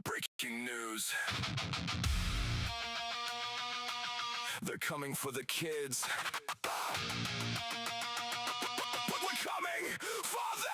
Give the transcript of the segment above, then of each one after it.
Breaking news. They're coming for the kids. But we're coming for them!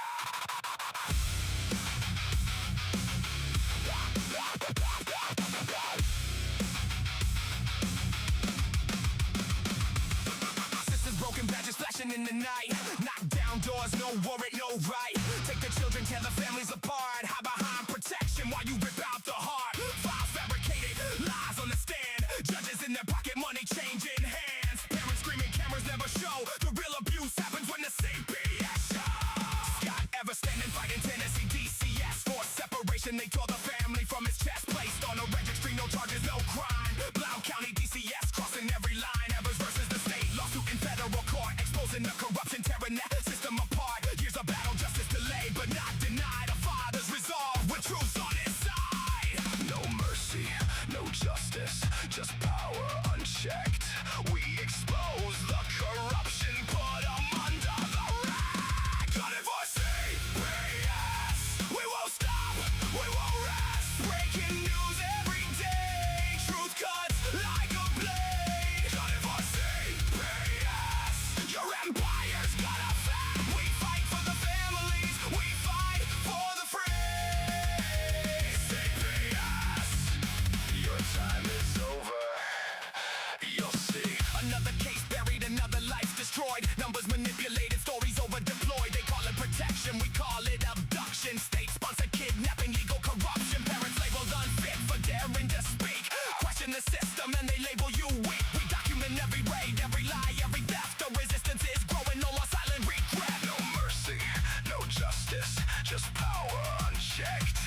Sisters broken badges flashing in the night. Knock down doors, no warrant, no right. Take the children, tear the families apart. Hide behind protection while you rip out the heart. Files fabricated, lies on the stand. Judges in their pocket, money changing hands. Parents screaming, cameras never show. The real abuse happens when the CPS shows. Scott ever standing, fighting Tennessee DCS. Forced separation, they tore the family from his chest. Placed on a registry, no charges, no crime. Blount County DCS crossing every line. Evers versus the state, lawsuit in federal court. Exposing the corruption, tearing that system apart. Years of battle, justice delayed, but not denied. A father's resolve with truths on his side. No mercy, no justice, just power unchecked. We expose the corruption, put them under the rack. Got it for CPS. We won't stop, we won't rest. Breaking news every day. Truth cuts like a blade. Got it for CPS. Your empire's gonna fall. We fight for the families. We fight for the free. CPS. Your time is over. You'll see. Another case buried, another life destroyed. Numbers manipulated, stories over deployed. They call it protection, we call it abduction. State-sponsored kidnapping, legal corruption. Parents labeled unfit for daring to speak. Question the system and they label you weak. We document every raid, every lie, every theft. The resistance is growing, no more silent regret. No mercy, no justice, just power unchecked.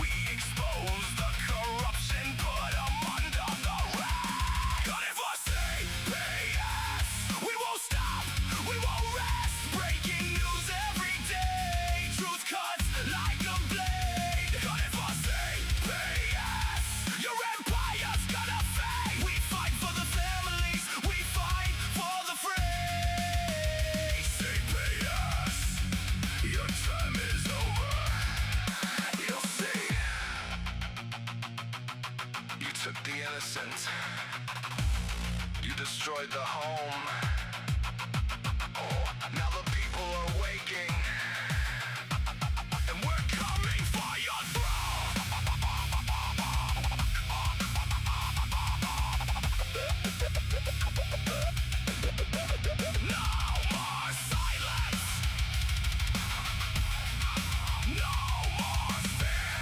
We expose the corruption, put them under the rack. Got it for CPS. We won't stop, we won't rest. Breaking news every day. Truth cuts like a blade. Got it for CPS. Your empire's gonna fade. We fight for the families. We fight for the free. CPS. Your time is over. You'll see. You took the innocent. You destroyed the home. Oh, now the people are waking. And we're coming for your throne. No more silence. No more fear.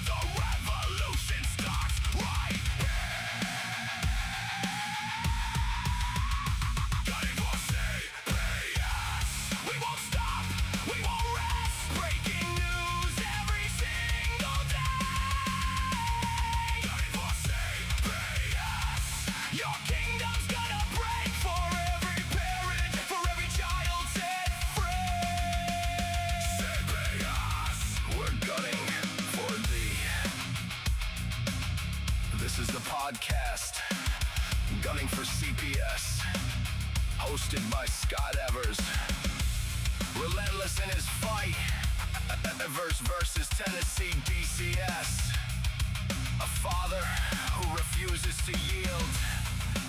The revolution starts right here. Got it for CPS. We won't stop, we won't rest. Breaking news every single day. Got it for CPS. Your kingdom's gonna break for every parent, for every child set free. CPS, we're gunning for thee. This is the podcast, Gunning for CPS, hosted by Scott Evers. Relentless in his fight, Evers versus Tennessee DCS. A father who refuses to yield,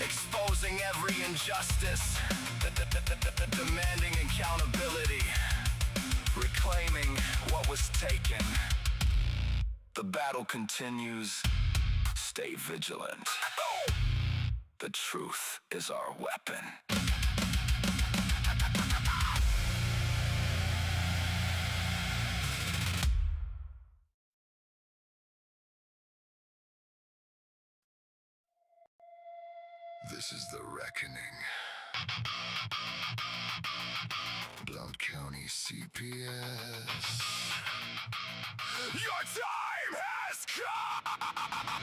exposing every injustice, demanding accountability, reclaiming what was taken. The battle continues. Stay vigilant. The truth is our weapon. This is the reckoning. Blount County CPS. Your time has come!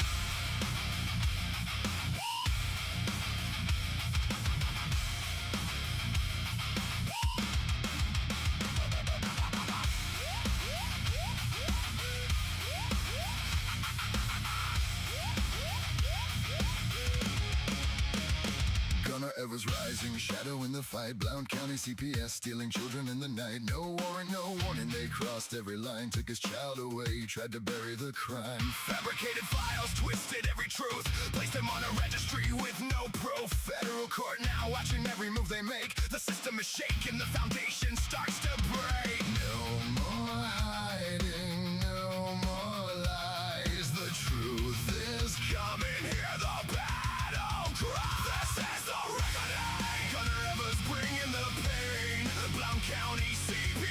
Evers was rising, shadow in the fight. Blount County CPS stealing children in the night. No warrant, no warning, they crossed every line. Took his child away, tried to bury the crime. Fabricated files, twisted every truth. Placed him on a registry with no proof. Federal court now watching every move they make. The system is shaking, the foundation starts to break. No more hiding, no more lies. The truth is coming, hear the battle cry. This is the reckoning. Gunner Evers bringing the pain. Blount County CPS,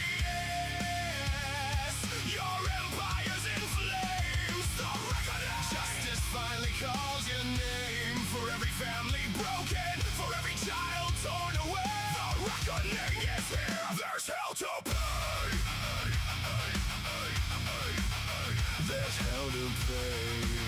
your empire's in flames. The reckoning. Justice finally calls your name. For every family broken, for every child torn away. The reckoning is here. There's hell to pay. There's hell to pay.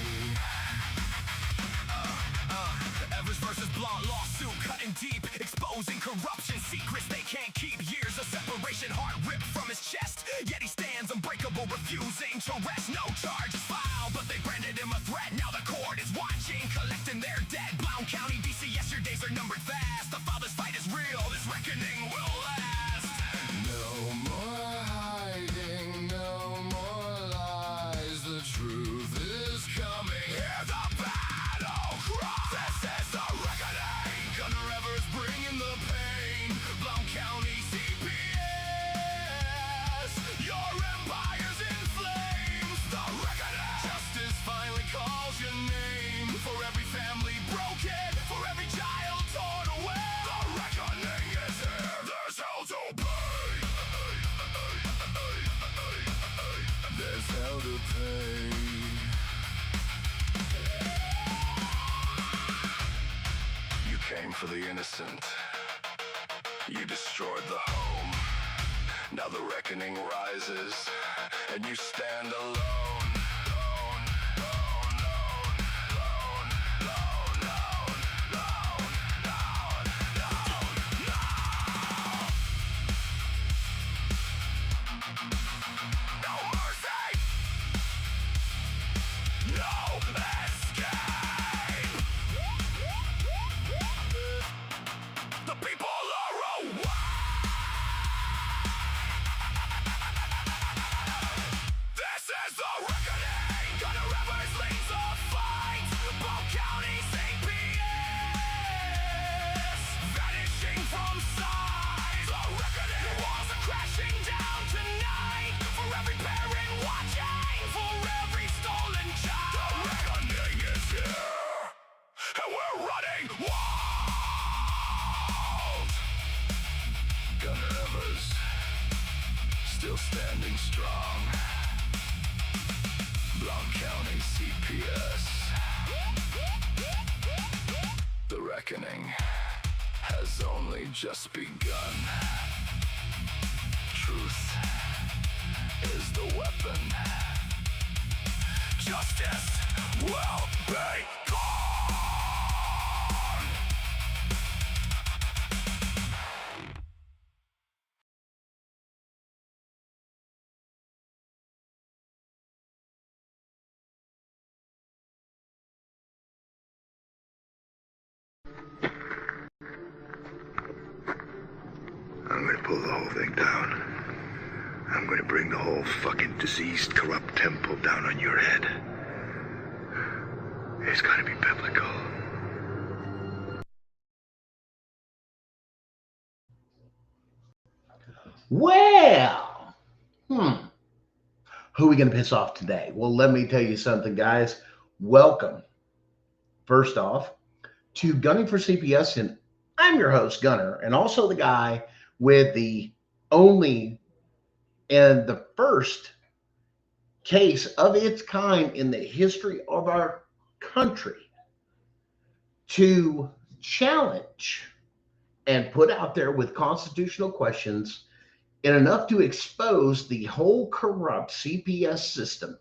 Evers versus Blount lawsuit cutting deep, exposing corruption, secrets they can't keep. Years of separation, heart ripped from his chest. Yet he stands unbreakable, refusing to rest. No charges filed, but they branded him a threat. Now the court is watching, collecting their debt. Blount County, DC, yes, your days are numbered fast. The father's fight is real, this reckoning will last. No more hiding, no more lies. The truth is coming. Hear the battle cry. This is the reckoning. Gunner Evers bringing the pain. Blount County CPS, your empire's in flames. The reckoning. Justice finally calls your name. For every family broken, for every child torn away. The reckoning is here. There's hell to pay. There's hell to pay. You came for the innocent. You destroyed the home. Now the reckoning rises, and you stand alone. Alone, alone, alone, alone, alone, alone, alone, alone. No mercy, no escape. The people are awake. This is the reckoning. Gunner Evers leads the fight. Blount County CPS, vanishing from sight. The reckoning. The walls are crashing down tonight. For every parent watching, for every stolen child. The reckoning is here, and we're running wild. Gunner Evers, still standing strong. Blount County CPS. The reckoning has only just begun. Truth is the weapon. Justice will be gone. I'm gonna pull the whole thing down. I'm gonna bring the whole fucking diseased, corrupt temple down on your head. It's gotta be biblical. Well, who are we going to piss off today? Well, let me tell you something, guys. Welcome, first off, to Gunning for CPS, and I'm your host, Gunner, and also the guy with the only and the first case of its kind in the history of our country to challenge and put out there with constitutional questions and enough to expose the whole corrupt CPS system.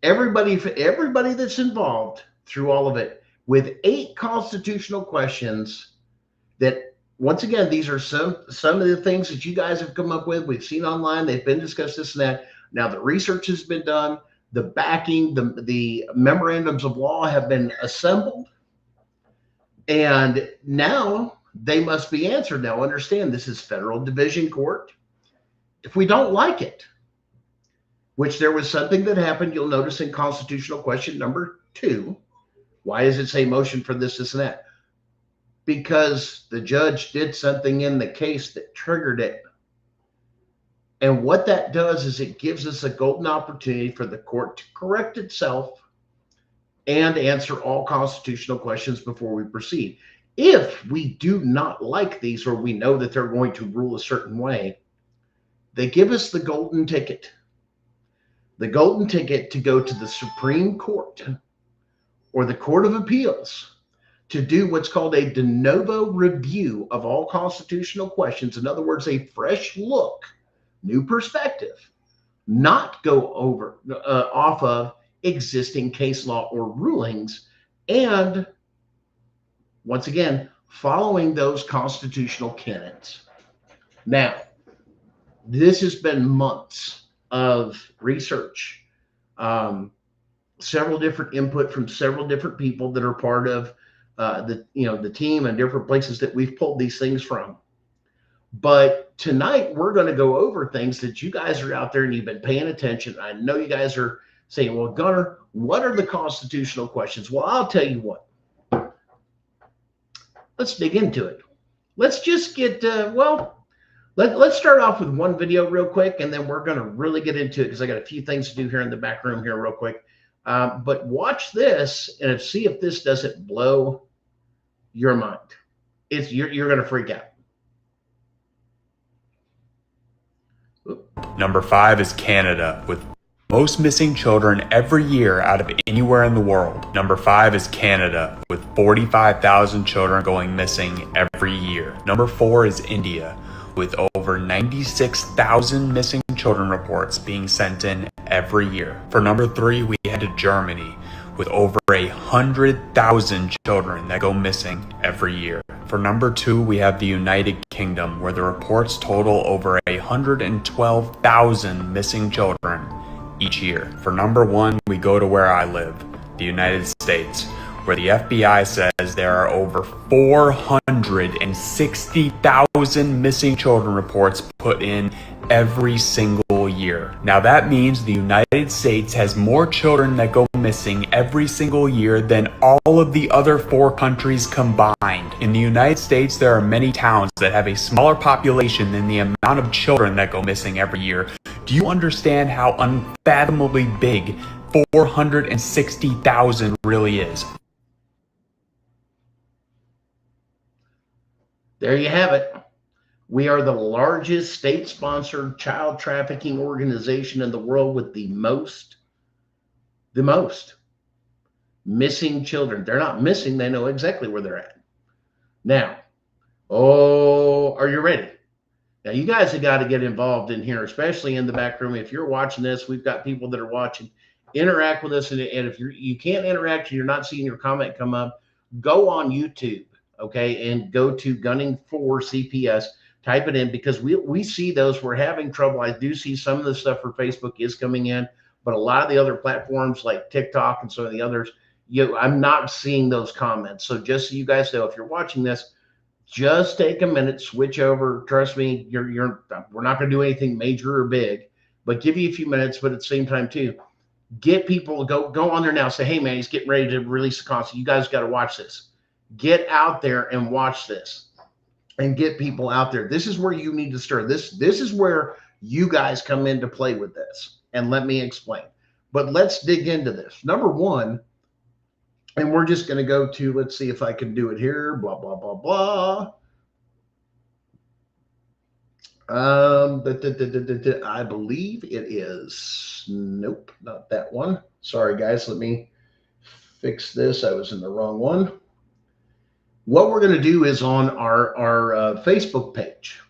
Everybody that's involved through all of it, with 8 constitutional questions that, once again, these are some of the things that you guys have come up with. We've seen online. They've been discussed, this and that. Now the research has been done. The backing, the memorandums of law have been assembled. And now they must be answered. Now, understand, this is federal division court. If we don't like it, which there was something that happened, you'll notice in constitutional question number 2. Why does it say motion for this, and that? Because the judge did something in the case that triggered it. And what that does is it gives us a golden opportunity for the court to correct itself and answer all constitutional questions before we proceed. If we do not like these, or we know that they're going to rule a certain way, they give us the golden ticket. The golden ticket to go to the Supreme Court or the Court of Appeals to do what's called a de novo review of all constitutional questions. In other words, a fresh look, new perspective, not go over off of existing case law or rulings, and once again, following those constitutional canons. Now, this has been months of research, several different input from several different people that are part of the team and different places that we've pulled these things from. But tonight we're going to go over things that you guys are out there and you've been paying attention. I know you guys are saying, well, Gunnar, what are the constitutional questions? Well, I'll tell you what. Let's dig into it. Let's just get, let's start off with one video real quick, and then we're going to really get into it because I got a few things to do here in the back room here real quick. But watch this and see if this doesn't blow your mind. You're going to freak out. Number 5 is Canada, with most missing children every year out of anywhere in the world. Number 5 is Canada, with 45,000 children going missing every year. Number 4 is India, with over 96,000 missing children reports being sent in every year. For number 3, we head to Germany, with over 100,000 children that go missing every year. For number 2, we have the United Kingdom, where the reports total over 112,000 missing children each year. For number 1, we go to where I live, the United States, where the FBI says there are over 460,000 missing children reports put in every single year. Now that means the United States has more children that go missing every single year than all of the other 4 countries combined. In the United States, there are many towns that have a smaller population than the amount of children that go missing every year. Do you understand how unfathomably big 460,000 really is? There you have it. We are the largest state-sponsored child trafficking organization in the world with the most missing children. They're not missing. They know exactly where they're at. Now, are you ready? Now, you guys have got to get involved in here, especially in the back room. If you're watching this, we've got people that are watching. Interact with us. And if you can't interact and you're not seeing your comment come up, go on YouTube, okay, and go to Gunning for CPS. Type it in, because we see those. We're having trouble. I do see some of the stuff for Facebook is coming in, but a lot of the other platforms like TikTok and some of the others, I'm not seeing those comments. So just so you guys know, if you're watching this, just take a minute, switch over. Trust me, we're not going to do anything major or big, but give you a few minutes. But at the same time too, get people to go on there now. Say, hey man, he's getting ready to release the concert. You guys got to watch this. Get out there and watch this. And get people out there. This is where you need to start. This is where you guys come into play with this. And let me explain. But let's dig into this. Number 1, and we're just going to go to, let's see if I can do it here. Blah, blah, blah, blah. I believe it is. Nope, not that one. Sorry, guys. Let me fix this. I was in the wrong one. What we're going to do is on our Facebook page,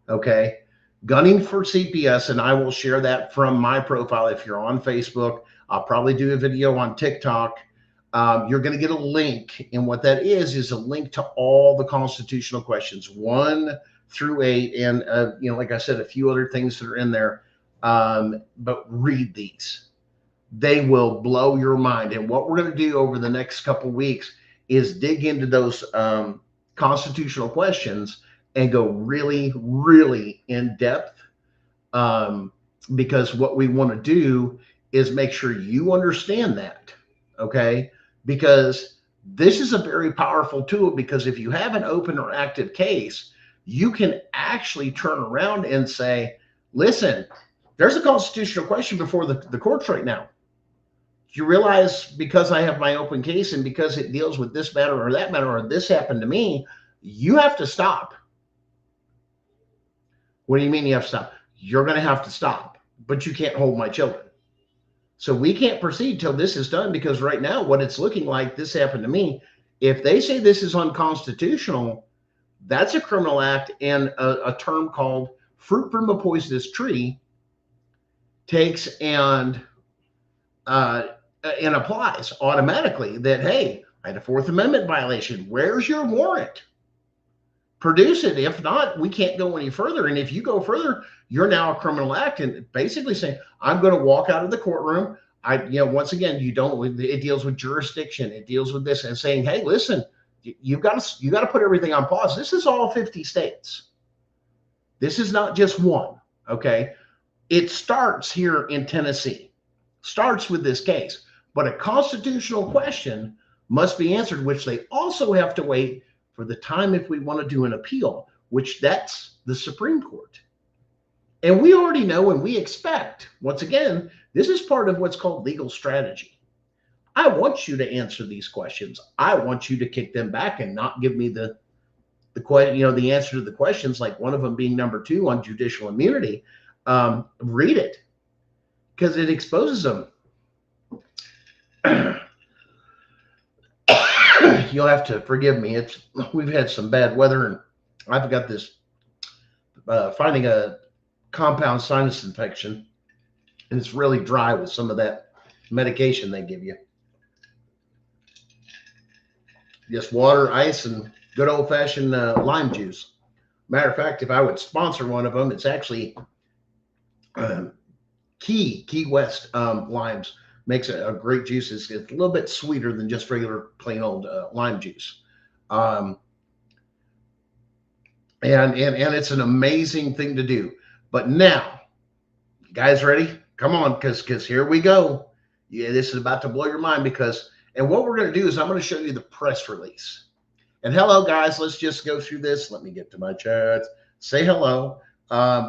okay, Gunning for CPS, and I will share that from my profile. If you're on Facebook, I'll probably do a video on TikTok. You're going to get a link, and what that is a link to all the constitutional questions, 1 through 8, and like I said, a few other things that are in there. But read these; they will blow your mind. And what we're going to do over the next couple weeks is dig into those constitutional questions and go really, really in depth. Because what we want to do is make sure you understand that. Okay. Because this is a very powerful tool, because if you have an open or active case, you can actually turn around and say, listen, there's a constitutional question before the courts right now. Do you realize, because I have my open case and because it deals with this matter or that matter, or this happened to me, you have to stop. What do you mean you have to stop? You're going to have to stop, but you can't hold my children. So we can't proceed till this is done, because right now what it's looking like, this happened to me. If they say this is unconstitutional, that's a criminal act, and a term called fruit from a poisonous tree takes and applies automatically that, hey, I had a Fourth Amendment violation. Where's your warrant? Produce it. If not, we can't go any further. And if you go further, you're now a criminal act, and basically saying, I'm going to walk out of the courtroom. Once again, it deals with jurisdiction. It deals with this, and saying, hey, listen, you got to put everything on pause. This is all 50 states. This is not just one. Okay. It starts here in Tennessee, starts with this case, but a constitutional question must be answered, which they also have to wait for the time if we want to do an appeal, which that's the Supreme Court. And we already know, and we expect, once again, this is part of what's called legal strategy. I want you to answer these questions. I want you to kick them back and not give me the answer to the questions, like one of them being number 2 on judicial immunity. Read it, because it exposes them. You'll have to forgive me. We've had some bad weather, and I've got this finding a compound sinus infection, and it's really dry with some of that medication they give you. Just water, ice, and good old-fashioned lime juice. Matter of fact, if I would sponsor one of them, it's actually Key West limes. Makes a great juice. It's a little bit sweeter than just regular plain old lime juice. And it's an amazing thing to do. But now, you guys ready? Come on, because here we go. Yeah, this is about to blow your mind, and what we're going to do is I'm going to show you the press release. And hello, guys. Let's just go through this. Let me get to my chat. Say hello.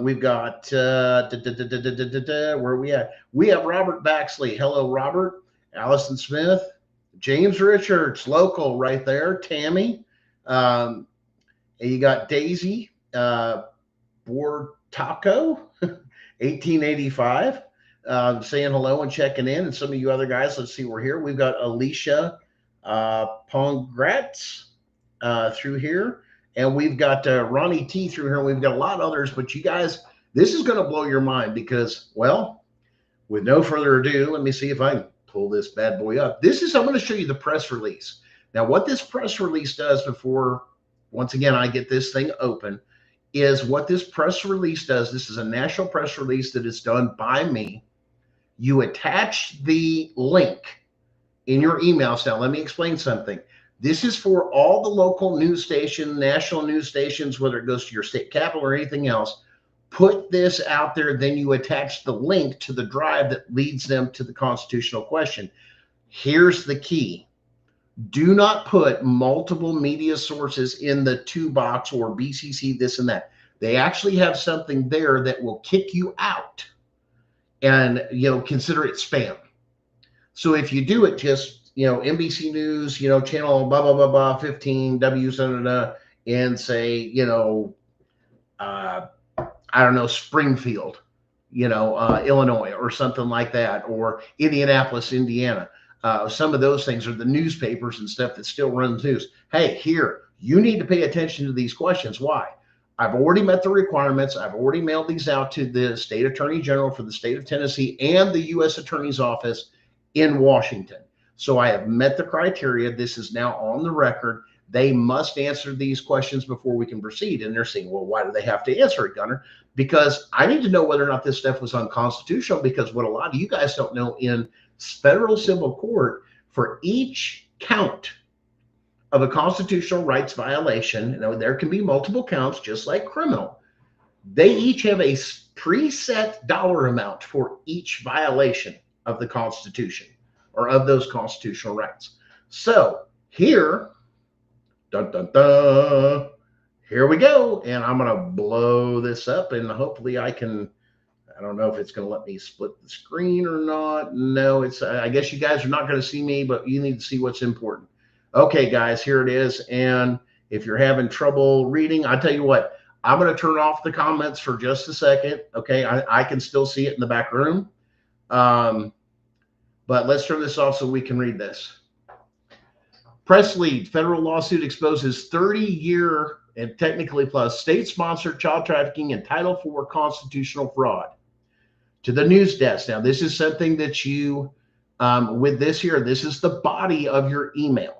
We've got, where are we at? We have Robert Baxley. Hello, Robert. Allison Smith. James Richards, local right there. Tammy. And you got Daisy Bortaco, 1885, saying hello and checking in. And some of you other guys, let's see, we're here. We've got Alicia Pongratz through here. And we've got Ronnie T through here. And we've got a lot of others. But you guys, this is going to blow your mind, because, well, with no further ado, let me see if I can pull this bad boy up. I'm going to show you the press release. Now, what this press release does before, once again, I get this thing open, is what this press release does. This is a national press release that is done by me. You attach the link in your emails. Now, let me explain something. This is for all the local news station, national news stations, whether it goes to your state capital or anything else. Put this out there, then you attach the link to the drive that leads them to the constitutional question. Here's the key. Do not put multiple media sources in the to box or BCC, this and that. They actually have something there that will kick you out and, consider it spam. So if you do it, just, NBC News, channel blah, blah, blah, blah, 15, W, and say, I don't know, Springfield, Illinois, or something like that, or Indianapolis, Indiana. Some of those things are the newspapers and stuff that still runs news. Hey, here, you need to pay attention to these questions. Why? I've already met the requirements. I've already mailed these out to the state attorney general for the state of Tennessee and the U.S. Attorney's Office in Washington. So I have met the criteria. This is now on the record. They must answer these questions before we can proceed. And they're saying, well, why do they have to answer it, Gunner? Because I need to know whether or not this stuff was unconstitutional, because what a lot of you guys don't know, in federal civil court, for each count of a constitutional rights violation, there can be multiple counts, just like criminal. They each have a preset dollar amount for each violation of the Constitution or of those constitutional rights. So here, dun, dun, dun, here we go. And I'm going to blow this up, and hopefully I don't know if it's going to let me split the screen or not. No, I guess you guys are not going to see me, but you need to see what's important. Okay, guys, here it is. And if you're having trouble reading, I tell you what, I'm going to turn off the comments for just a second. Okay, I can still see it in the back room. But let's turn this off so we can read this. Press lead, federal lawsuit exposes 30-year and technically plus state-sponsored child trafficking and Title IV constitutional fraud. To the news desk. Now, this is something that you, with this here, this is the body of your email.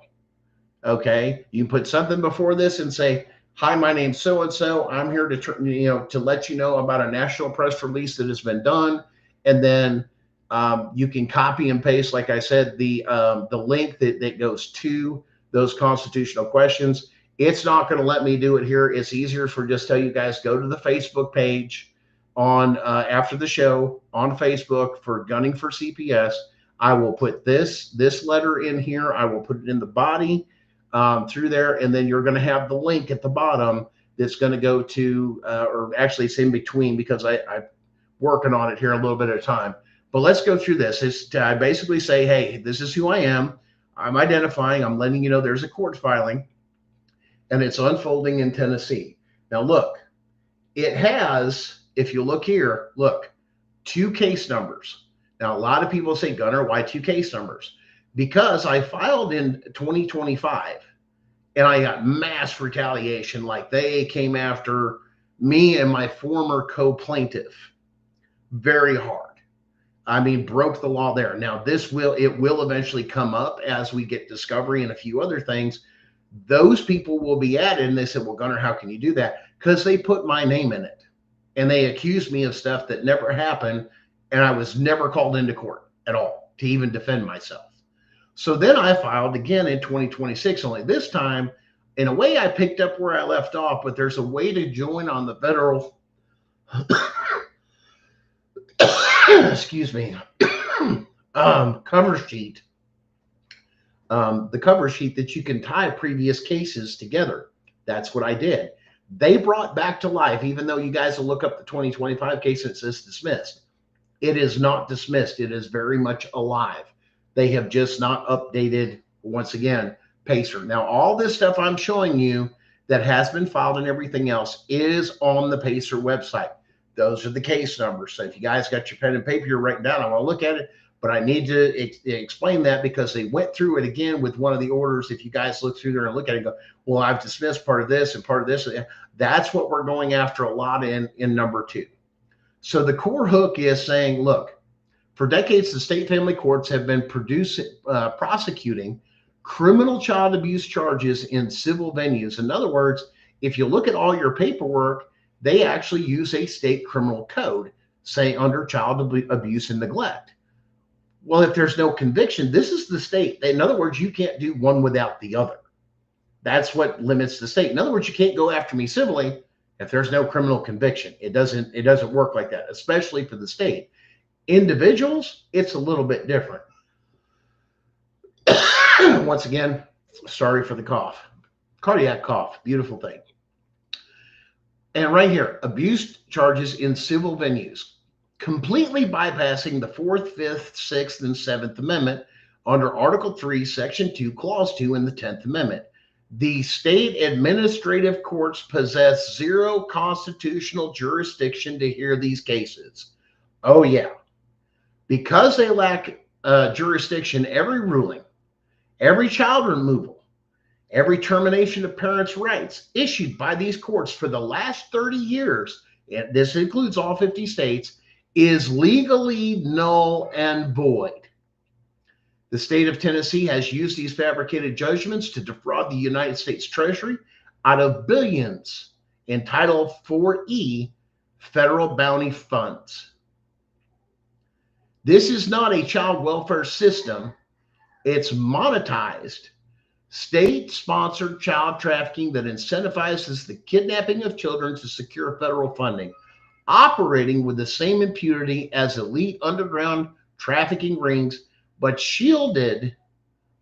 Okay, you put something before this and say, "Hi, my name's so-and-so. I'm here to let you know about a national press release that has been done." And then you can copy and paste, like I said, the link that goes to those constitutional questions. It's not going to let me do it here. It's easier for just tell you guys, go to the Facebook page on after the show on Facebook for Gunning for CPS. I will put this letter in here. I will put it in the body through there, and then you're going to have the link at the bottom that's going to go to, or actually it's in between because I'm working on it here a little bit at a time. But let's go through this. I basically say, hey, this is who I am. I'm identifying. I'm letting you know there's a court filing, and it's unfolding in Tennessee. Now, look, it has, if you look here, look, 2 case numbers. Now, a lot of people say, Gunner, why 2 case numbers? Because I filed in 2025 and I got mass retaliation. Like they came after me and my former co-plaintiff very hard. I mean, broke the law there. Now, it will eventually come up as we get discovery and a few other things. Those people will be added, and they said, well, Gunner, how can you do that? Because they put my name in it. And they accused me of stuff that never happened, and I was never called into court at all to even defend myself. So then I filed again in 2026, only this time, in a way I picked up where I left off, but there's a way to join on the federal, excuse me, cover sheet, the cover sheet that you can tie previous cases together. That's what I did. They brought back to life, even though you guys will look up the 2025 case and it says dismissed. It is not dismissed. It is very much alive. They have just not updated, once again, PACER. Now, all this stuff I'm showing you that has been filed and everything else is on the PACER website. Those are the case numbers. So if you guys got your pen and paper you're writing down, I want to look at it, but I need to explain that because they went through it again with one of the orders. If you guys look through there and look at it and go, well, I've dismissed part of this and part of this. That's what we're going after a lot in number 2. So the core hook is saying, look, for decades, the state family courts have been prosecuting criminal child abuse charges in civil venues. In other words, if you look at all your paperwork, they actually use a state criminal code, say under child abuse and neglect. Well, if there's no conviction, this is the state. In other words, you can't do one without the other. That's what limits the state. In other words, you can't go after me civilly if there's no criminal conviction. It doesn't work like that, especially for the state. Individuals, it's a little bit different. Once again, sorry for the cough. Cardiac cough, beautiful thing. And right here, abuse charges in civil venues, completely bypassing the 4th, 5th, 6th, and 7th Amendment under Article 3, Section 2, Clause 2 in the 10th Amendment. The state administrative courts possess 0 constitutional jurisdiction to hear these cases. Oh, yeah. Because they lack jurisdiction, every ruling, every child removal, every termination of parents' rights issued by these courts for the last 30 years, and this includes all 50 states, is legally null and void. The state of Tennessee has used these fabricated judgments to defraud the United States Treasury out of billions in Title IV federal bounty funds. This is not a child welfare system. It's monetized state-sponsored child trafficking that incentivizes the kidnapping of children to secure federal funding, operating with the same impunity as elite underground trafficking rings, but shielded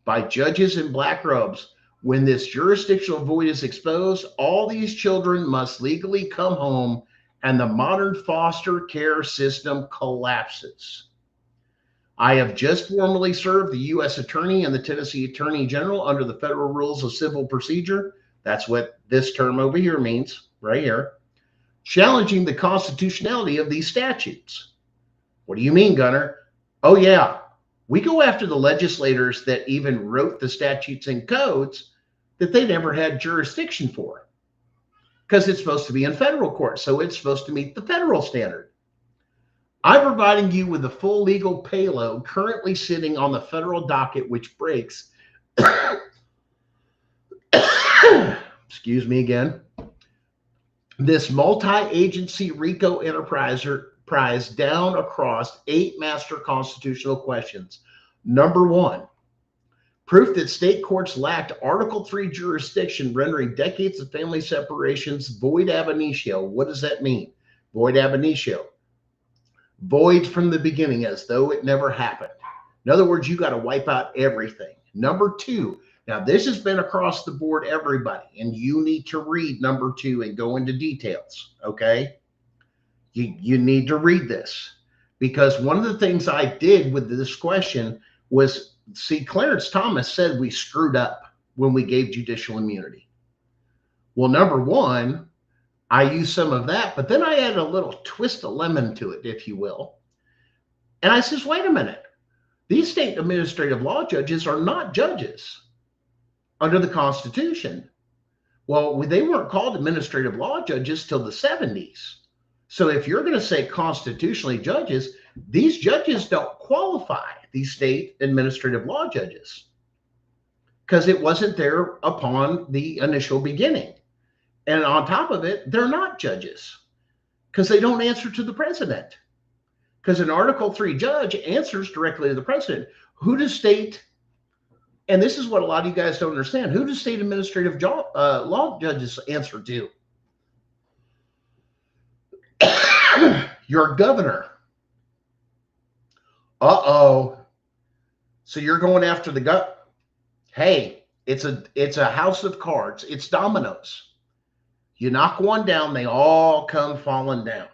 by judges in black robes. When this jurisdictional void is exposed, all these children must legally come home, and the modern foster care system collapses. I have just formally served the U.S. Attorney and the Tennessee Attorney General under the Federal Rules of Civil Procedure. That's what this term over here means, right here. Challenging the constitutionality of these statutes. What do you mean, Gunner? Oh, yeah. We go after the legislators that even wrote the statutes and codes that they never had jurisdiction for, because it's supposed to be in federal court, so it's supposed to meet the federal standard. I'm providing you with the full legal payload currently sitting on the federal docket, which breaks, excuse me again, this multi-agency RICO enterprise down across 8 master constitutional questions. Number 1, proof that state courts lacked Article 3 jurisdiction, rendering decades of family separations void ab initio. What does that mean? Void ab initio. Void from the beginning, as though it never happened. In other words, you got to wipe out everything. Number 2, now this has been across the board, everybody, and you need to read number 2 and go into details, okay? You need to read this, because one of the things I did with this question was, see, Clarence Thomas said we screwed up when we gave judicial immunity. Well, number 1, I used some of that, but then I added a little twist of lemon to it, if you will. And I says, wait a minute. These state administrative law judges are not judges under the Constitution. Well, they weren't called administrative law judges till the 70s. So if you're going to say constitutionally judges, these judges don't qualify, these state administrative law judges, because it wasn't there upon the initial beginning. And on top of it, they're not judges because they don't answer to the president. Because an Article 3 judge answers directly to the president. Who does state, and this is what a lot of you guys don't understand, who does state administrative law judges answer to? Your governor. Uh-oh. So you're going after the governor. Hey, it's a house of cards. It's dominoes. You knock one down, they all come falling down.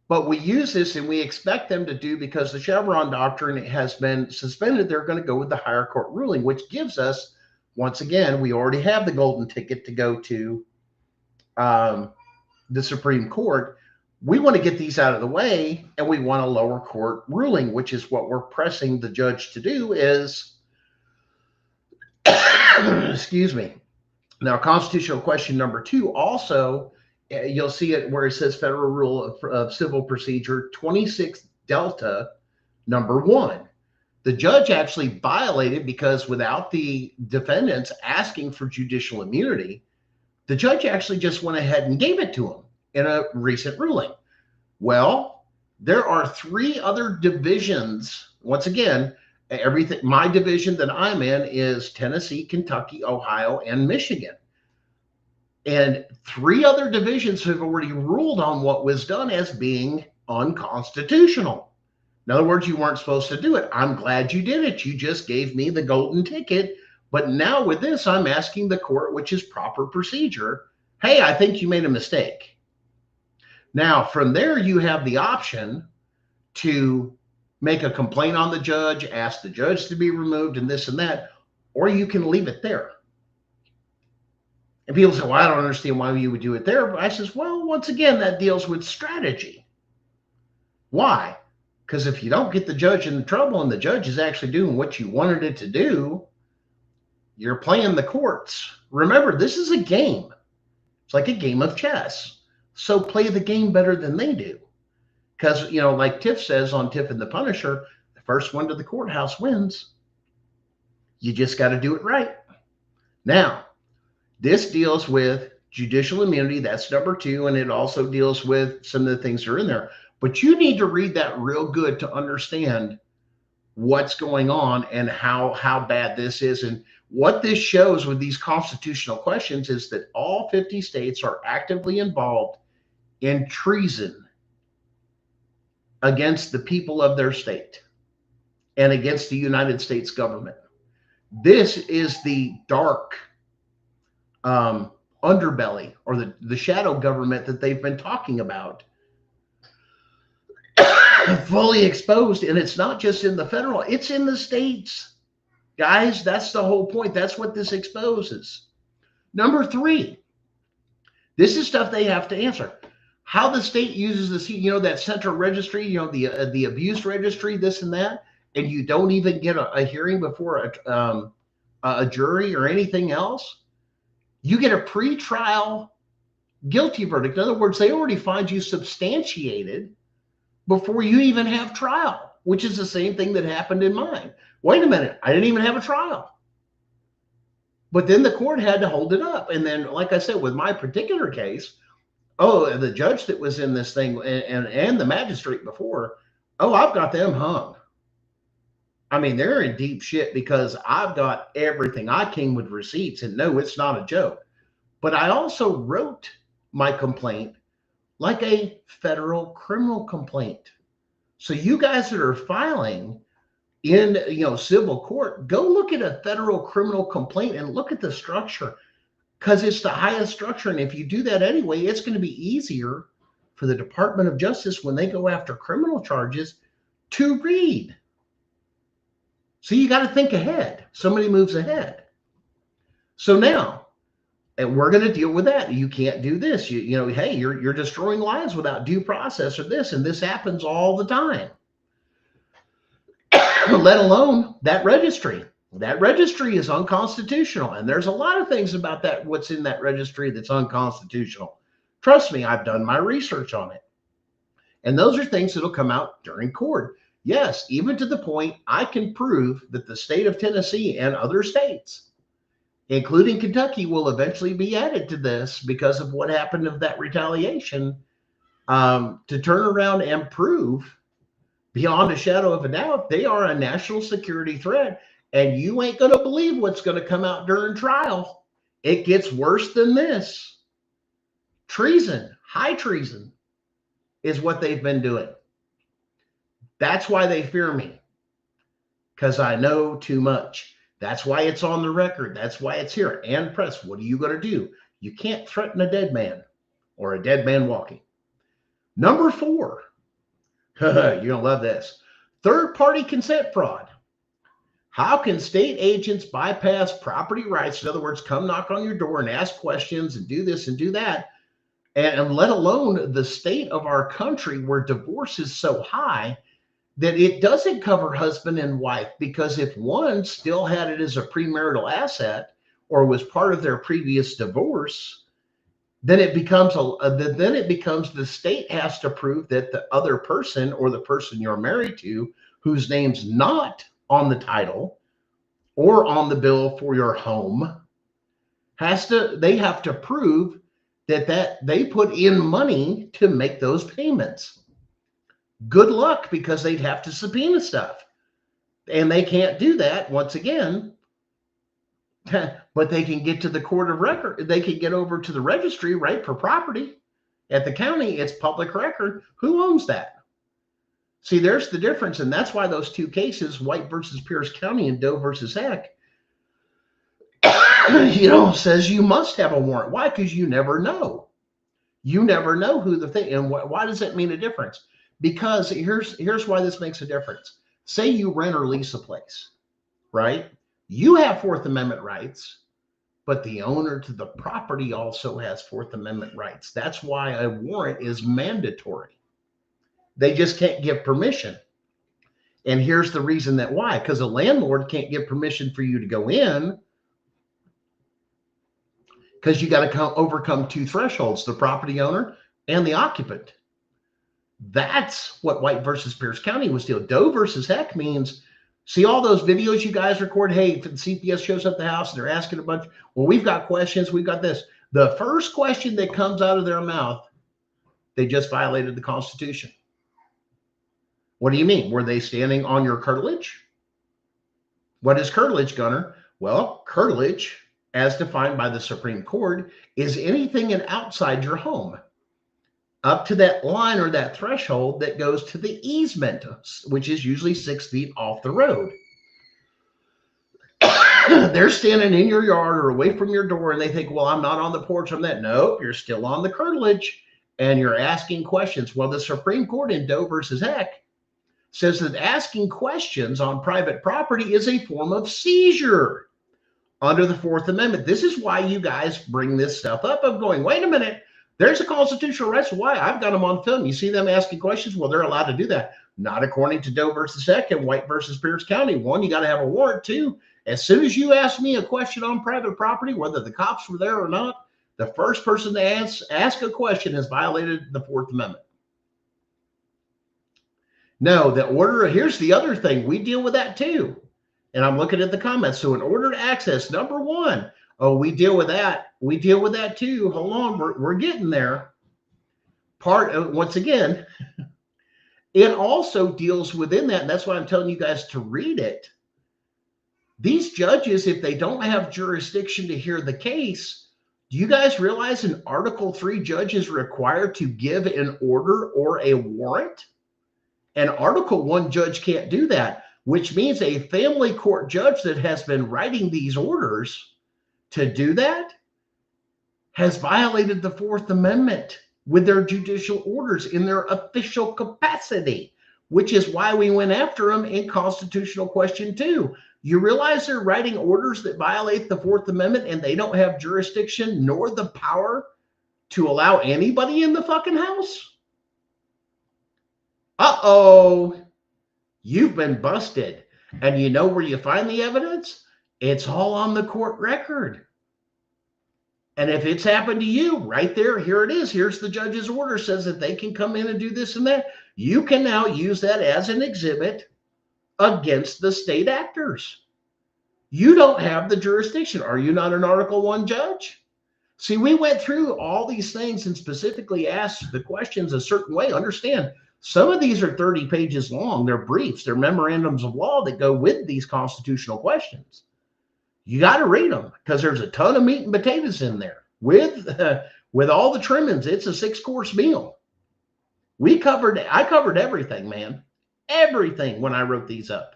But we use this and we expect them to do, because the Chevron doctrine has been suspended, they're going to go with the higher court ruling, which gives us, once again, we already have the golden ticket to go to the Supreme Court. We want to get these out of the way, and we want a lower court ruling, which is what we're pressing the judge to do is, excuse me. Now, constitutional question number 2, also, you'll see it where it says Federal Rule of Civil Procedure 26 Delta, number 1. The judge actually violated, because without the defendants asking for judicial immunity, the judge actually just went ahead and gave it to him in a recent ruling. Well, there are 3 other divisions. Once again, everything, my division that I'm in is Tennessee, Kentucky, Ohio, and Michigan. And 3 other divisions have already ruled on what was done as being unconstitutional. In other words, you weren't supposed to do it. I'm glad you did it. You just gave me the golden ticket. But now with this, I'm asking the court, which is proper procedure, hey, I think you made a mistake. Now, from there, you have the option to make a complaint on the judge, ask the judge to be removed and this and that, or you can leave it there. And people say, well, I don't understand why you would do it there. But I says, well, once again, that deals with strategy. Why? Because if you don't get the judge in trouble and the judge is actually doing what you wanted it to do, you're playing the courts. Remember, this is a game. It's like a game of chess. So play the game better than they do. Because, you know, like Tiff says on Tiff and the Punisher, the first one to the courthouse wins. You just got to do it right. Now, this deals with judicial immunity. That's number 2. And it also deals with some of the things that are in there. But you need to read that real good to understand what's going on and how bad this is. And What this shows with these constitutional questions is that all 50 states are actively involved in treason against the people of their state and against the United States government. This is the dark underbelly, or the shadow government that they've been talking about, fully exposed. And it's not just in the federal, it's in the states. Guys, that's the whole point. That's what this exposes. Number 3, this is stuff they have to answer. How the state uses this, that central registry, the abuse registry, this and that, and you don't even get a hearing before a jury or anything else. You get a pre-trial guilty verdict. In other words, they already find you substantiated before you even have trial, which is the same thing that happened in mine. Wait a minute, I didn't even have a trial. But then the court had to hold it up. And then, like I said, with my particular case, the judge that was in this thing and the magistrate before, I've got them hung. I mean, they're in deep shit because I've got everything. I came with receipts, and no, it's not a joke. But I also wrote my complaint like a federal criminal complaint. So you guys that are filing in, civil court, go look at a federal criminal complaint and look at the structure, because it's the highest structure. And if you do that anyway, it's going to be easier for the Department of Justice when they go after criminal charges to read. So you got to think ahead. Somebody moves ahead. So now, and we're going to deal with that. You can't do this. Hey, you're destroying lives without due process or this, and this happens all the time. Let alone that registry. That registry is unconstitutional, and there's a lot of things about that, what's in that registry, that's unconstitutional. Trust me, I've done my research on it. And those are things that'll come out during court. Yes, even to the point I can prove that the state of Tennessee and other states, including Kentucky, will eventually be added to this because of what happened of that retaliation, to turn around and prove beyond a shadow of a doubt they are a national security threat. And you ain't going to believe what's going to come out during trial. It gets worse than this. Treason, high treason, is what they've been doing. That's why they fear me, because I know too much. That's why it's on the record. That's why it's here. And press, what are you going to do? You can't threaten a dead man or a dead man walking. Number 4, you're going to love this. Third-party consent fraud. How can state agents bypass property rights? In other words, come knock on your door and ask questions and do this and do that. And let alone the state of our country where divorce is so high that it doesn't cover husband and wife, because if one still had it as a premarital asset or was part of their previous divorce, then it becomes the state has to prove that the other person, or the person you're married to, whose name's not on the title or on the bill for your home, they have to prove that they put in money to make those payments. Good luck, because they'd have to subpoena stuff, and they can't do that once again. But they can get to the court of record. They can get over to the registry, right, for property at the county. It's public record. Who owns that? See, there's the difference. And that's why those two cases, White versus Pierce County and Doe versus Heck, says you must have a warrant. Why? Because you never know. You never know who the thing. And why does that mean a difference? Because here's why this makes a difference. Say you rent or lease a place, right? You have Fourth Amendment rights, but the owner to the property also has Fourth Amendment rights. That's why a warrant is mandatory. They just can't give permission. And here's the reason that why. Because a landlord can't give permission for you to go in, because you got to overcome 2 thresholds, the property owner and the occupant. That's what White versus Pierce County was doing. Doe versus Heck means, see all those videos you guys record? Hey, if the CPS shows up at the house and they're asking a bunch, well, we've got questions, we've got this. The first question that comes out of their mouth, they just violated the Constitution. What do you mean? Were they standing on your curtilage? What is curtilage, Gunner? Well, curtilage, as defined by the Supreme Court, is anything outside your home up to that line or that threshold that goes to the easement, which is usually 6 feet off the road. They're standing in your yard or away from your door and they think, well, I'm not on the porch. I'm that. Nope, you're still on the curtilage and you're asking questions. Well, the Supreme Court in Doe versus Heck says that asking questions on private property is a form of seizure under the Fourth Amendment. This is why you guys bring this stuff up of going, wait a minute, there's a constitutional right. So why? I've got them on film. You see them asking questions? Well, they're allowed to do that. Not according to Doe versus Heck and White versus Pierce County. One, you got to have a warrant. Two, as soon as you ask me a question on private property, whether the cops were there or not, the first person to ask a question has violated the Fourth Amendment. No, the order, here's the other thing. We deal with that too. And I'm looking at the comments. So in order to access, number one, oh, we deal with that. We deal with that too. Hold on, we're getting there. Part of, once again, it also deals within that. And that's why I'm telling you guys to read it. These judges, if they don't have jurisdiction to hear the case, do you guys realize an Article 3 judge is required to give an order or a warrant? An Article 1 judge can't do that, which means a family court judge that has been writing these orders to do that has violated the Fourth Amendment with their judicial orders in their official capacity, which is why we went after them in Constitutional Question 2. You realize they're writing orders that violate the Fourth Amendment and they don't have jurisdiction nor the power to allow anybody in the fucking house? Uh-oh, you've been busted. And you know where you find the evidence? It's all on the court record. And if it's happened to you, right there, here it is. Here's the judge's order, says that they can come in and do this and that. You can now use that as an exhibit against the state actors. You don't have the jurisdiction. Are you not an Article 1 judge? See, we went through all these things and specifically asked the questions a certain way. Understand, some of these are 30 pages long. They're briefs. They're memorandums of law that go with these constitutional questions. You got to read them because there's a ton of meat and potatoes in there with all the trimmings. It's a 6-course meal. I covered everything, man. Everything when I wrote these up.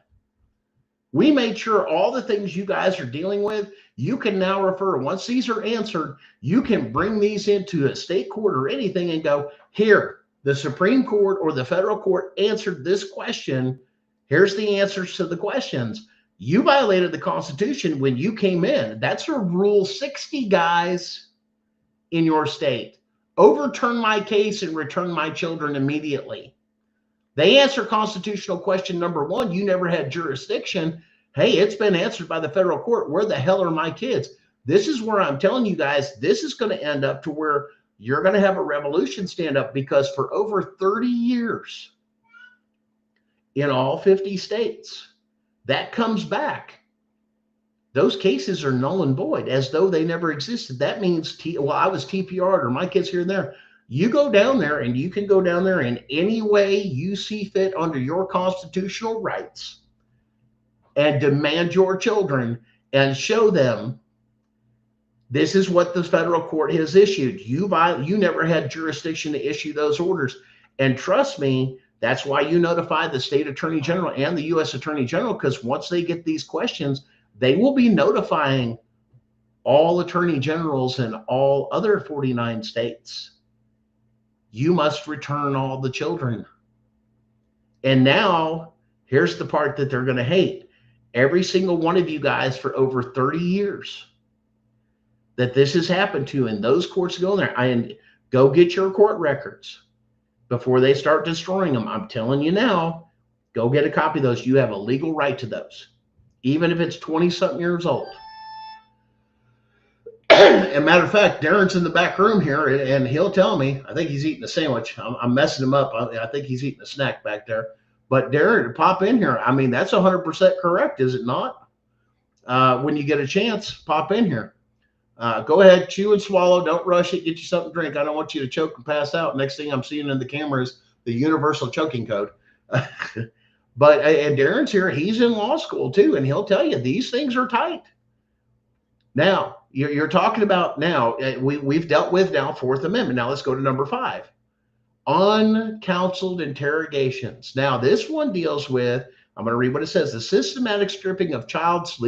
We made sure all the things you guys are dealing with, you can now refer. Once these are answered, you can bring these into a state court or anything and go, here, the Supreme Court or the federal court answered this question. Here's the answers to the questions. You violated the Constitution when you came in. That's a Rule 60, guys, in your state. Overturn my case and return my children immediately. They answer constitutional question number 1. You never had jurisdiction. Hey, it's been answered by the federal court. Where the hell are my kids? This is where I'm telling you guys, this is going to end up to where you're going to have a revolution stand up, because for over 30 years in all 50 states, that comes back. Those cases are null and void as though they never existed. That means, I was TPR'd or my kid's here and there. You go down there and you can go down there in any way you see fit under your constitutional rights and demand your children and show them this is what the federal court has issued. You never had jurisdiction to issue those orders. And trust me, that's why you notify the state attorney general and the U.S. attorney general, because once they get these questions, they will be notifying all attorney generals in all other 49 states. You must return all the children. And now, here's the part that they're going to hate. Every single one of you guys for over 30 years that this has happened to, and those courts go in there, and go get your court records before they start destroying them. I'm telling you now, go get a copy of those. You have a legal right to those, even if it's 20-something years old. And matter of fact, Darren's in the back room here, and he'll tell me, I think he's eating a sandwich. I'm messing him up. I think he's eating a snack back there. But Darren, pop in here. I mean, that's 100% correct, is it not? When you get a chance, pop in here. Go ahead, chew and swallow. Don't rush it. Get you something to drink. I don't want you to choke and pass out. Next thing I'm seeing in the camera is the universal choking code. But and Darren's here. He's in law school too, and he'll tell you these things are tight. Now, you're talking about now, we've dealt with now Fourth Amendment. Now let's go to number 5. Uncounseled interrogations. Now, this one deals with, I'm going to read what it says, the systematic stripping of child's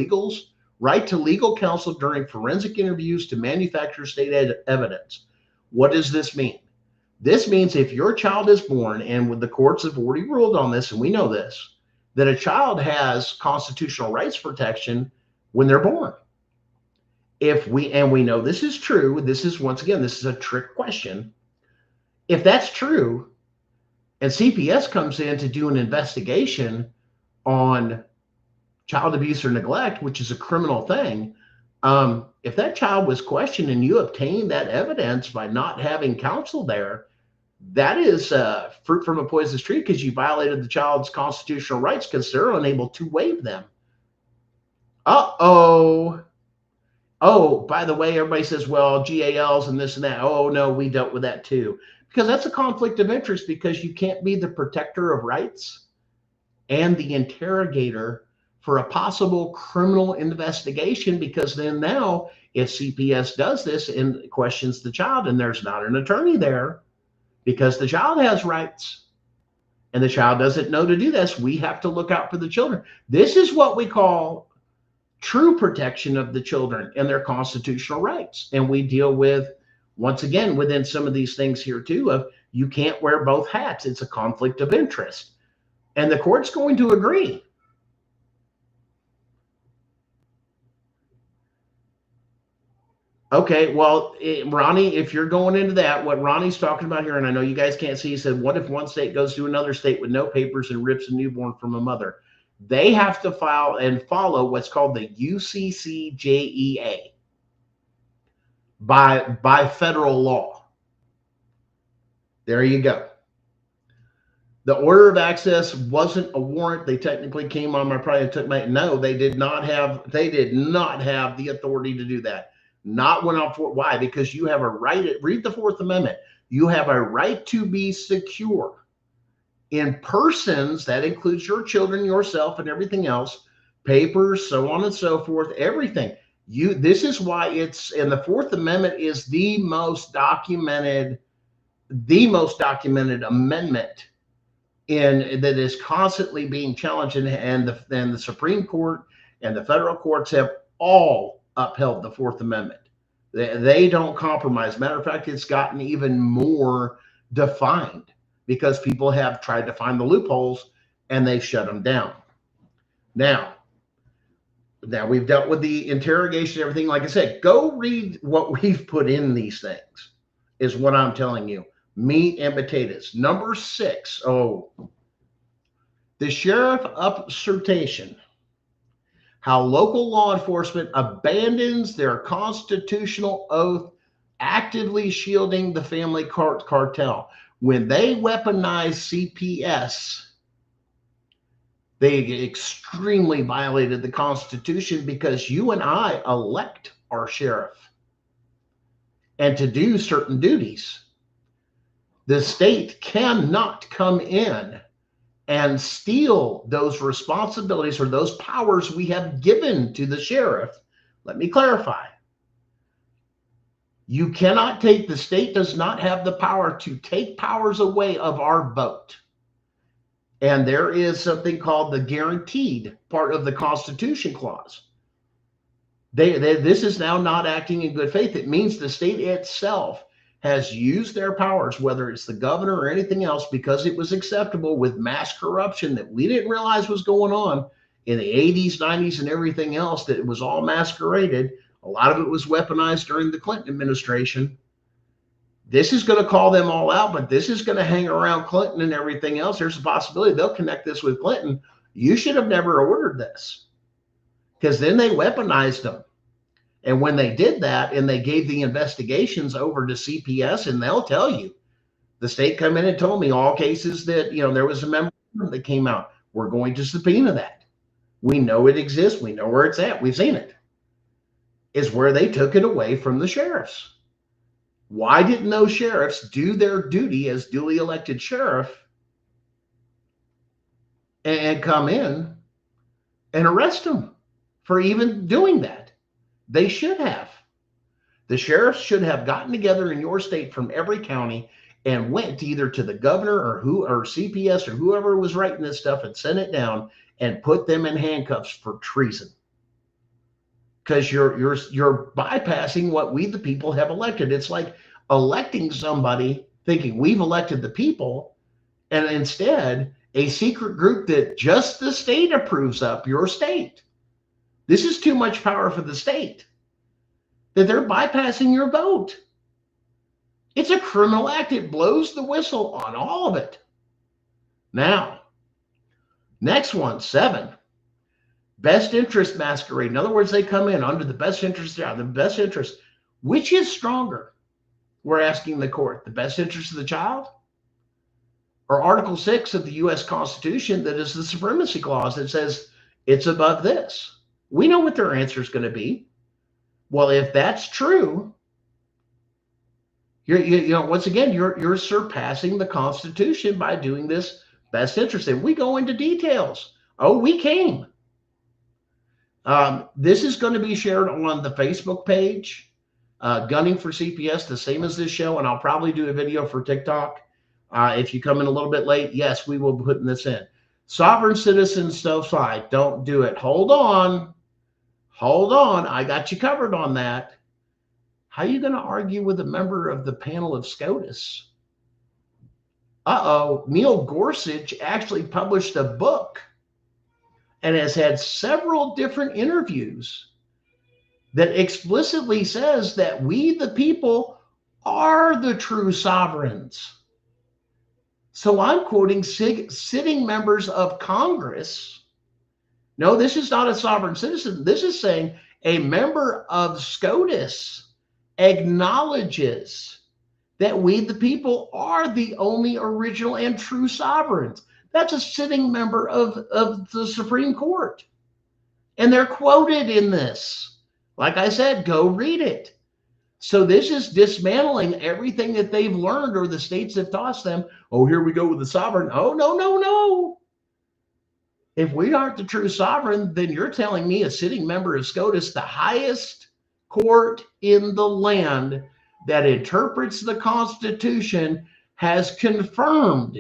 right to legal counsel during forensic interviews to manufacture state evidence. What does this mean? This means if your child is born, and the courts have already ruled on this, and we know this, that a child has constitutional rights protection when they're born. And we know this is true, this is, once again, this is a trick question. If that's true, and CPS comes in to do an investigation on child abuse or neglect, which is a criminal thing, if that child was questioned and you obtained that evidence by not having counsel there, that is fruit from a poisonous tree, because you violated the child's constitutional rights because they're unable to waive them. Oh, by the way, everybody says, well, GALs and this and that. Oh, no, we dealt with that too. Because that's a conflict of interest, because you can't be the protector of rights and the interrogator for a possible criminal investigation, because then now if CPS does this and questions the child and there's not an attorney there because the child has rights and the child doesn't know to do this, we have to look out for the children. This is what we call true protection of the children and their constitutional rights. And we deal with, once again, within some of these things here too, of you can't wear both hats. It's a conflict of interest. And the court's going to agree. Okay, well, Ronnie, if you're going into that, what Ronnie's talking about here, and I know you guys can't see, he said, what if one state goes to another state with no papers and rips a newborn from a mother? They have to file and follow what's called the UCCJEA by federal law. There you go. The order of access wasn't a warrant. They technically came on my private, took my, no, they did not have the authority to do that. Not when I'm for, why? Because you have a right, read the Fourth Amendment. You have a right to be secure in persons. That includes your children, yourself, and everything else, papers, so on and so forth, everything. This is why it's, and the Fourth Amendment is the most documented amendment that is constantly being challenged, and the Supreme Court and the federal courts have all upheld the Fourth Amendment. They don't compromise. Matter of fact, it's gotten even more defined because people have tried to find the loopholes and they've shut them down. Now we've dealt with the interrogation, everything. Like I said, go read what we've put in these things, is what I'm telling you. Meat and potatoes. Number 6. The sheriff assertion. How local law enforcement abandons their constitutional oath, actively shielding the family cartel. When they weaponize CPS, they extremely violated the Constitution, because you and I elect our sheriff and to do certain duties. The state cannot come in and steal those responsibilities or those powers we have given to the sheriff. Let me clarify. You cannot take, the state does not have the power to take powers away of our vote. And there is something called the guaranteed part of the Constitution clause. This is now not acting in good faith. It means the state itself has used their powers, whether it's the governor or anything else, because it was acceptable, with mass corruption that we didn't realize was going on in the 80s, 90s, and everything else, that it was all masqueraded. A lot of it was weaponized during the Clinton administration. This is going to call them all out, but this is going to hang around Clinton and everything else. There's a possibility they'll connect this with Clinton. You should have never ordered this, because then they weaponized them. And when they did that, and they gave the investigations over to CPS, and they'll tell you, the state come in and told me all cases that, there was a member that came out, we're going to subpoena that. We know it exists. We know where it's at. We've seen it. Is where they took it away from the sheriffs. Why didn't those sheriffs do their duty as duly elected sheriff and come in and arrest them for even doing that? They should have. The sheriffs should have gotten together in your state from every county and went either to the governor or CPS or whoever was writing this stuff and sent it down and put them in handcuffs for treason. Because you're bypassing what we the people have elected. It's like electing somebody thinking we've elected the people, and instead a secret group that just the state approves of, your state. This is too much power for the state, that they're bypassing your vote. It's a criminal act. It blows the whistle on all of it. Now, next one, 7. Best interest masquerade. In other words, they come in under the best interest. The best interest. Which is stronger? We're asking the court. The best interest of the child? Or Article 6 of the U.S. Constitution, that is the supremacy clause that says it's above this? We know what their answer is going to be. Well, if that's true, once again, you're surpassing the Constitution by doing this best interest. And we go into details. Oh, we came. This is going to be shared on the Facebook page, Gunning for CPS, the same as this show, and I'll probably do a video for TikTok. If you come in a little bit late, yes, we will be putting this in. Sovereign citizens don't fight. Don't do it. Hold on. I got you covered on that. How are you going to argue with a member of the panel of SCOTUS? Neil Gorsuch actually published a book and has had several different interviews that explicitly says that we, the people, are the true sovereigns. So I'm quoting sitting members of Congress. No, this is not a sovereign citizen. This is saying a member of SCOTUS acknowledges that we, the people, are the only original and true sovereigns. That's a sitting member of the Supreme Court. And they're quoted in this. Like I said, go read it. So this is dismantling everything that they've learned or the states have taught them. Oh, here we go with the sovereign. Oh, no. If we aren't the true sovereign, then you're telling me a sitting member of SCOTUS, the highest court in the land that interprets the Constitution, has confirmed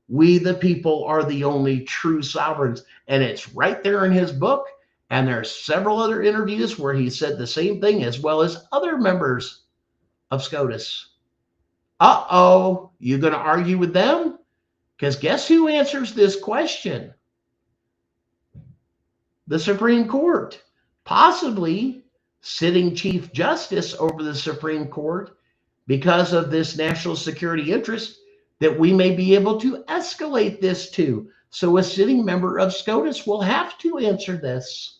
we, the people, are the only true sovereigns. And it's right there in his book. And there's several other interviews where he said the same thing, as well as other members of SCOTUS. You going to argue with them? Because guess who answers this question? The Supreme Court. Possibly sitting Chief Justice over the Supreme Court, because of this national security interest that we may be able to escalate this to. So a sitting member of SCOTUS will have to answer this.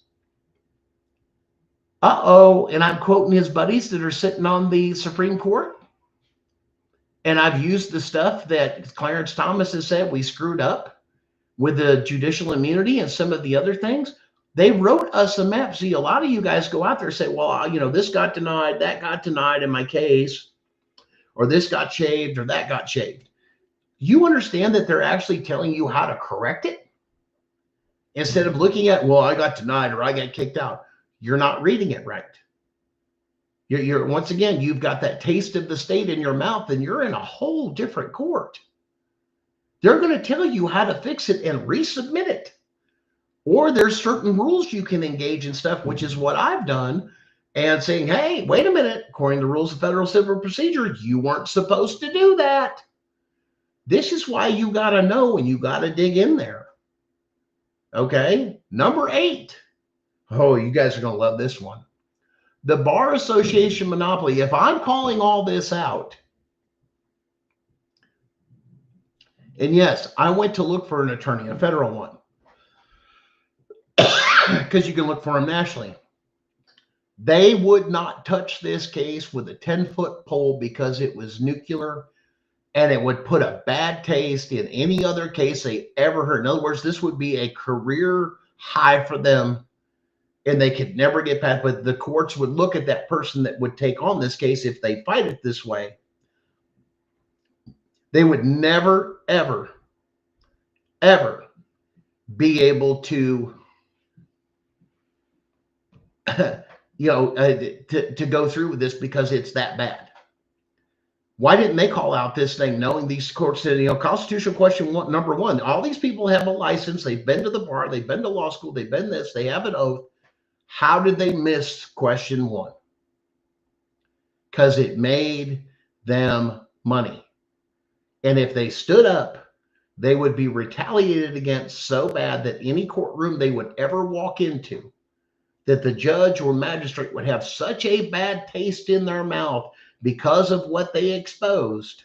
And I'm quoting his buddies that are sitting on the Supreme Court. And I've used the stuff that Clarence Thomas has said we screwed up with the judicial immunity and some of the other things. They wrote us a map. See, a lot of you guys go out there and say, well, this got denied, that got denied in my case, or this got shaved, or that got shaved. You understand that they're actually telling you how to correct it? Instead of looking at, well, I got denied or I got kicked out. You're not reading it right. You're once again, you've got that taste of the state in your mouth, and you're in a whole different court. They're going to tell you how to fix it and resubmit it. Or there's certain rules you can engage in stuff, which is what I've done, and saying, hey, wait a minute, according to rules of federal civil procedure, you weren't supposed to do that. This is why you got to know and you got to dig in there. Okay, number 8. Oh, you guys are going to love this one. The Bar Association monopoly. If I'm calling all this out, and yes, I went to look for an attorney, a federal one, because you can look for them nationally. They would not touch this case with a 10-foot pole because it was nuclear, and it would put a bad taste in any other case they ever heard. In other words, this would be a career high for them, and they could never get past. But the courts would look at that person that would take on this case if they fight it this way. They would never, ever, ever be able to to go through with this because it's that bad. Why didn't they call out this thing knowing these courts said, constitutional question number one, all these people have a license. They've been to the bar. They've been to law school. They've been this. They have an oath. How did they miss question one? Because it made them money. And if they stood up, they would be retaliated against so bad that any courtroom they would ever walk into, that the judge or magistrate would have such a bad taste in their mouth because of what they exposed,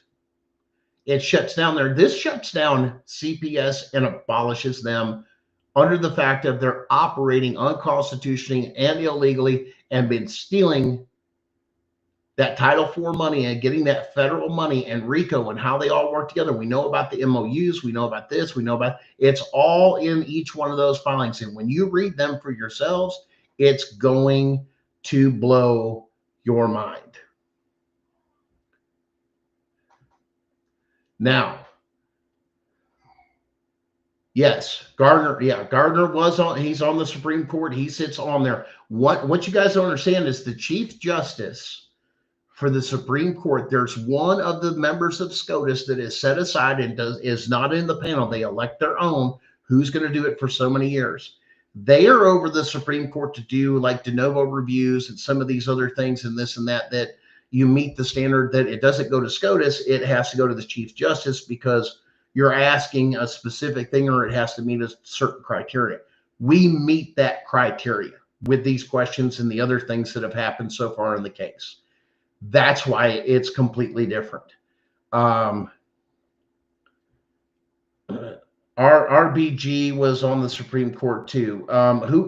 it shuts down there. This shuts down CPS and abolishes them under the fact of they're operating unconstitutionally and illegally and been stealing that Title IV money and getting that federal money and RICO and how they all work together. We know about the MOUs. We know about this. We know about it's all in each one of those filings. And when you read them for yourselves, it's going to blow your mind. Now, yes, Gardner. Yeah, Gardner was on. He's on the Supreme Court. He sits on there. What you guys don't understand is the Chief Justice for the Supreme Court. There's one of the members of SCOTUS that is set aside and is not in the panel. They elect their own. Who's going to do it for so many years? They are over the Supreme Court to do like de novo reviews and some of these other things and this and that you meet the standard that it doesn't go to SCOTUS. It has to go to the Chief Justice because you're asking a specific thing or it has to meet a certain criteria. We meet that criteria with these questions and the other things that have happened so far in the case. That's why it's completely different. RBG was on the Supreme Court too.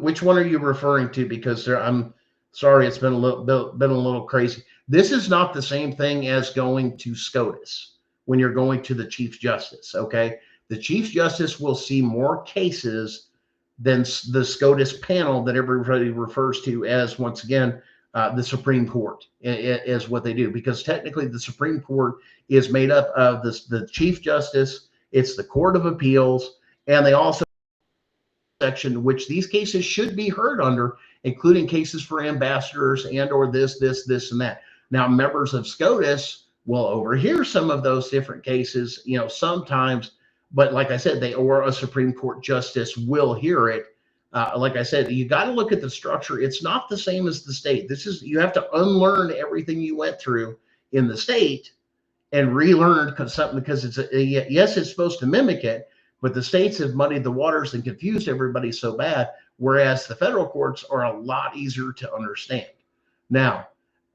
Which one are you referring to? Because I'm sorry, it's been a little crazy. This is not the same thing as going to SCOTUS when you're going to the Chief Justice. Okay, the Chief Justice will see more cases than the SCOTUS panel that everybody refers to as, once again, the Supreme Court is what they do, because technically the Supreme Court is made up of the Chief Justice. It's the Court of Appeals, and they also section which these cases should be heard under, including cases for ambassadors and or this and that. Now, members of SCOTUS will overhear some of those different cases, sometimes, but like I said, or a Supreme Court justice will hear it. Like I said, you got to look at the structure. It's not the same as the state. You have to unlearn everything you went through in the state and relearn because yes, it's supposed to mimic it, but the states have muddied the waters and confused everybody so bad, whereas the federal courts are a lot easier to understand. Now,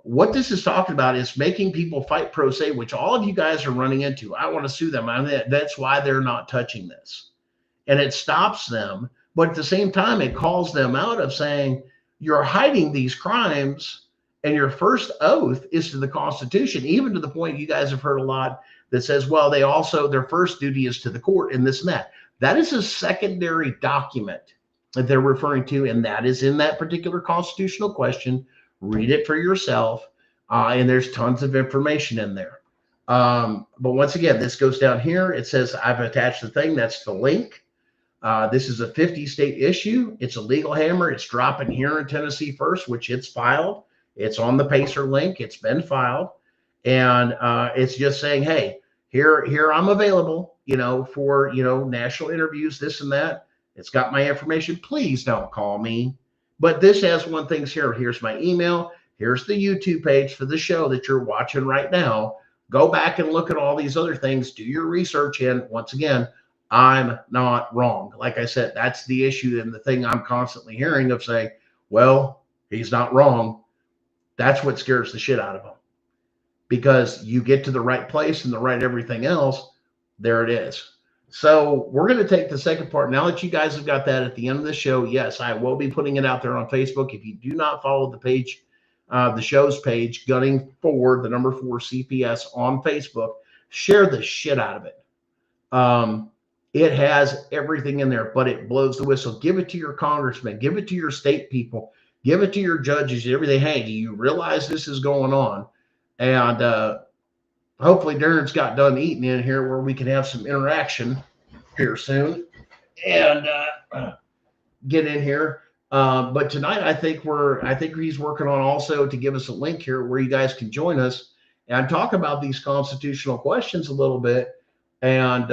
what this is talking about is making people fight pro se, which all of you guys are running into. I want to sue them. That's why they're not touching this. And it stops them. But at the same time, it calls them out of saying, you're hiding these crimes and your first oath is to the Constitution, even to the point you guys have heard a lot that says, well, their first duty is to the court and this and that. That is a secondary document that they're referring to, and that is in that particular constitutional question. Read it for yourself, and there's tons of information in there. But once again, this goes down here. It says I've attached the thing. That's the link. This is a 50-state issue. It's a legal hammer. It's dropping here in Tennessee first, which it's filed. It's on the Pacer link. It's been filed. And it's just saying, hey, here I'm available, for, national interviews, this and that. It's got my information. Please don't call me. But this has one thing here. Here's my email. Here's the YouTube page for the show that you're watching right now. Go back and look at all these other things. Do your research. And once again, I'm not wrong. Like I said, that's the issue and the thing I'm constantly hearing of saying, well, he's not wrong. That's what scares the shit out of them. Because you get to the right place and the right everything else, there it is. So we're going to take the second part. Now that you guys have got that at the end of the show, yes, I will be putting it out there on Facebook. If you do not follow the page, the show's page, Gunning for the number 4 CPS on Facebook, share the shit out of it. It has everything in there, but it blows the whistle. Give it to your congressman. Give it to your state people. Give it to your judges. Everything. Hey, do you realize this is going on? And hopefully Darren's got done eating in here where we can have some interaction here soon and get in here. But tonight, I think he's working on also to give us a link here where you guys can join us and talk about these constitutional questions a little bit, and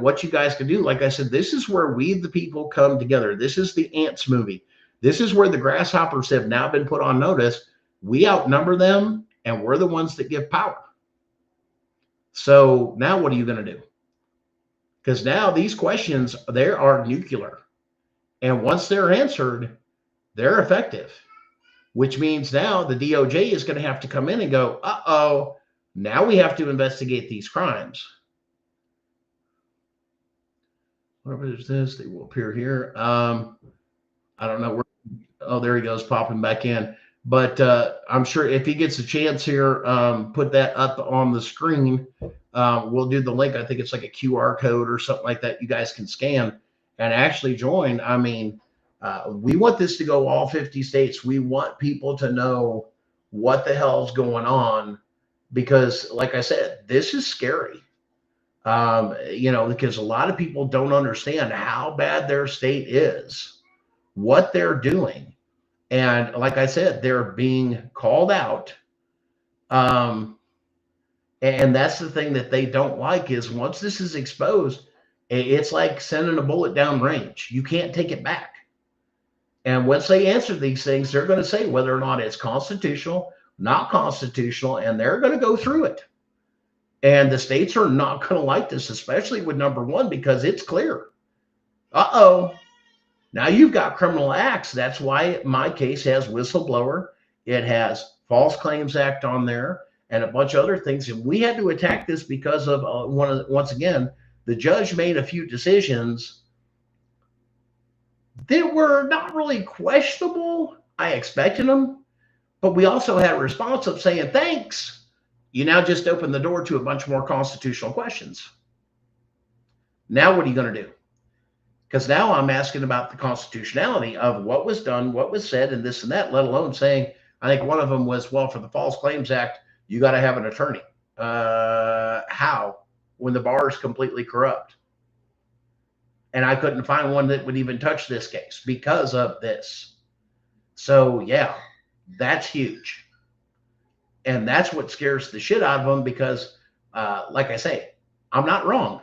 what you guys can do. Like I said, this is where we the people come together. This is the ants movie. This is where the grasshoppers have now been put on notice. We outnumber them, and we're the ones that give power. So now, what are you going to do? Because now these questions, they are nuclear. And once they're answered, they're effective, which means now the DOJ is going to have to come in and go, uh-oh, now we have to investigate these crimes. Whatever is this, they will appear here. I don't know where. Oh, there he goes, popping back in. But I'm sure if he gets a chance here, put that up on the screen. We'll do the link. I think it's like a QR code or something like that. You guys can scan and actually join. I mean, we want this to go all 50 states. We want people to know what the hell's going on because, like I said, this is scary. Because a lot of people don't understand how bad their state is, what they're doing. And like I said, they're being called out. And that's the thing that they don't like is once this is exposed, it's like sending a bullet down range. You can't take it back. And once they answer these things, they're going to say whether or not it's constitutional, not constitutional, and they're going to go through it. And the states are not going to like this, especially with number one, because it's clear. Uh-oh. Now you've got criminal acts. That's why my case has whistleblower. It has False Claims Act on there and a bunch of other things. And we had to attack this because of once again, the judge made a few decisions that were not really questionable. I expected them, but we also had a response of saying, thanks. You now just opened the door to a bunch more constitutional questions. Now, what are you going to do? Because now I'm asking about the constitutionality of what was done, what was said, and this and that, let alone saying, I think one of them was, well, for the False Claims Act, you got to have an attorney. How? When the bar is completely corrupt. And I couldn't find one that would even touch this case because of this. So, yeah, that's huge. And that's what scares the shit out of them because, like I say, I'm not wrong.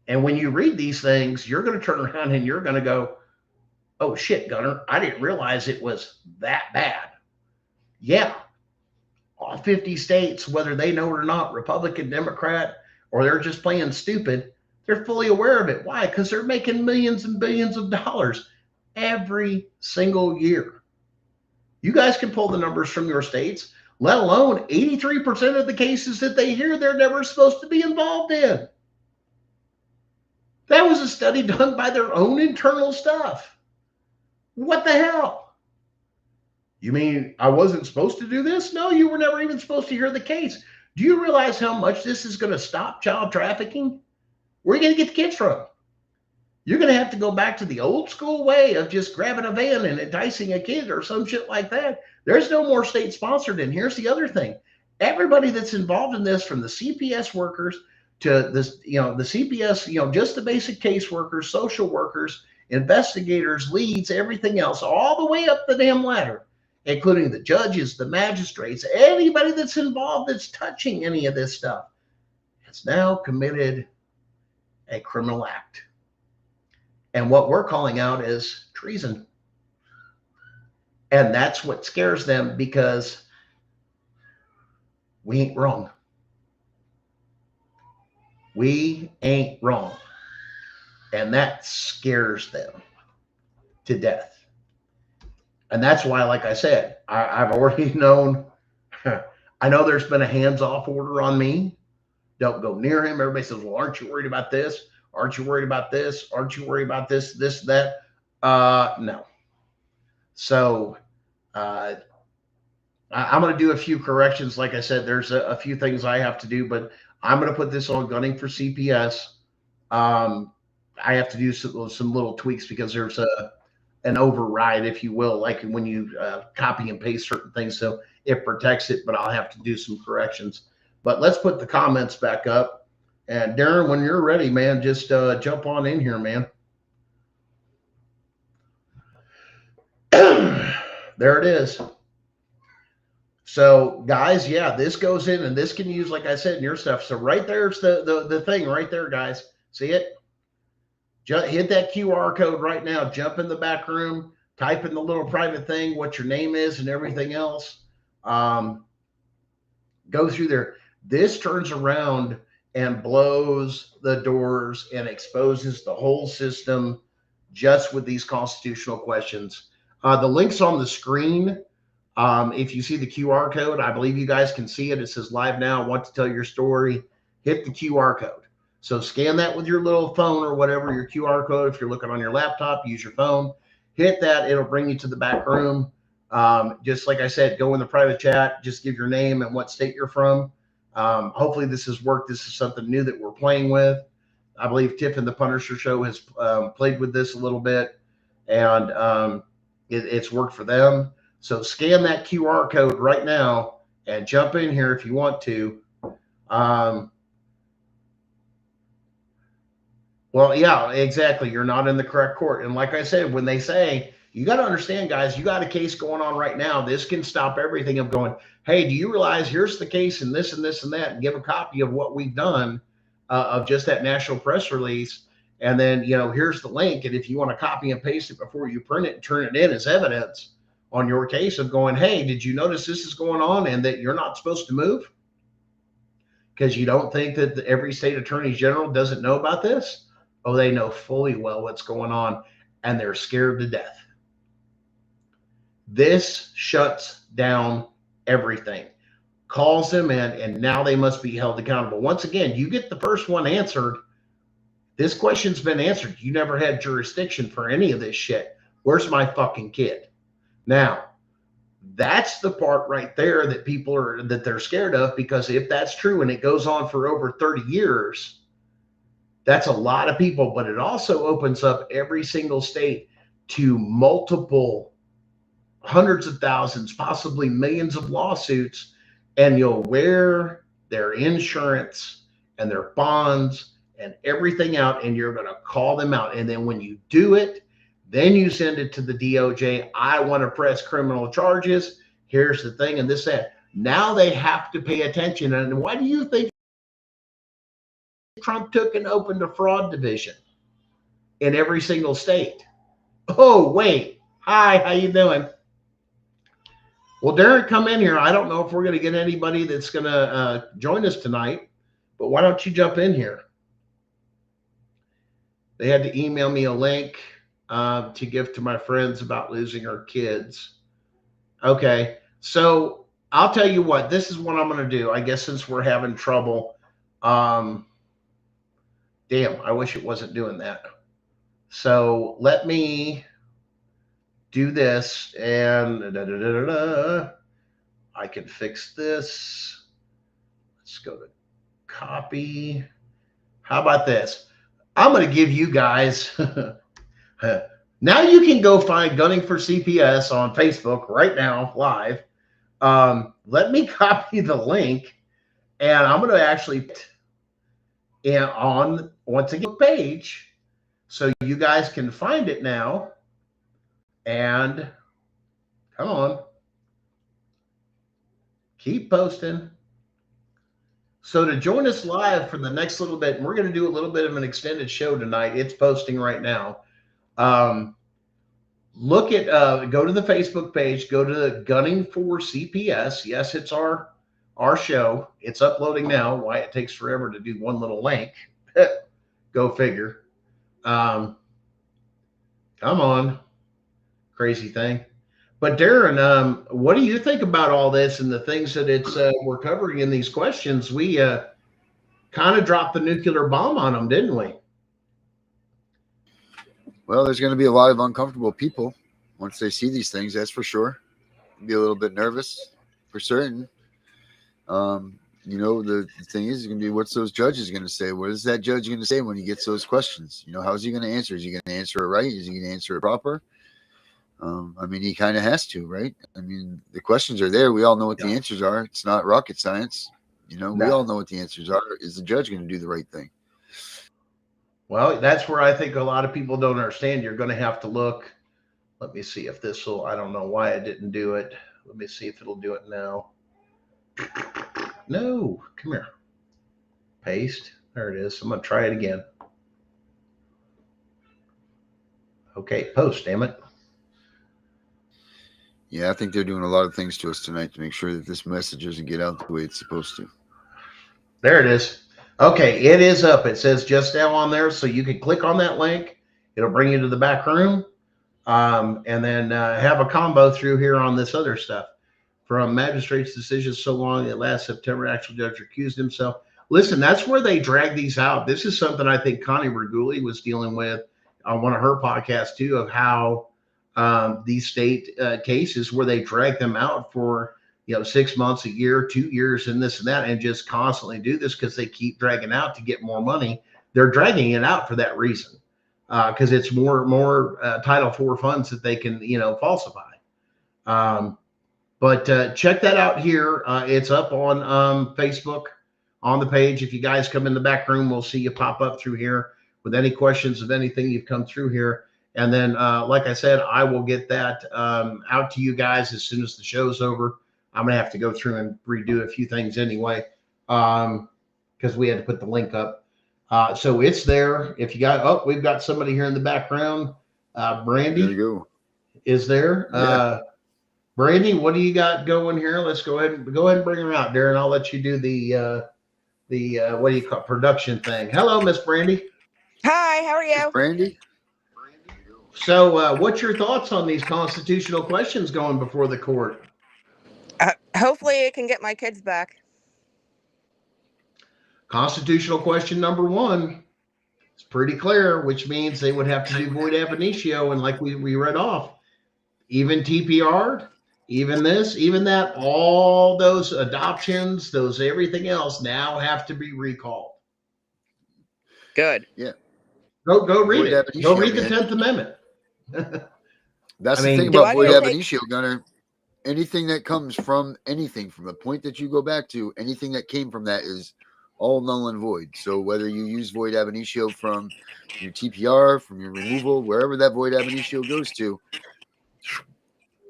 And when you read these things, you're going to turn around and you're going to go, oh, shit, Gunner, I didn't realize it was that bad. Yeah, all 50 states, whether they know it or not, Republican, Democrat, or they're just playing stupid, they're fully aware of it. Why? Because they're making millions and billions of dollars every single year. You guys can pull the numbers from your states, let alone 83% of the cases that they hear they're never supposed to be involved in. That was a study done by their own internal stuff. What the hell? You mean I wasn't supposed to do this? No, you were never even supposed to hear the case. Do you realize how much this is going to stop child trafficking? Where are you going to get the kids from? You're going to have to go back to the old school way of just grabbing a van and enticing a kid or some shit like that. There's no more state sponsored. And here's the other thing. Everybody that's involved in this, from the CPS workers to this, the CPS, just the basic caseworkers, social workers, investigators, leads, everything else, all the way up the damn ladder, including the judges, the magistrates, anybody that's involved that's touching any of this stuff has now committed a criminal act. And what we're calling out is treason. And that's what scares them because we ain't wrong. We ain't wrong. And that scares them to death. And that's why, like I said, I've already known, I know there's been a hands-off order on me. Don't go near him. Everybody says, well, aren't you worried about this? Aren't you worried about this? Aren't you worried about this, that? No. So I'm going to do a few corrections. Like I said, there's a few things I have to do, but I'm going to put this on Gunning for CPS. I have to do some little tweaks because there's an override, if you will, like when you copy and paste certain things. So it protects it, but I'll have to do some corrections. But let's put the comments back up. And Darren, when you're ready, man, just jump on in here, man. there it is. So guys, yeah, this goes in and this can use, like I said, in your stuff. So right there's the thing right there, guys. See it? Hit that QR code right now. Jump in the back room, type in the little private thing, what your name is and everything else. Go through there. This turns around and blows the doors and exposes the whole system just with these constitutional questions. The link's on the screen. If you see the QR code, I believe you guys can see it. It says live now, want to tell your story. Hit the QR code. So scan that with your little phone or whatever, your QR code. If you're looking on your laptop, use your phone. Hit that. It'll bring you to the back room. Just like I said, go in the private chat. Just give your name and what state you're from. Hopefully this has worked. This is something new that we're playing with. I believe Tiff and the Punisher Show has played with this a little bit, and it's worked for them. So scan that QR code right now and jump in here if you want to. Well, yeah, exactly. You're not in the correct court. And like I said, when they say, you got to understand, guys, you got a case going on right now. This can stop everything of going, hey, do you realize here's the case and this and this and that, and give a copy of what we've done of just that national press release. And then, here's the link. And if you want to copy and paste it before you print it and turn it in as evidence on your case of going, hey, did you notice this is going on and that you're not supposed to move? Because you don't think that every state attorney general doesn't know about this? Oh, they know fully well what's going on, and they're scared to death. This shuts down everything, calls them in, and now they must be held accountable. Once again, you get the first one answered. This question's been answered. You never had jurisdiction for any of this shit. Where's my fucking kid? Now, that's the part right there that they're scared of, because if that's true and it goes on for over 30 years, that's a lot of people. But it also opens up every single state to multiple hundreds of thousands, possibly millions of lawsuits, and you'll wear their insurance and their bonds and everything out, and you're going to call them out. And then when you do it, then you send it to the DOJ. I want to press criminal charges. Here's the thing, and this, that. Now they have to pay attention. And why do you think Trump took and opened a fraud division in every single state? Oh, wait. Hi, how you doing? Well, Derek, come in here. I don't know if we're going to get anybody that's going to join us tonight, but why don't you jump in here? They had to email me a link to give to my friends about losing our kids. Okay, so I'll tell you what, this is what I'm going to do. I guess since we're having trouble, damn, I wish it wasn't doing that. So let me do this, and I can fix this. Let's go to copy. How about this? I'm going to give you guys now you can go find Gunning for CPS on Facebook right now, live. Let me copy the link, and I'm going to actually on once again page so you guys can find it now. And come on, keep posting. So to join us live for the next little bit, and we're going to do a little bit of an extended show tonight. It's posting right now. Look at, go to the Facebook page, go to the Gunning for CPS. Yes, it's our show. It's uploading now. Why it takes forever to do one little link. Go figure. Come on. Crazy thing. But Darren, what do you think about all this and the things that we're covering in these questions? We kind of dropped the nuclear bomb on them, didn't we? Well, there's going to be a lot of uncomfortable people once they see these things, that's for sure. Be a little bit nervous for certain. The thing is going to be, what's those judges going to say? What is that judge going to say when he gets those questions? How is he going to answer? Is he going to answer it right? Is he going to answer it proper? He kind of has to, right? The questions are there. We all know what the answers are. It's not rocket science. We all know what the answers are. Is the judge going to do the right thing? Well, that's where I think a lot of people don't understand. You're going to have to look Let me see if this will, I don't know why I didn't do it. Let me see if it'll do it now. No, come here. Paste. There it is. I'm going to try it again. Okay, post, damn it. Yeah, I think they're doing a lot of things to us tonight to make sure that this message doesn't get out the way it's supposed to. There it is. Okay, it is up. It says just now on there, so you can click on that link. It'll bring you to the back room, and then have a combo through here on this other stuff. From magistrate's decision so long that last September, actual judge recused himself. Listen, that's where they drag these out. This is something I think Connie Reguli was dealing with on one of her podcasts too, of how these state cases where they drag them out for 6 months, a year, 2 years, and this and that, and just constantly do this because they keep dragging out to get more money. They're dragging it out for that reason, because it's more Title IV funds that they can falsify. But check that out here. It's up on Facebook on the page. If you guys come in the back room, we'll see you pop up through here with any questions of anything you've come through here. And then, like I said, I will get that out to you guys as soon as the show's over. I'm going to have to go through and redo a few things anyway, because we had to put the link up. So it's there. If you got, we've got somebody here in the background. Brandy There you go. is there. Yeah. Brandy, what do you got going here? Let's go ahead and bring her out, Darren. I'll let you do the what do you call production thing. Hello, Miss Brandy. Hi, how are you? Brandy? So, what's your thoughts on these constitutional questions going before the court? Hopefully it can get my kids back. Constitutional question number 1. It's pretty clear, which means they would have to do void ab initio, and like we read off, even TPR, even this, even that, all those adoptions, those everything else now have to be recalled. Good. Yeah. Go read Void it. ab initio, Go read the man. 10th Amendment. That's I the mean, thing do about I void need to ab take- initio, Gunner. Anything that comes from anything, from the point that you go back to, anything that came from that is all null and void. So whether you use void ab initio from your TPR, from your removal, wherever that void ab initio goes to,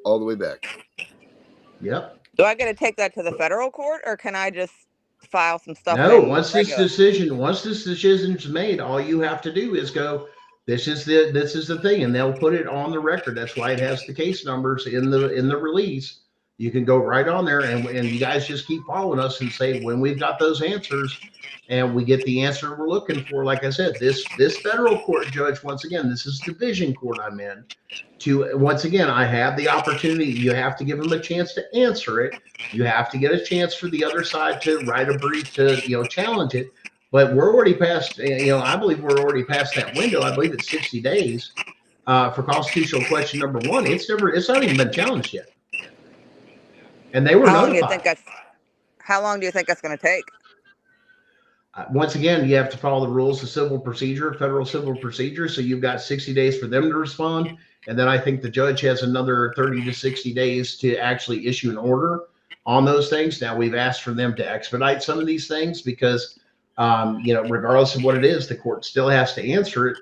all the way back. Yep. Do I got to take that to the federal court, or can I just file some stuff? No, in once this regular? decision's made, all you have to do is go, this is the thing, and they'll put it on the record. That's why it has the case numbers in the release. You can go right on there, and you guys just keep following us and say when we've got those answers and we get the answer we're looking for. Like I said, this federal court judge, once again, this is division court I'm in. Once again, I have the opportunity. You have to give them a chance to answer it. You have to get a chance for the other side to write a brief to challenge it. But we're already past. I believe we're already past that window. I believe it's 60 days for constitutional question number 1. It's not even been challenged yet, and they were How long do you notified. think that's going to take? Once again, you have to follow the rules of civil procedure, federal civil procedure. So you've got 60 days for them to respond. And then I think the judge has another 30 to 60 days to actually issue an order on those things. Now, we've asked for them to expedite some of these things because, regardless of what it is, the court still has to answer it.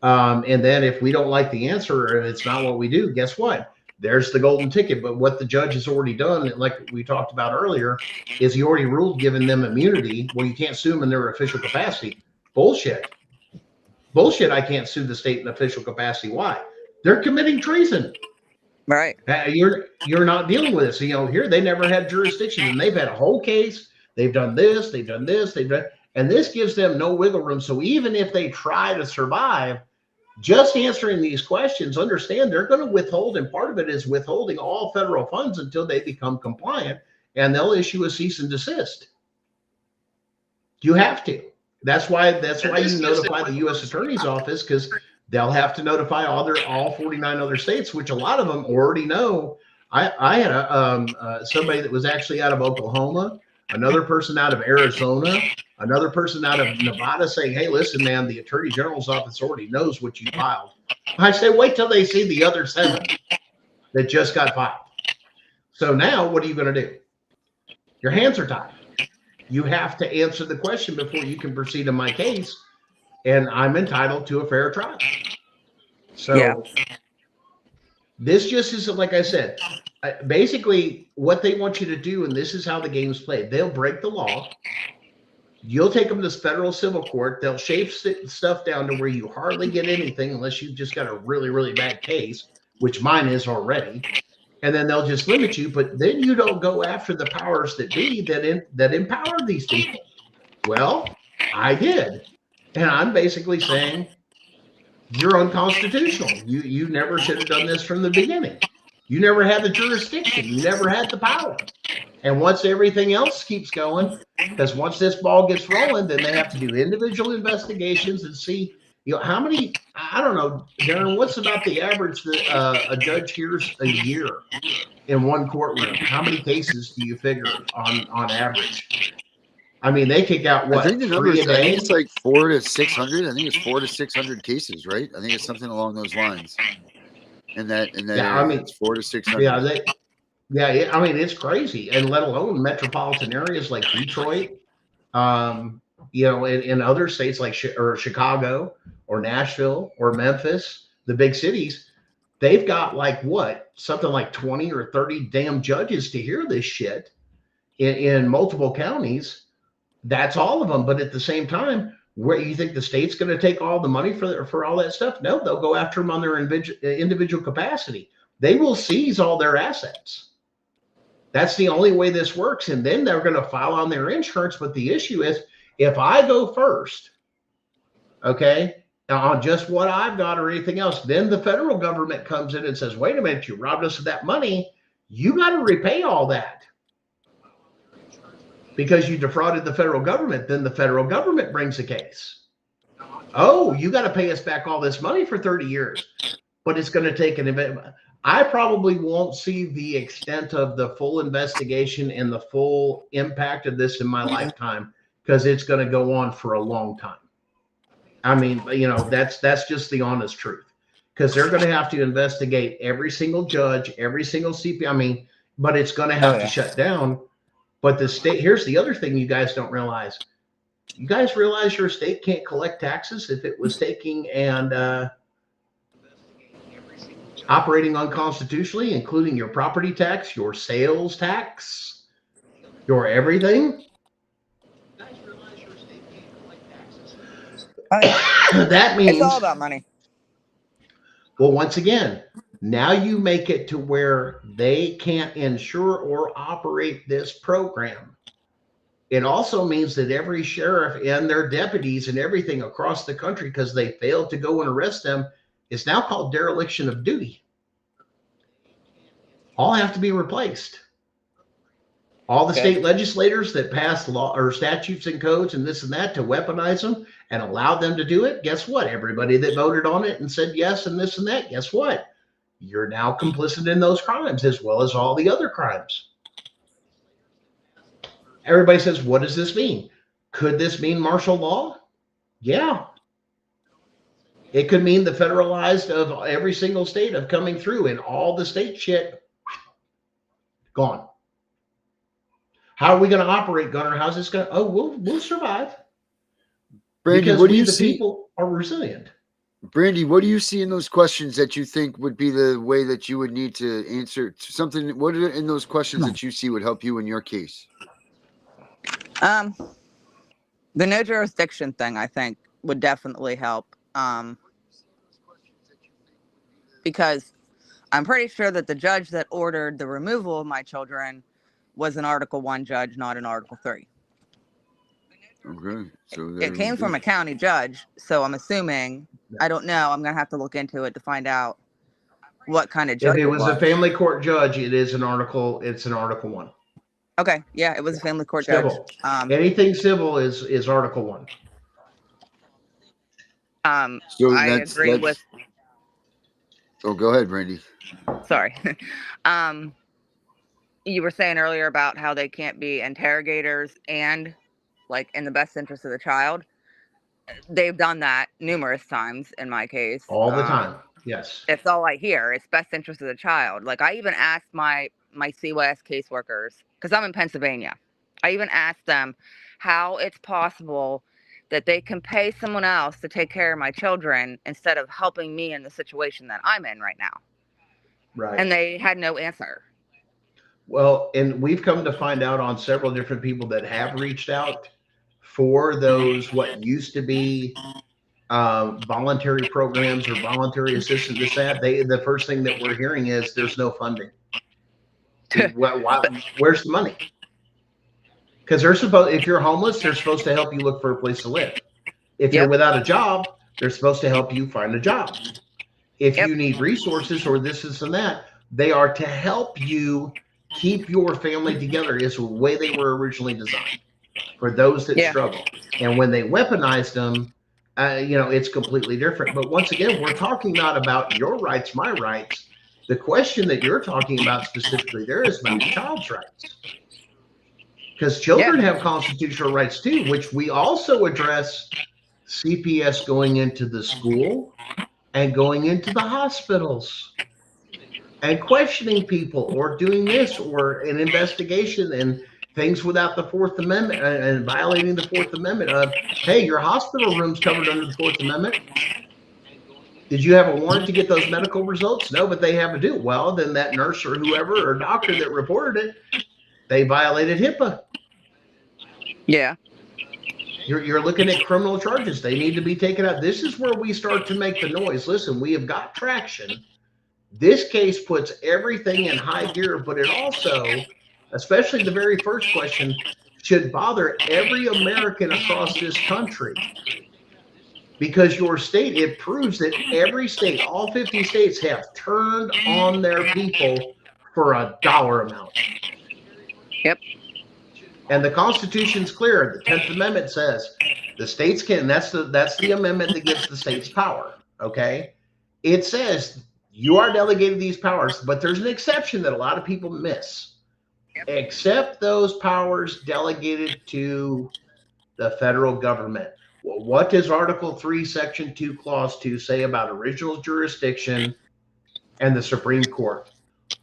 And then if we don't like the answer or it's not what we do, guess what? There's the golden ticket. But what the judge has already done, like we talked about earlier, is he already ruled giving them immunity. Well, you can't sue them in their official capacity. Bullshit. I can't sue the state in official capacity. Why? They're committing treason. Right. You're not dealing with it. So, here they never had jurisdiction, and they've had a whole case. They've done this, and this gives them no wiggle room. So even if they try to survive, just answering these questions, understand they're going to withhold, and part of it is withholding all federal funds until they become compliant, and they'll issue a cease and desist. You have to. That's why you notify the U.S. Attorney's Office, because they'll have to notify all 49 other states, which a lot of them already know. I had somebody that was actually out of Oklahoma, another person out of Arizona, another person out of Nevada saying, hey, listen, man, the Attorney General's office already knows what you filed. I say, wait till they see the other 7 that just got filed. So now what are you going to do? Your hands are tied. You have to answer the question before you can proceed in my case, and I'm entitled to a fair trial. So, Yeah. This just isn't, like I said, basically what they want you to do, and this is how the game's played. They'll break the law. You'll take them to federal civil court. They'll shave stuff down to where you hardly get anything unless you've just got a really, really bad case, which mine is already. And then they'll just limit you. But then you don't go after the powers that be that empower these people. Well, I did. And I'm basically saying you're unconstitutional. You never should have done this from the beginning. You never had the jurisdiction. You never had the power. And once everything else keeps going, because once this ball gets rolling, then they have to do individual investigations and see, how many, I don't know, Darren, what's about the average that a judge hears a year in one courtroom? How many cases do you figure on average? I mean, they kick out what? I think the numbers, 3 a day? I think it's like 400 to 600. I think it's 400 to 600 cases, right? I think it's something along those lines. In that area, I mean, it's 400 to 600. Yeah, I mean, it's crazy, and let alone metropolitan areas like Detroit, in other states like Chicago or Nashville or Memphis, the big cities, they've got something like 20 or 30 damn judges to hear this shit in multiple counties. That's all of them. But at the same time, where you think the state's going to take all the money for all that stuff? No, they'll go after them on their individual capacity. They will seize all their assets. That's the only way this works. And then they're going to file on their insurance. But the issue is, if I go first, okay, on just what I've got or anything else, then the federal government comes in and says, wait a minute, you robbed us of that money. You got to repay all that because you defrauded the federal government. Then the federal government brings a case. Oh, you got to pay us back all this money for 30 years. But it's going to take an event. I probably won't see the extent of the full investigation and the full impact of this in my lifetime, because it's going to go on for a long time. I mean, that's just the honest truth, because they're going to have to investigate every single judge, every single CPS. I mean, but it's going to have to shut down. But the state, here's the other thing you guys don't realize. You guys realize your state can't collect taxes if it was taking and operating unconstitutionally, including your property tax, your sales tax, your everything. That means it's all about money. Well, once again, now you make it to where they can't insure or operate this program. It also means that every sheriff and their deputies and everything across the country, because they failed to go and arrest them, is now called dereliction of duty. All have to be replaced. All the state legislators that passed law or statutes and codes and this and that to weaponize them and allow them to do it, guess what? Everybody that voted on it and said yes and this and that, guess what? You're now complicit in those crimes as well as all the other crimes. Everybody says, what does this mean? Could this mean martial law? Yeah. It could mean the federalized of every single state of coming through, and all the state shit gone. How are we going to operate, Gunner? How's this going to? Oh, we'll survive. Brandy, because what do you the see? People are resilient. Brandy, what do you see in those questions that you think would be the way that you would need to answer something? What are in those questions that you see would help you in your case? The no jurisdiction thing, I think, would definitely help. Because I'm pretty sure that the judge that ordered the removal of my children was an Article 1 judge, not an Article 3. Okay. So it came from a county judge, so I'm assuming, I don't know, I'm going to have to look into it to find out what kind of judge If it was a family court judge, it's an Article 1. Okay, yeah, it was a family court Civil. judge. Anything civil is Article 1. So I agree with. Oh, go ahead, Brandy. Sorry. You were saying earlier about how they can't be interrogators and like in the best interest of the child. They've done that numerous times in my case. All the time. Yes. It's all I hear. It's best interest of the child. Like I even asked my CYS caseworkers, because I'm in Pennsylvania. I even asked them how it's possible that they can pay someone else to take care of my children instead of helping me in the situation that I'm in right now. Right. And they had no answer. Well, and we've come to find out on several different people that have reached out for those what used to be voluntary programs or voluntary assistance. This that the first thing that we're hearing is there's no funding. Where's the money? Because they're supposed, if you're homeless, they're supposed to help you look for a place to live. If you're Yep. without a job, they're supposed to help you find a job. If Yep. you need resources or this and that, they are to help you keep your family together. Is the way they were originally designed for those that Yeah. struggle. And when they weaponized them, it's completely different. But once again, we're talking not about your rights, my rights. The question that you're talking about specifically there is about child's rights. Because children have constitutional rights too, which we also address CPS going into the school and going into the hospitals and questioning people or doing this or an investigation and things without the Fourth Amendment and violating the Fourth Amendment of, hey, your hospital room's covered under the Fourth Amendment. Did you have a warrant to get those medical results? No, but they have to do. Well, then that nurse or whoever or doctor that reported it, they violated HIPAA. Yeah. You're looking at criminal charges. They need to be taken out. This is where we start to make the noise. Listen, we have got traction. This case puts everything in high gear, but it also, especially the very first question, should bother every American across this country. Because your state, it proves that every state, all 50 states have turned on their people for a dollar amount. Yep. And the Constitution's clear. The 10th Amendment says the states can, that's the amendment that gives the states power, okay? It says you are delegated these powers, but there's an exception that a lot of people miss. Except those powers delegated to the federal government. Well, what does Article 3, Section 2, Clause 2 say about original jurisdiction and the Supreme Court?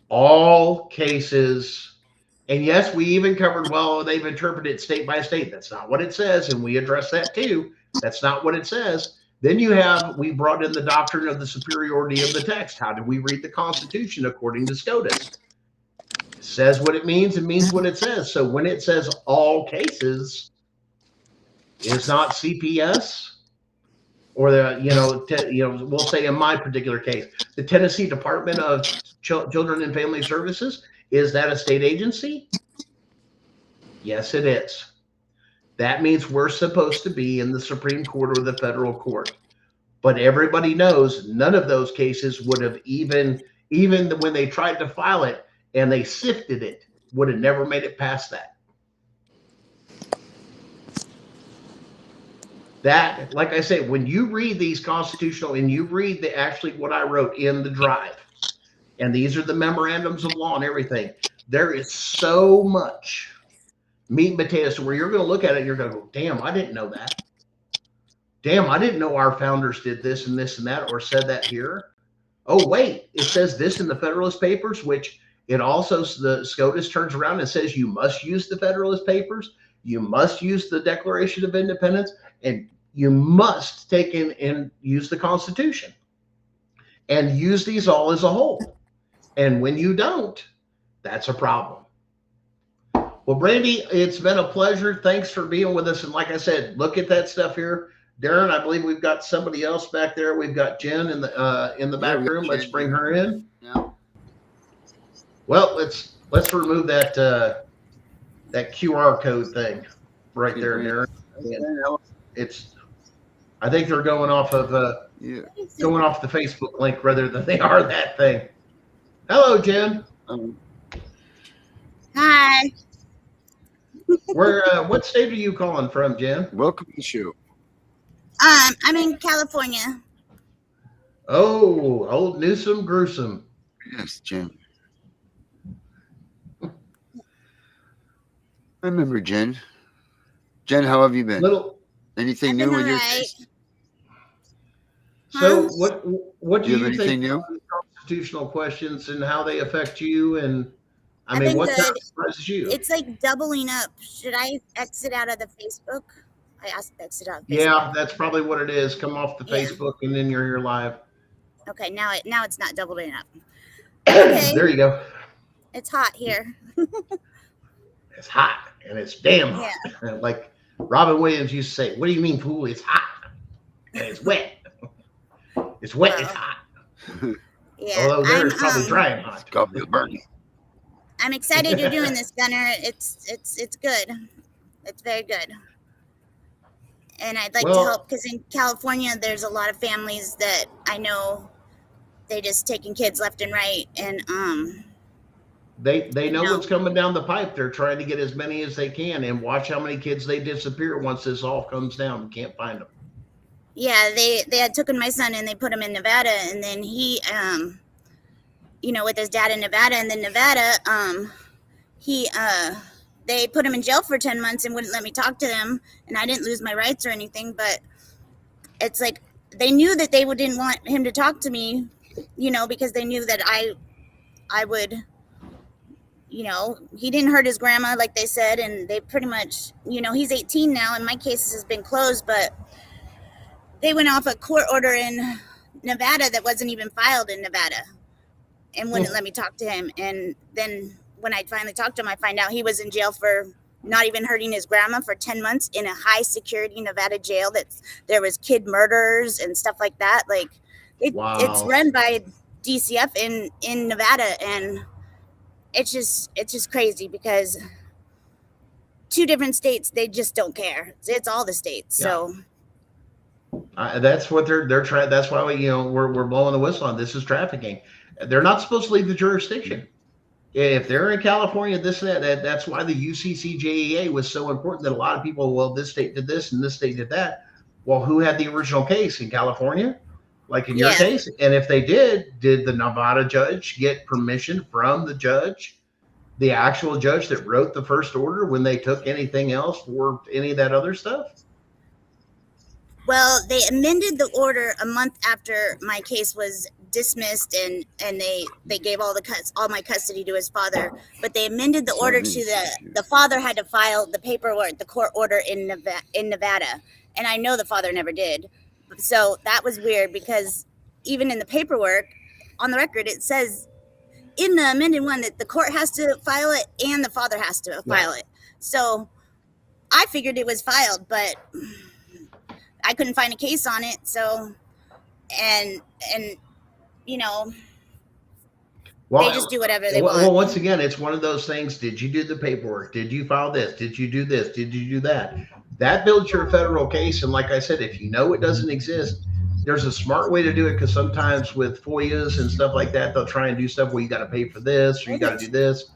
All cases, and yes, we even covered, well, they've interpreted it state by state. That's not what it says, and we address that too. That's not what it says. Then we brought in the doctrine of the superiority of the text. How do we read the Constitution according to SCOTUS? It says what it means and means what it says. So when it says all cases, it's not CPS or we'll say in my particular case, the Tennessee Department of Children and Family Services. Is that a state agency? Yes, it is. That means we're supposed to be in the Supreme Court or the federal court. But everybody knows none of those cases would have even when they tried to file it and they sifted it, would have never made it past that. That, like I say, when you read these constitutional and you read actually what I wrote in the drive, and these are the memorandums of law and everything, there is so much meat and potatoes to where you're going to look at it and you're going to go, damn, I didn't know that. Damn, I didn't know our founders did this and this and that or said that here. Oh, wait, it says this in the Federalist Papers, which it also, the SCOTUS turns around and says you must use the Federalist Papers, you must use the Declaration of Independence, and you must take in and use the Constitution and use these all as a whole. And when you don't, that's a problem. Well, Brandy, it's been a pleasure. Thanks for being with us. And like I said, look at that stuff here. Darren, I believe we've got somebody else back there. We've got Jen in the back room. Let's bring her in. Yeah. Well, let's remove that QR code thing right there, Darren. I think they're going off of the Facebook link rather than they are that thing. Hello, Jen. Hi. What state are you calling from, Jen? Welcome to the show. I'm in California. Oh, old Newsom Gruesome. Yes, Jen. I remember Jen. Jen, how have you been? Anything new with your case? So what do you have think new? of the constitutional questions and how they affect you? And I mean, what surprises you? It's like doubling up. Should I exit out of the Facebook? I asked to exit out. Yeah, that's probably what it is. Come off the Facebook and then you're here live. Okay, now it's not doubling up. Okay. There you go. It's hot here. It's hot, and it's damn Yeah. hot. Like Robin Williams used to say, "What do you mean, fool? It's hot and it's wet. It's wet. It's Well, hot." yeah. Although there is probably dry and hot. Got me burning. I'm excited you're doing this, Gunner. It's good. It's very good. And I'd like to Well, help because in California, there's a lot of families that I know they just taking kids left and right, and they know No. what's coming down the pipe. They're trying to get as many as they can, and watch how many kids they disappear once this all comes down. You can't find them. yeah, they had taken my son and they put him in Nevada, and then he with his dad in Nevada, and then Nevada they put him in jail for 10 months and wouldn't let me talk to them, and I didn't lose my rights or anything, but it's like they knew that they didn't want him to talk to me, because they knew that I would, he didn't hurt his grandma like they said, and they pretty much, he's 18 now and my case has been closed, but they went off a court order in Nevada that wasn't even filed in Nevada and wouldn't let me talk to him. And then when I finally talked to him, I find out he was in jail for not even hurting his grandma for 10 months in a high security Nevada jail. There was kid murders and stuff like that. Like Wow. it's run by DCF in Nevada, and it's just crazy because 2 different states, they just don't care. It's all the states. Yeah. So That's what they're trying. That's why we're blowing the whistle on this. Is trafficking. They're not supposed to leave the jurisdiction. If they're in California, this and that's why the UCCJEA was so important. That a lot of people, well, this state did this and this state did that. Well, who had the original case in California? Like in your case, and if they did the Nevada judge get permission from the judge, the actual judge that wrote the first order, when they took anything else for any of that other stuff? Well, they amended the order a month after my case was dismissed, and they gave all my custody to his father. But they amended the order to the father had to file the paperwork, the court order in Nevada, and I know the father never did. So that was weird because even in the paperwork, on the record, it says in the amended one that the court has to file it and the father has to file it. So I figured it was filed, but I couldn't find a case on it. So, and they just do whatever they want. Well, once again, it's one of those things. Did you do the paperwork? Did you file this? Did you do this? Did you do that? That builds your federal case. And like I said, if you know it doesn't exist, there's a smart way to do it, because sometimes with FOIAs and stuff like that, they'll try and do stuff where you got to pay for this or you got to do this.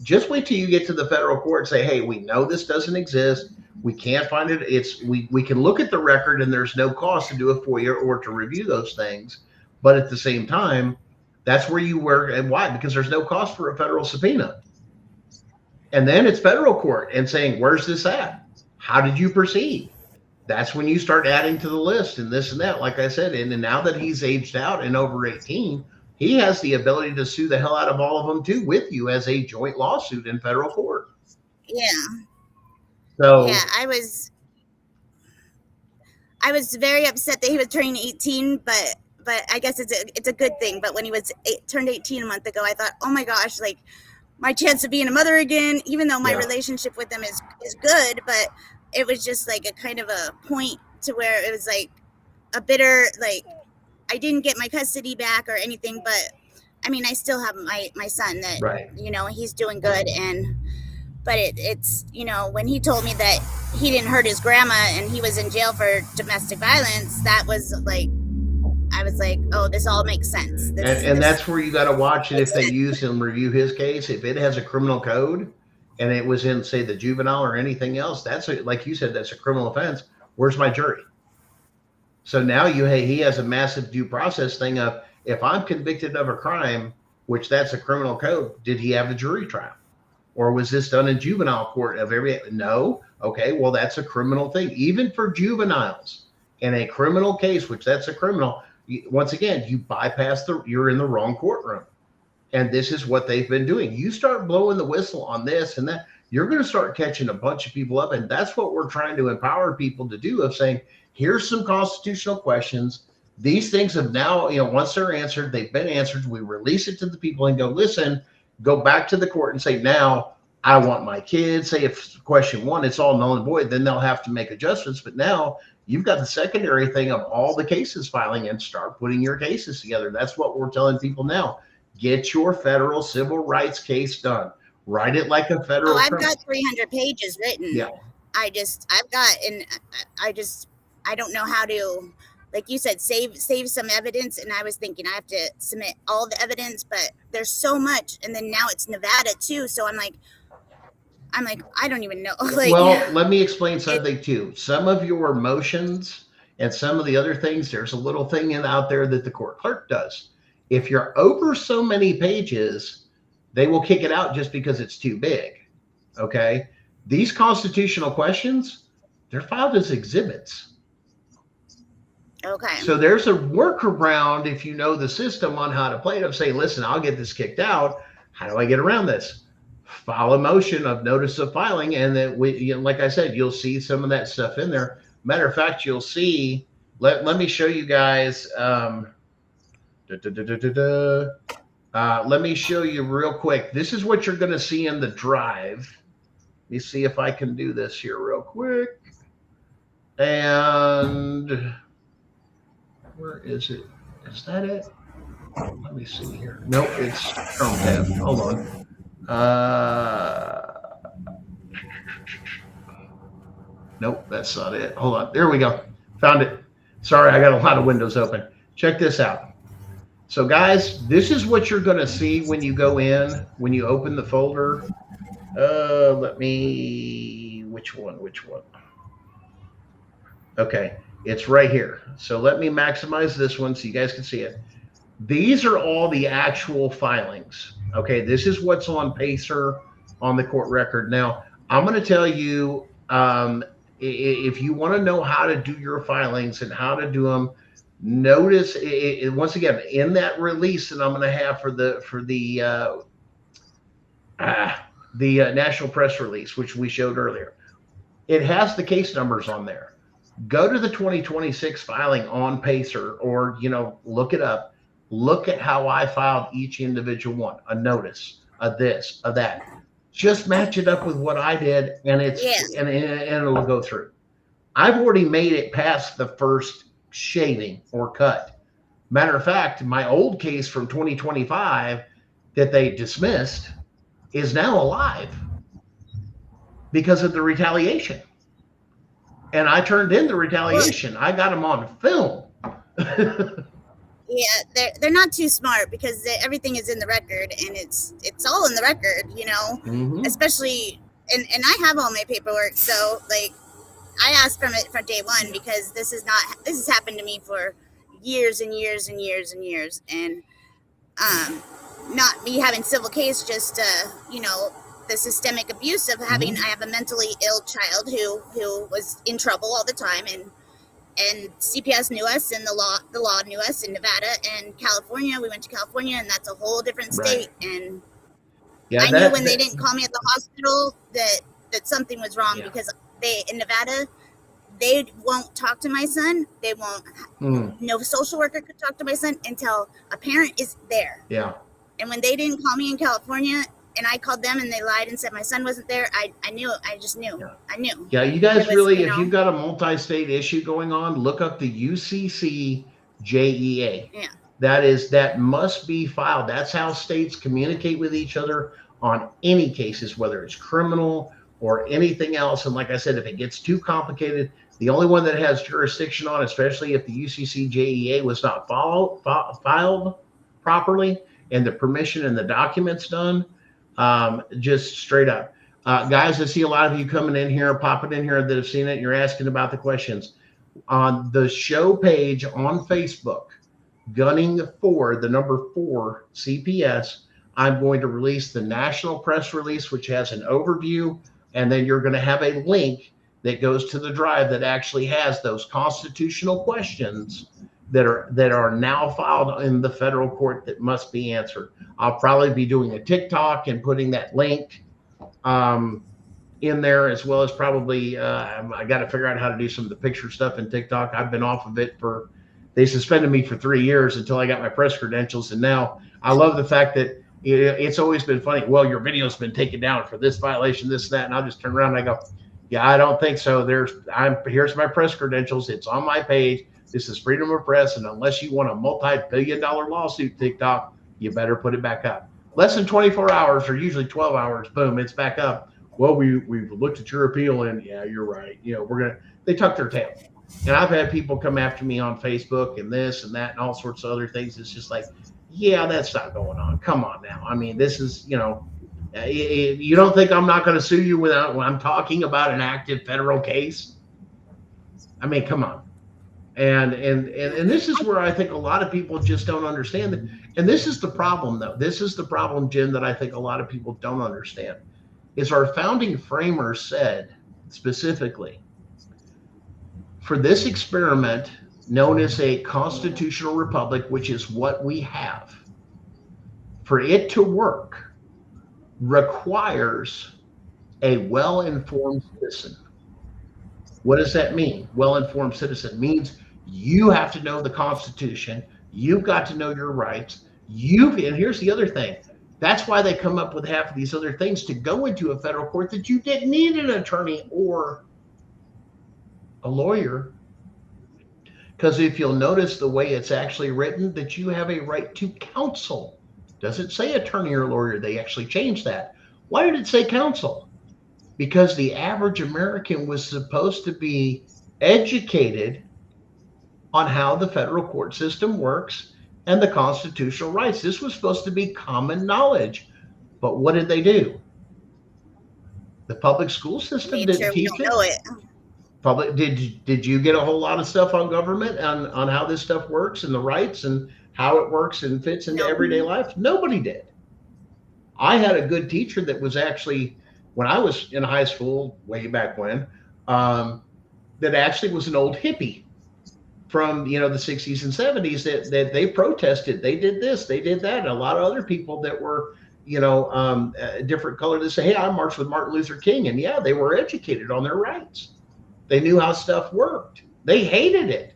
Just wait till you get to the federal court and say, hey, we know this doesn't exist. We can't find it. We can look at the record and there's no cost to do a FOIA or to review those things. But at the same time, that's where you work. And why? Because there's no cost for a federal subpoena. And then it's federal court and saying, where's this at? How did you proceed? That's when you start adding to the list and this and that, like I said. And now that he's aged out and over 18, he has the ability to sue the hell out of all of them too with you as a joint lawsuit in federal court. Yeah. So yeah, I was very upset that he was turning 18, but I guess it's a good thing. But when he turned 18 a month ago, I thought, oh my gosh, like my chance of being a mother again, even though my relationship with him is good, but it was just like a kind of a point to where it was like a bitter, like I didn't get my custody back or anything, but I mean, I still have my son that, he's doing good. But it's, when he told me that he didn't hurt his grandma and he was in jail for domestic violence, that was like, I was like, oh, this all makes sense. And that's where you got to watch it. If they use and review his case, if it has a criminal code and it was in, say, the juvenile or anything else, like you said, that's a criminal offense. Where's my jury? So now he has a massive due process thing of, if I'm convicted of a crime, which that's a criminal code, did he have a jury trial? Or was this done in juvenile court No. Okay, well, that's a criminal thing. Even for juveniles in a criminal case, which that's a criminal, once again, you bypass you're in the wrong courtroom. And this is what they've been doing. You start blowing the whistle on this and that, you're going to start catching a bunch of people up. And that's what we're trying to empower people to do, of saying, here's some constitutional questions. These things have now, once they're answered, they've been answered. We release it to the people and go, listen, go back to the court and say, now I want my kids. Say if question 1, it's all null and void, then they'll have to make adjustments. But now you've got the secondary thing of all the cases filing and start putting your cases together. That's what we're telling people now. Get your federal civil rights case done. Write it like a federal. I've got 300 pages written. Yeah. I don't know how to, like you said, save some evidence. And I was thinking I have to submit all the evidence, but there's so much. And then now it's Nevada too. So I'm like, I don't even know. Like, well, let me explain something too. Some of your motions and some of the other things, there's a little thing out there that the court clerk does. If you're over so many pages, they will kick it out just because it's too big. Okay. These constitutional questions, they're filed as exhibits. Okay. So there's a workaround if you know the system on how to play it. Of say, listen, I'll get this kicked out. How do I get around this? File a motion of notice of filing, and then like I said, you'll see some of that stuff in there. Matter of fact, you'll see. Let me show you guys. Let me show you real quick. This is what you're going to see in the drive. Let me see if I can do this here real quick. And where is it? Is that it? Let me see here. Nope, it's Chrome tab. Hold on. Nope, that's not it. Hold on. There we go. Found it. Sorry, I got a lot of windows open. Check this out. So guys, this is what you're going to see when you go in, when you open the folder. Which one? Okay, it's right here. So let me maximize this one so you guys can see it. These are all the actual filings. Okay, this is what's on PACER on the court record. Now, I'm going to tell you, if you want to know how to do your filings and how to do them, notice it, once again in that release that I'm going to have for the national press release, which we showed earlier. It has the case numbers on there. Go to the 2026 filing on PACER, or look it up. Look at how I filed each individual one, a notice, a this, a that. Just match it up with what I did, and and it'll go through. I've already made it past the first shaving or cut. Matter of fact, my old case from 2025 that they dismissed is now alive because of the retaliation. And I turned in the retaliation. I got them on film. Yeah, they're not too smart because everything is in the record, and it's all in the record, Mm-hmm. Especially, and I have all my paperwork. So like, I asked from day one because this has happened to me for years and years and years and years, and not me having civil case, just the systemic abuse of having. I have a mentally ill child who was in trouble all the time, and CPS knew us, and the law knew us in Nevada and California. We went to California, and that's a whole different state. Right. And I knew when they didn't call me at the hospital that something was wrong, because in Nevada, they won't talk to my son. They won't. No social worker could talk to my son until a parent is there. Yeah. And when they didn't call me in California, and I called them and they lied and said my son wasn't there, I knew. I just knew. Yeah. I knew. Yeah, you guys really, if you've got a multi-state issue going on, look up the UCC JEA. Yeah. That must be filed. That's how states communicate with each other on any cases, whether it's criminal or anything else. And like I said, if it gets too complicated, the only one that has jurisdiction on, especially if the UCC JEA was not filed properly and the permission and the documents done, just straight up. Guys, I see a lot of you coming in here, popping in here that have seen it. You're asking about the questions. On the show page on Facebook, Gunning for the number 4 CPS, I'm going to release the national press release, which has an overview, and then you're going to have a link that goes to the drive that actually has those constitutional questions that are now filed in the federal court that must be answered. I'll probably be doing a TikTok and putting that link in there, as well as probably I got to figure out how to do some of the picture stuff in TikTok. I've been off of it for They suspended me for 3 years until I got my press credentials. And now I love the fact that it's always been funny. Well, your video's been taken down for this violation, this, that. And I'll just turn around and I go, yeah, I don't think so. Here's my press credentials. It's on my page. This is freedom of press. And unless you want a multi-billion-dollar lawsuit, TikTok, you better put it back up. Less than 24 hours or usually 12 hours, boom, it's back up. Well, we've looked at your appeal and yeah, you're right. They tuck their tail. And I've had people come after me on Facebook and this and that and all sorts of other things. It's just like, yeah, that's not going on. Come on now. I mean, this is, you don't think I'm not going to sue you when I'm talking about an active federal case? I mean, come on. And this is where I think a lot of people just don't understand it. And this is the problem, though. This is the problem, Jim, that I think a lot of people don't understand. Is our founding framers said specifically, for this experiment known as a constitutional republic, which is what we have, for it to work requires a well-informed citizen. What does that mean? Well-informed citizen means you have to know the Constitution. You've got to know your rights. And here's the other thing. That's why they come up with half of these other things to go into a federal court, that you didn't need an attorney or a lawyer. Because if you'll notice the way it's actually written, that you have a right to counsel. Doesn't say attorney or lawyer. They actually changed that. Why did it say counsel? Because the average American was supposed to be educated on how the federal court system works and the constitutional rights. This was supposed to be common knowledge. But what did they do? The public school system didn't teach it. Did you get a whole lot of stuff on government, on how this stuff works and the rights and how it works and fits into everyday life? Nobody did. I had a good teacher that was actually, when I was in high school, way back when, that actually was an old hippie from, the 60s and 70s that they protested. They did this, they did that. And a lot of other people that were, different color, that say, hey, I marched with Martin Luther King. And yeah, they were educated on their rights. They knew how stuff worked. They hated it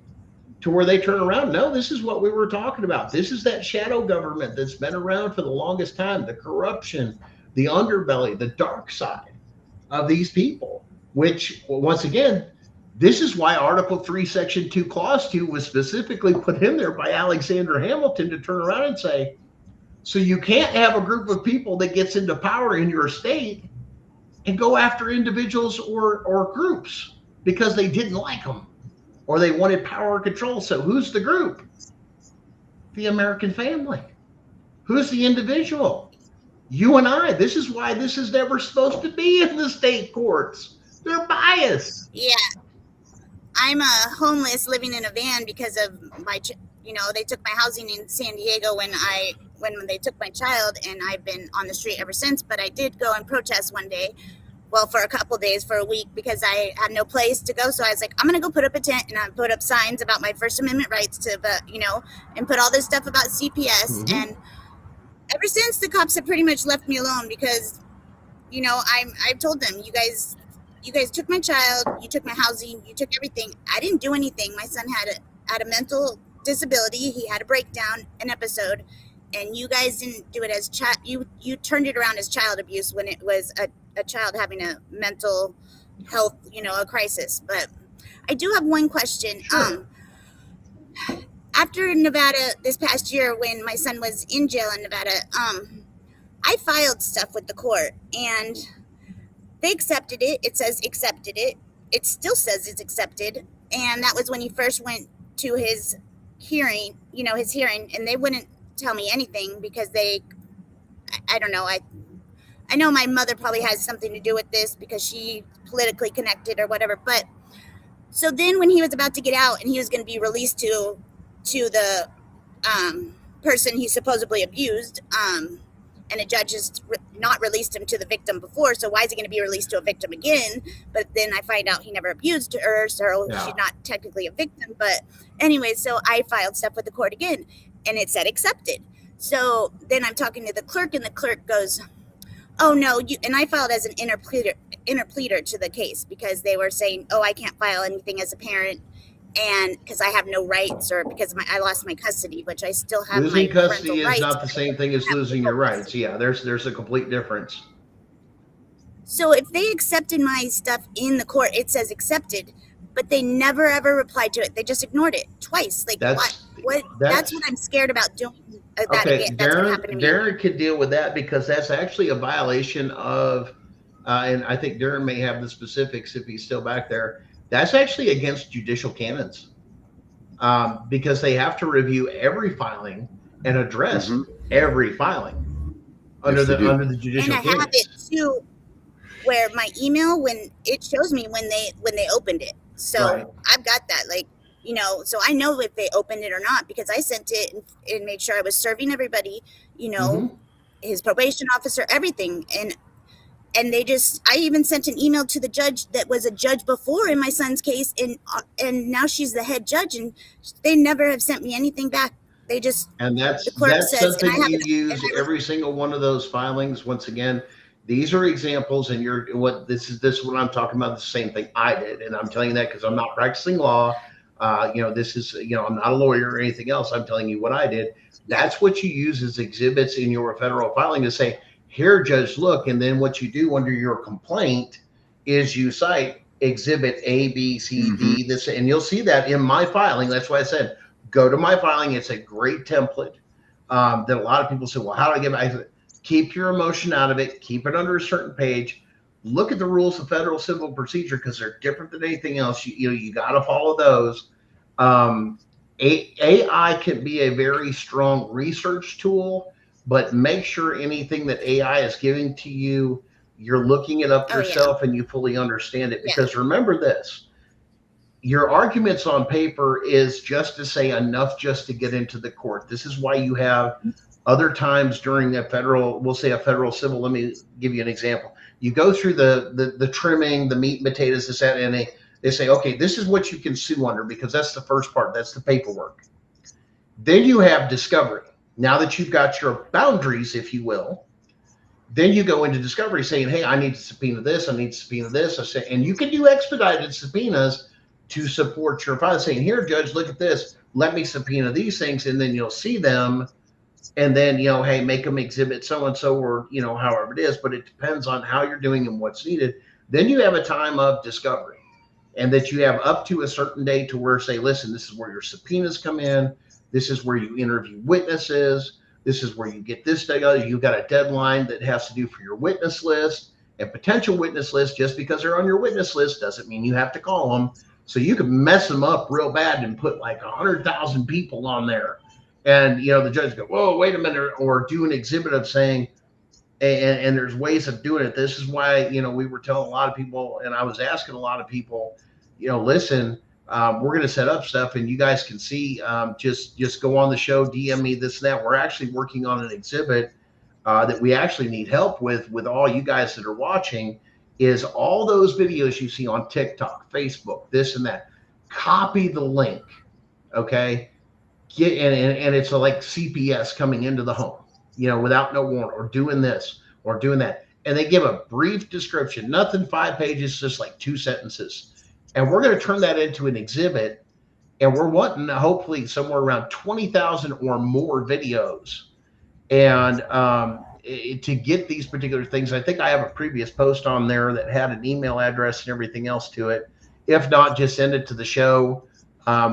to where they turn around. No, this is what we were talking about. This is that shadow government that's been around for the longest time, the corruption, the underbelly, the dark side of these people, which, once again, this is why Article 3, Section 2, Clause 2 was specifically put in there by Alexander Hamilton to turn around and say, so you can't have a group of people that gets into power in your state and go after individuals or groups because they didn't like them or they wanted power or control. So who's the group? The American family. Who's the individual? You and I. This is why this is never supposed to be in the state courts. They're biased. Yeah. I'm homeless living in a van because of my, they took my housing in San Diego when they took my child, and I've been on the street ever since. But I did go and protest one day, well, for a couple days, for a week, because I had no place to go. So I was like, I'm going to go put up a tent, and I put up signs about my First Amendment rights and put all this stuff about CPS. Mm-hmm. And ever since, the cops have pretty much left me alone because, I've told them, you guys took my child, you took my housing, you took everything. I didn't do anything. My son had a mental disability. He had a breakdown, an episode, and you guys didn't do it as you turned it around as child abuse when it was a child having a mental health, a crisis. But I do have one question. Sure. After Nevada this past year, when my son was in jail in Nevada, I filed stuff with the court, and they accepted it. It says accepted it. It still says it's accepted. And that was when he first went to his hearing, and they wouldn't tell me anything because I don't know. I know my mother probably has something to do with this because she politically connected or whatever. But so then when he was about to get out and he was going to be released to the person he supposedly abused, and a judge has not released him to the victim before, so why is he going to be released to a victim again? But then I find out he never abused her, so she's not technically a victim. But anyway, so I filed stuff with the court again, and it said accepted. So then I'm talking to the clerk, and the clerk goes, oh, no, and I filed as an interpleader to the case because they were saying, oh, I can't file anything as a parent and because I have no rights, or because I lost my custody, which I still have Losing my custody parental is rights. not the same thing as losing your rights. Yeah, there's a complete difference. So if they accepted my stuff in the court, it says accepted, but they never ever replied to it. They just ignored it twice. Like what? That's what I'm scared about doing. That Okay. again. That's what happened to me. Darren could deal with that because that's actually a violation of, and I think Darren may have the specifics if he's still back there. That's actually against judicial canons, because they have to review every filing and address every filing under Yes, the judicial and I canons. have it too, where my email, when it shows me when they opened it. So Right. I've got that, like, so I know if they opened it or not, because I sent it and made sure I was serving everybody, his probation officer, everything. And I even sent an email to the judge that was a judge before in my son's case, and now she's the head judge, and they never have sent me anything back. They just, and that's the clerk says, something and I have you use every single one of those filings. Once again, these are examples, and this is what I'm talking about. The same thing I did, and I'm telling you that because I'm not practicing law. This is, I'm not a lawyer or anything else. I'm telling you what I did. That's what you use as exhibits in your federal filing to say, here, judge, look. And then what you do under your complaint is you cite exhibit A, B, C, D, this, and you'll see that in my filing. That's why I said, go to my filing. It's a great template that a lot of people say, well, how do I get back? Keep your emotion out of it. Keep it under a certain page. Look at the rules of federal civil procedure because they're different than anything else. You got to follow those. AI can be a very strong research tool, but make sure anything that AI is giving to you, you're looking it up yourself and you fully understand it. Because remember this, your arguments on paper is just to say enough just to get into the court. This is why you have other times during a federal, we'll say a federal civil. Let me give you an example. You go through the trimming, the meat and potatoes, this, that, and they say, okay, this is what you can sue under because that's the first part. That's the paperwork. Then you have discovery. Now that you've got your boundaries, if you will, then you go into discovery saying, hey, I need to subpoena this. I need to subpoena this. And you can do expedited subpoenas to support your file, saying, here, judge, look at this. Let me subpoena these things. And then you'll see them. And then, hey, make them exhibit so-and-so or, however it is. But it depends on how you're doing and what's needed. Then you have a time of discovery and that you have up to a certain day to where say, listen, this is where your subpoenas come in. This is where you interview witnesses. This is where you get this together. You've got a deadline that has to do for your witness list and potential witness list. Just because they're on your witness list doesn't mean you have to call them. So you can mess them up real bad and put like 100,000 people on there. And, the judge go, whoa, wait a minute, or do an exhibit of saying, and there's ways of doing it. This is why, we were telling a lot of people, and I was asking a lot of people, listen, we're going to set up stuff and you guys can see, just go on the show, DM me this and that. We're actually working on an exhibit that we actually need help with all you guys that are watching is all those videos you see on TikTok, Facebook, this and that. Copy the link, okay? And it's like CPS coming into the home, without no warrant or doing this or doing that. And they give a brief description, nothing 5 pages, just like 2 sentences. And we're going to turn that into an exhibit. And we're wanting hopefully somewhere around 20,000 or more videos. And to get these particular things, I think I have a previous post on there that had an email address and everything else to it. If not, just send it to the show,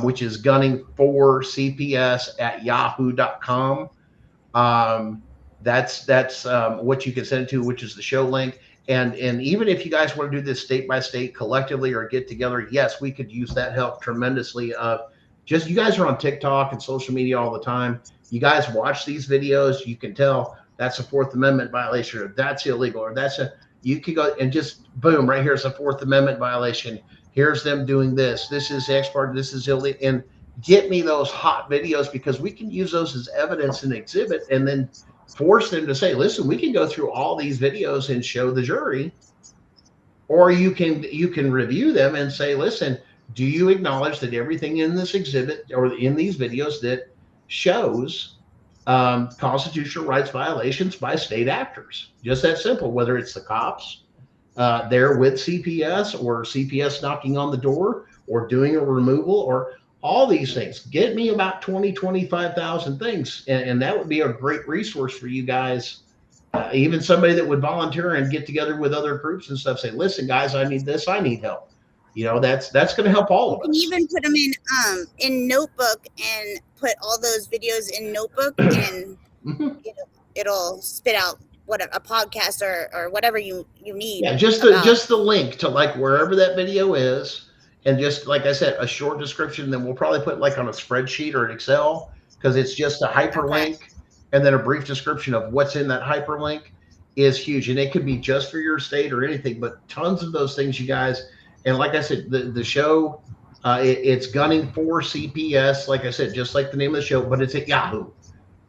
which is gunning4cps@yahoo.com. That's what you can send it to, which is the show link. And even if you guys want to do this state by state collectively or get together, yes, we could use that help tremendously. Just you guys are on TikTok and social media all the time. You guys watch these videos, you can tell that's a 4th Amendment violation, or that's illegal, or you could go and just boom, right here's a 4th Amendment violation. Here's them doing this. This is ex parte, this is illegal. And get me those hot videos because we can use those as evidence and exhibit and then force them to say, listen, we can go through all these videos and show the jury. Or you can review them and say, listen, do you acknowledge that everything in this exhibit or in these videos that shows constitutional rights violations by state actors? Just that simple, whether it's the cops there with CPS or CPS knocking on the door, or doing a removal or all these things. Get me about 20, 25,000 things. And that would be a great resource for you guys. Even somebody that would volunteer and get together with other groups and stuff, say, listen, guys, I need this, I need help. You know, that's going to help all You of can us. even put them in Notebook and put all those videos in Notebook, and it'll spit out a podcast or whatever you need. Yeah, just the link to like wherever that video is, and just like I said, a short description. Then we'll probably put like on a spreadsheet or an Excel, because it's just a hyperlink, and then a brief description of what's in that hyperlink is huge. And it could be just for your state or anything, but tons of those things, you guys. And like I said, the show, it's Gunning for CPS. Like I said, just like the name of the show, but it's at Yahoo.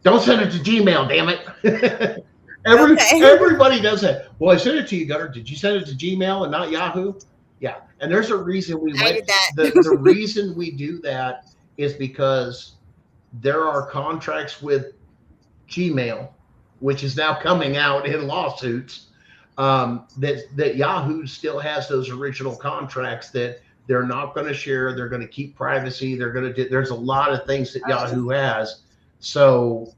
Don't send it to Gmail, damn it. Everybody does that. Well, I sent it to you, Gunner. Did you send it to Gmail and not Yahoo? Yeah. And there's a reason we went. I did that. The reason we do that is because there are contracts with Gmail, which is now coming out in lawsuits, that Yahoo still has those original contracts that they're not going to share. They're going to keep privacy. They're going to do. There's a lot of things that Yahoo has. So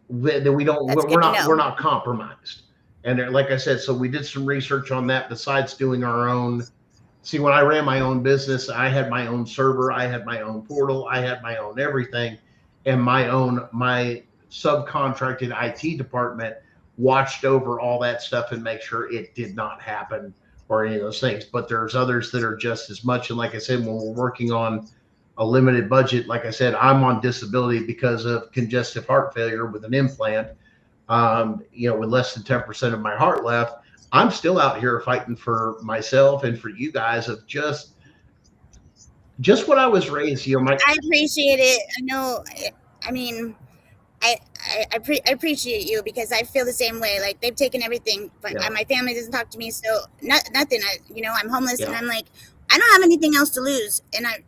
that we're not compromised. And like I said, so we did some research on that besides doing our own. See, when I ran my own business, I had my own server, I had my own portal, I had my own everything, and my subcontracted IT department watched over all that stuff and make sure it did not happen or any of those things. But there's others that are just as much. And like I said, when we're working on a limited budget, like I said, I'm on disability because of congestive heart failure with an implant, with less than 10% of my heart left. I'm still out here fighting for myself and for you guys of just what I was raised. I appreciate it. I know. I mean, I appreciate you, because I feel the same way. Like, they've taken everything, but my family doesn't talk to me, so nothing. I'm homeless, and I'm like, I don't have anything else to lose, and I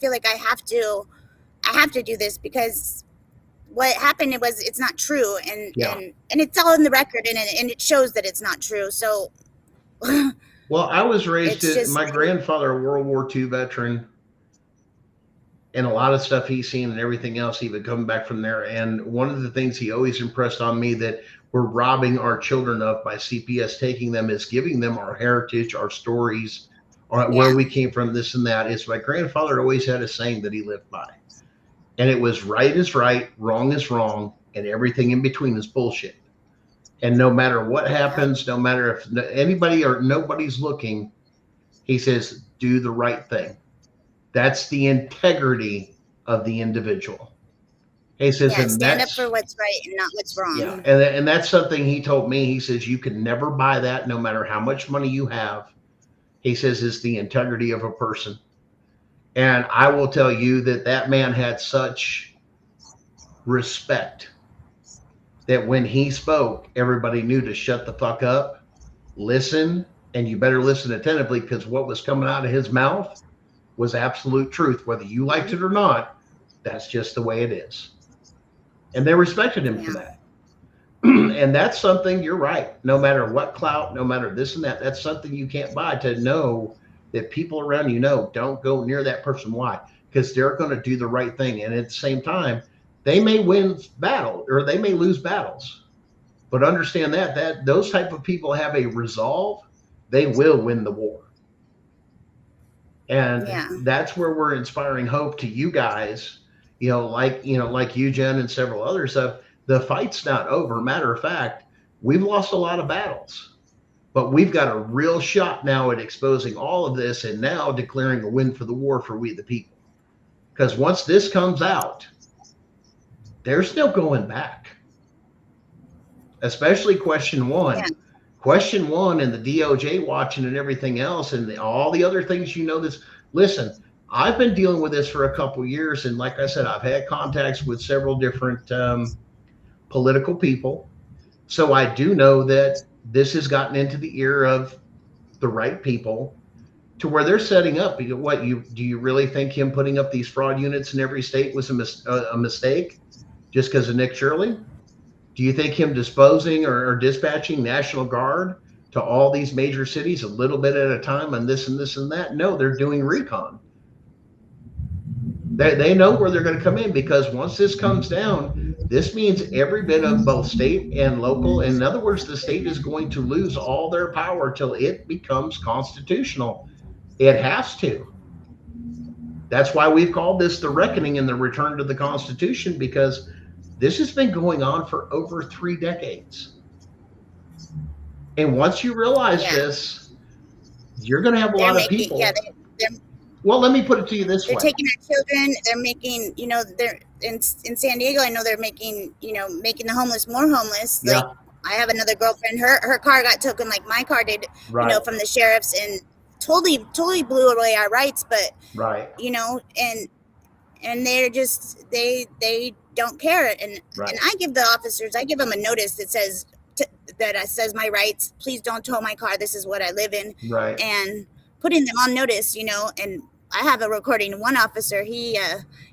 feel like I have to do this, because what happened it's not true, and it's all in the record, and it shows that it's not true. So, well, I was raised my grandfather, a World War II veteran, and a lot of stuff he's seen and everything else, even coming back from there. And one of the things he always impressed on me that we're robbing our children of by CPS taking them is giving them our heritage, our stories, where we came from, this and that. Is my grandfather always had a saying that he lived by. And it was right is right, wrong is wrong, and everything in between is bullshit. And no matter what happens, no matter if anybody or nobody's looking, he says, do the right thing. That's the integrity of the individual. He says, and stand up for what's right and not what's wrong. Yeah, and that's something he told me. He says, you can never buy that, no matter how much money you have. He says, is the integrity of a person. And I will tell you that man had such respect that when he spoke, everybody knew to shut the fuck up, listen, and you better listen attentively, because what was coming out of his mouth was absolute truth. Whether you liked it or not, that's just the way it is. And they respected him for that. And that's something, you're right, no matter what clout, no matter this and that, that's something you can't buy, to know that people around you don't go near that person. Why? Because they're going to do the right thing. And at the same time, they may win battle or they may lose battles. But understand that those type of people have a resolve. They will win the war. And that's where we're inspiring hope to you guys, like you, Jen, and several others. The fight's not over. Matter of fact, we've lost a lot of battles, but we've got a real shot now at exposing all of this and now declaring a win for the war for we the people. Because once this comes out, there's no going back. Especially question one. Yeah. Question one and the DOJ watching and everything else and all the other things this. Listen, I've been dealing with this for a couple of years. And like I said, I've had contacts with several different political people. So I do know that this has gotten into the ear of the right people to where they're setting up. Do you really think him putting up these fraud units in every state was a mistake just because of Nick Shirley? Do you think him disposing or dispatching National Guard to all these major cities a little bit at a time and this and this and that. No, they're doing recon. They know where they're going to come in, because once this comes down, this means every bit of both state and local. In other words, the state is going to lose all their power till it becomes constitutional. It has to. That's why we've called this the reckoning and the return to the Constitution, because this has been going on for over 3 decades. And once you realize this, you're going to have a lot of people. Yeah, well, let me put it to you this way. They're taking our children. They're making, they're in San Diego. I know they're making, making the homeless more homeless. Yeah. Like, I have another girlfriend. Her car got taken like my car did, right. From the sheriffs, and totally blew away our rights. But right. And they're just they don't care. And right. and I give them a notice that says says my rights. Please don't tow my car. This is what I live in. Right. And putting them on notice, and I have a recording. One officer, he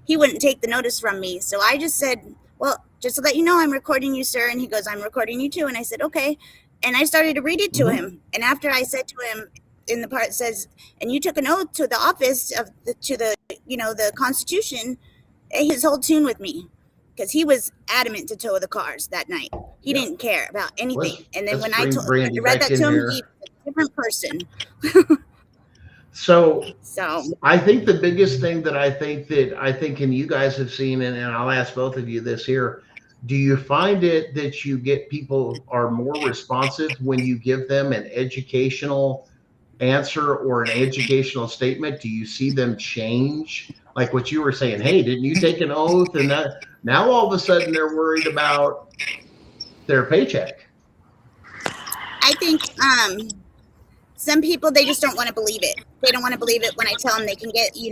wouldn't take the notice from me. So I just said, well, just to let you know, I'm recording you, sir. And he goes, I'm recording you too. And I said, okay. And I started to read it to him. And after I said to him, in the part it says, and you took an oath to the office to the Constitution, his whole tune with me, because he was adamant to tow the cars that night. He didn't care about anything. And then when I read that to him, he's a different person. So I think the biggest thing that I think and you guys have seen, and I'll ask both of you this here, do you find it that you get people are more responsive when you give them an educational answer or an educational statement? Do you see them change? Like what you were saying, hey, didn't you take an oath? And that now all of a sudden they're worried about their paycheck. I think some people, they just don't want to believe it. They don't want to believe it when I tell them they can get, you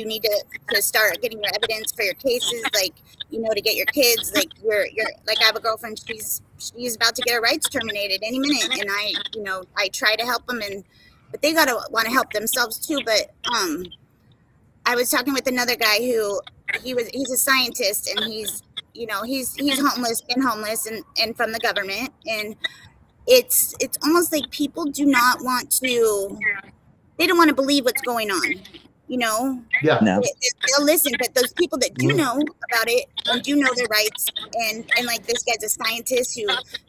need to start getting your evidence for your cases, like, to get your kids, like you're like, I have a girlfriend, she's about to get her rights terminated any minute. And I try to help them, but they got to want to help themselves too. But I was talking with another guy who he's a scientist, and he's homeless, been homeless and from the government. And it's almost like people do not want to, they don't want to believe what's going on, Yeah. No. They'll listen, but those people that do know about it and do know their rights, and like this guy's a scientist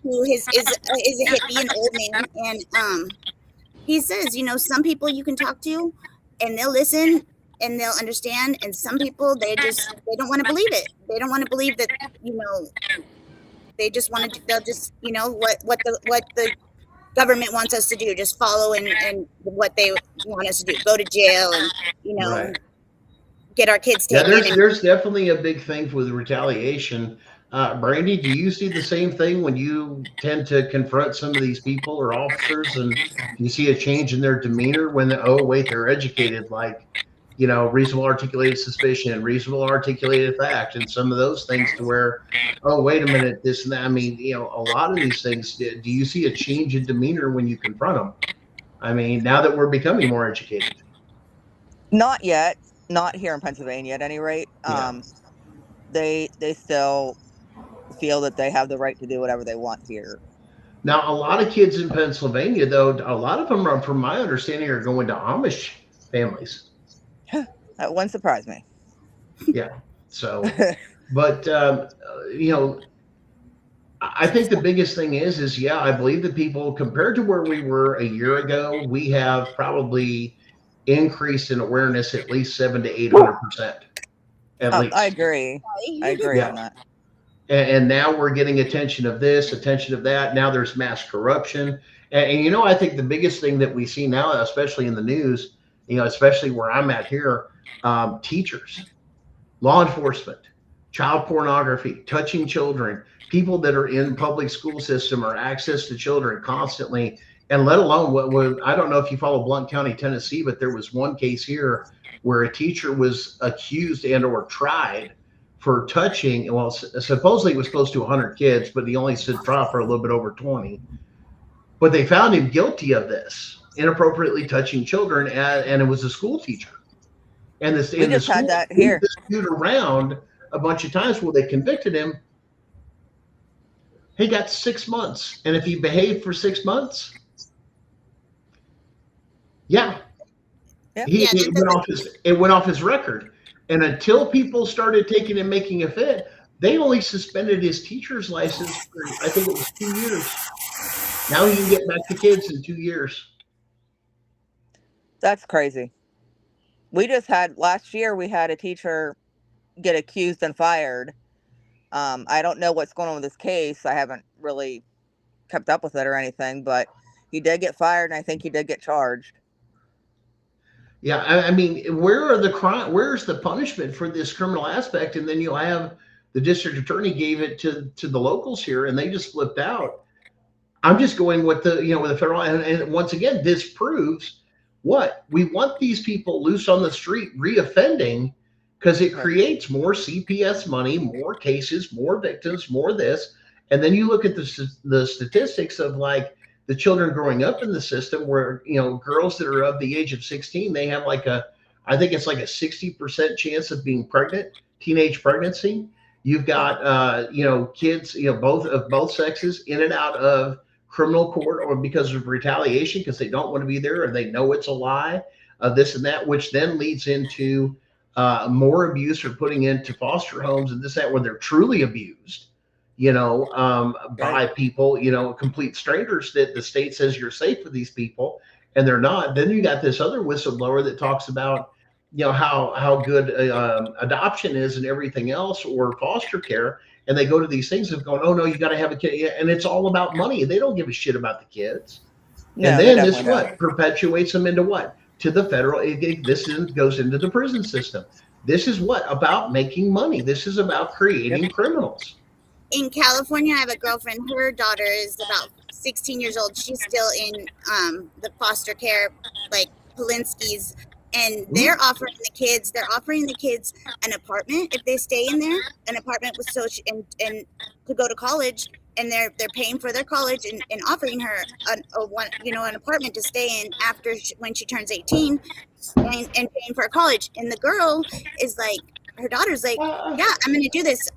who is a hippie, an old man, and he says, some people you can talk to and they'll listen and they'll understand, and some people they don't want to believe it. They don't want to believe that, they just want to, they'll just, what the government wants us to do, just follow and what they want us to do, go to jail and, right. get our kids taken. Yeah, there's definitely a big thing with retaliation. Brandy, do you see the same thing when you tend to confront some of these people or officers, and you see a change in their demeanor when they're educated, like, reasonable articulated suspicion, reasonable articulated fact, and some of those things, to where, oh, wait a minute, this and that. I mean, a lot of these things, do you see a change in demeanor when you confront them? I mean, now that we're becoming more educated. Not yet. Not here in Pennsylvania at any rate. Yeah. They still feel that they have the right to do whatever they want here. Now, a lot of kids in Pennsylvania, though, a lot of them are, from my understanding, are going to Amish families. That wouldn't surprise me. Yeah. So, but, I think the biggest thing is, yeah, I believe that people, compared to where we were a year ago, we have probably increased in awareness at least 700 to 800%. At least. I agree on that. And now we're getting attention of this, attention of that. Now there's mass corruption. And I think the biggest thing that we see now, especially in the news, especially where I'm at here, teachers, law enforcement, child pornography, touching children, people that are in public school system or access to children constantly. And let alone I don't know if you follow Blount County, Tennessee, but there was one case here where a teacher was accused and or tried for touching, well, supposedly it was close to 100 kids, but he only stood trial for a little bit over 20. But they found him guilty of this, inappropriately touching children, and it was a school teacher. And we just had that here. Disputed around a bunch of times where they convicted him. He got 6 months, and if he behaved for 6 months, Yeah. Yep. He, Yeah, it went off his record. And until people started taking and making a fit, they only suspended his teacher's license for, I think it was 2 years. Now he can get back to kids in 2 years. That's crazy. We just had last year, we had a teacher get accused and fired. I don't know what's going on with this case. I haven't really kept up with it or anything, but he did get fired, and I think he did get charged. Yeah, I mean, where are the crime? Where's the punishment for this criminal aspect? And then you'll have the district attorney gave it to the locals here, and they just flipped out. I'm just going with with the federal, and once again, this proves what we want these people loose on the street reoffending because it creates more CPS money, more cases, more victims, more this. And then you look at the statistics of like the children growing up in the system where, girls that are of the age of 16, they have I think it's like a 60% chance of being pregnant, teenage pregnancy. You've got, kids, both sexes in and out of criminal court or because of retaliation, because they don't want to be there or they know it's a lie, this and that, which then leads into more abuse or putting into foster homes and this, that, where they're truly abused, by people, complete strangers that the state says you're safe with these people and they're not. Then you got this other whistleblower that talks about, how good adoption is and everything else or foster care. And they go to these things of going, oh no, you got to have a kid. And it's all about money. They don't give a shit about the kids. No, and then this perpetuates them into what? To the federal, this goes into the prison system. This is what? About making money. This is about creating criminals. In California, I have a girlfriend. Her daughter is about 16 years old. She's still in the foster care, like Polinsky's, and they're offering the kids an apartment if they stay in there, an apartment with and to go to college, and they're paying for their college and offering her an apartment to stay in after when she turns 18, and paying for her college. And the girl is like, her daughter's like, yeah, I'm going to do this.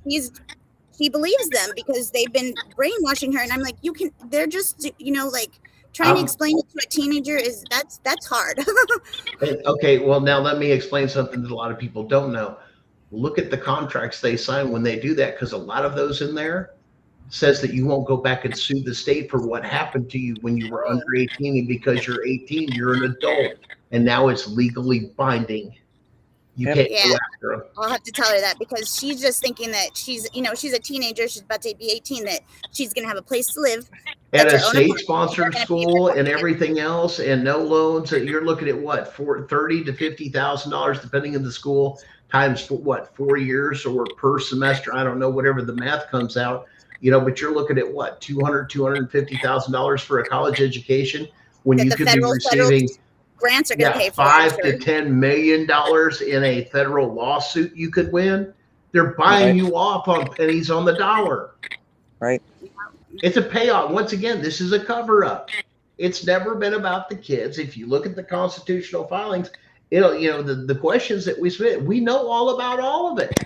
He believes them because they've been brainwashing her. And I'm like, they're just, trying to explain it to a teenager that's hard. Okay. Well, now let me explain something that a lot of people don't know. Look at the contracts they sign when they do that. Cause a lot of those in there says that you won't go back and sue the state for what happened to you when you were under 18, and because you're 18, you're an adult and now it's legally binding. You can't go after them. I'll have to tell her that because she's just thinking that she's a teenager. She's about to be 18, that she's going to have a place to live. At a state-sponsored school and everything else and no loans. You're looking at what, $30,000 to $50,000, depending on the school, times 4 years or per semester. I don't know, whatever the math comes out, but you're looking at what, $250,000 for a college education when you could be receiving grants are going to pay for $5 to $10 million in a federal lawsuit you could win. They're buying you off on pennies on the dollar. Right. It's a payoff. Once again, this is a cover-up. It's never been about the kids. If you look at the constitutional filings, the questions that we submit, we know all about all of it.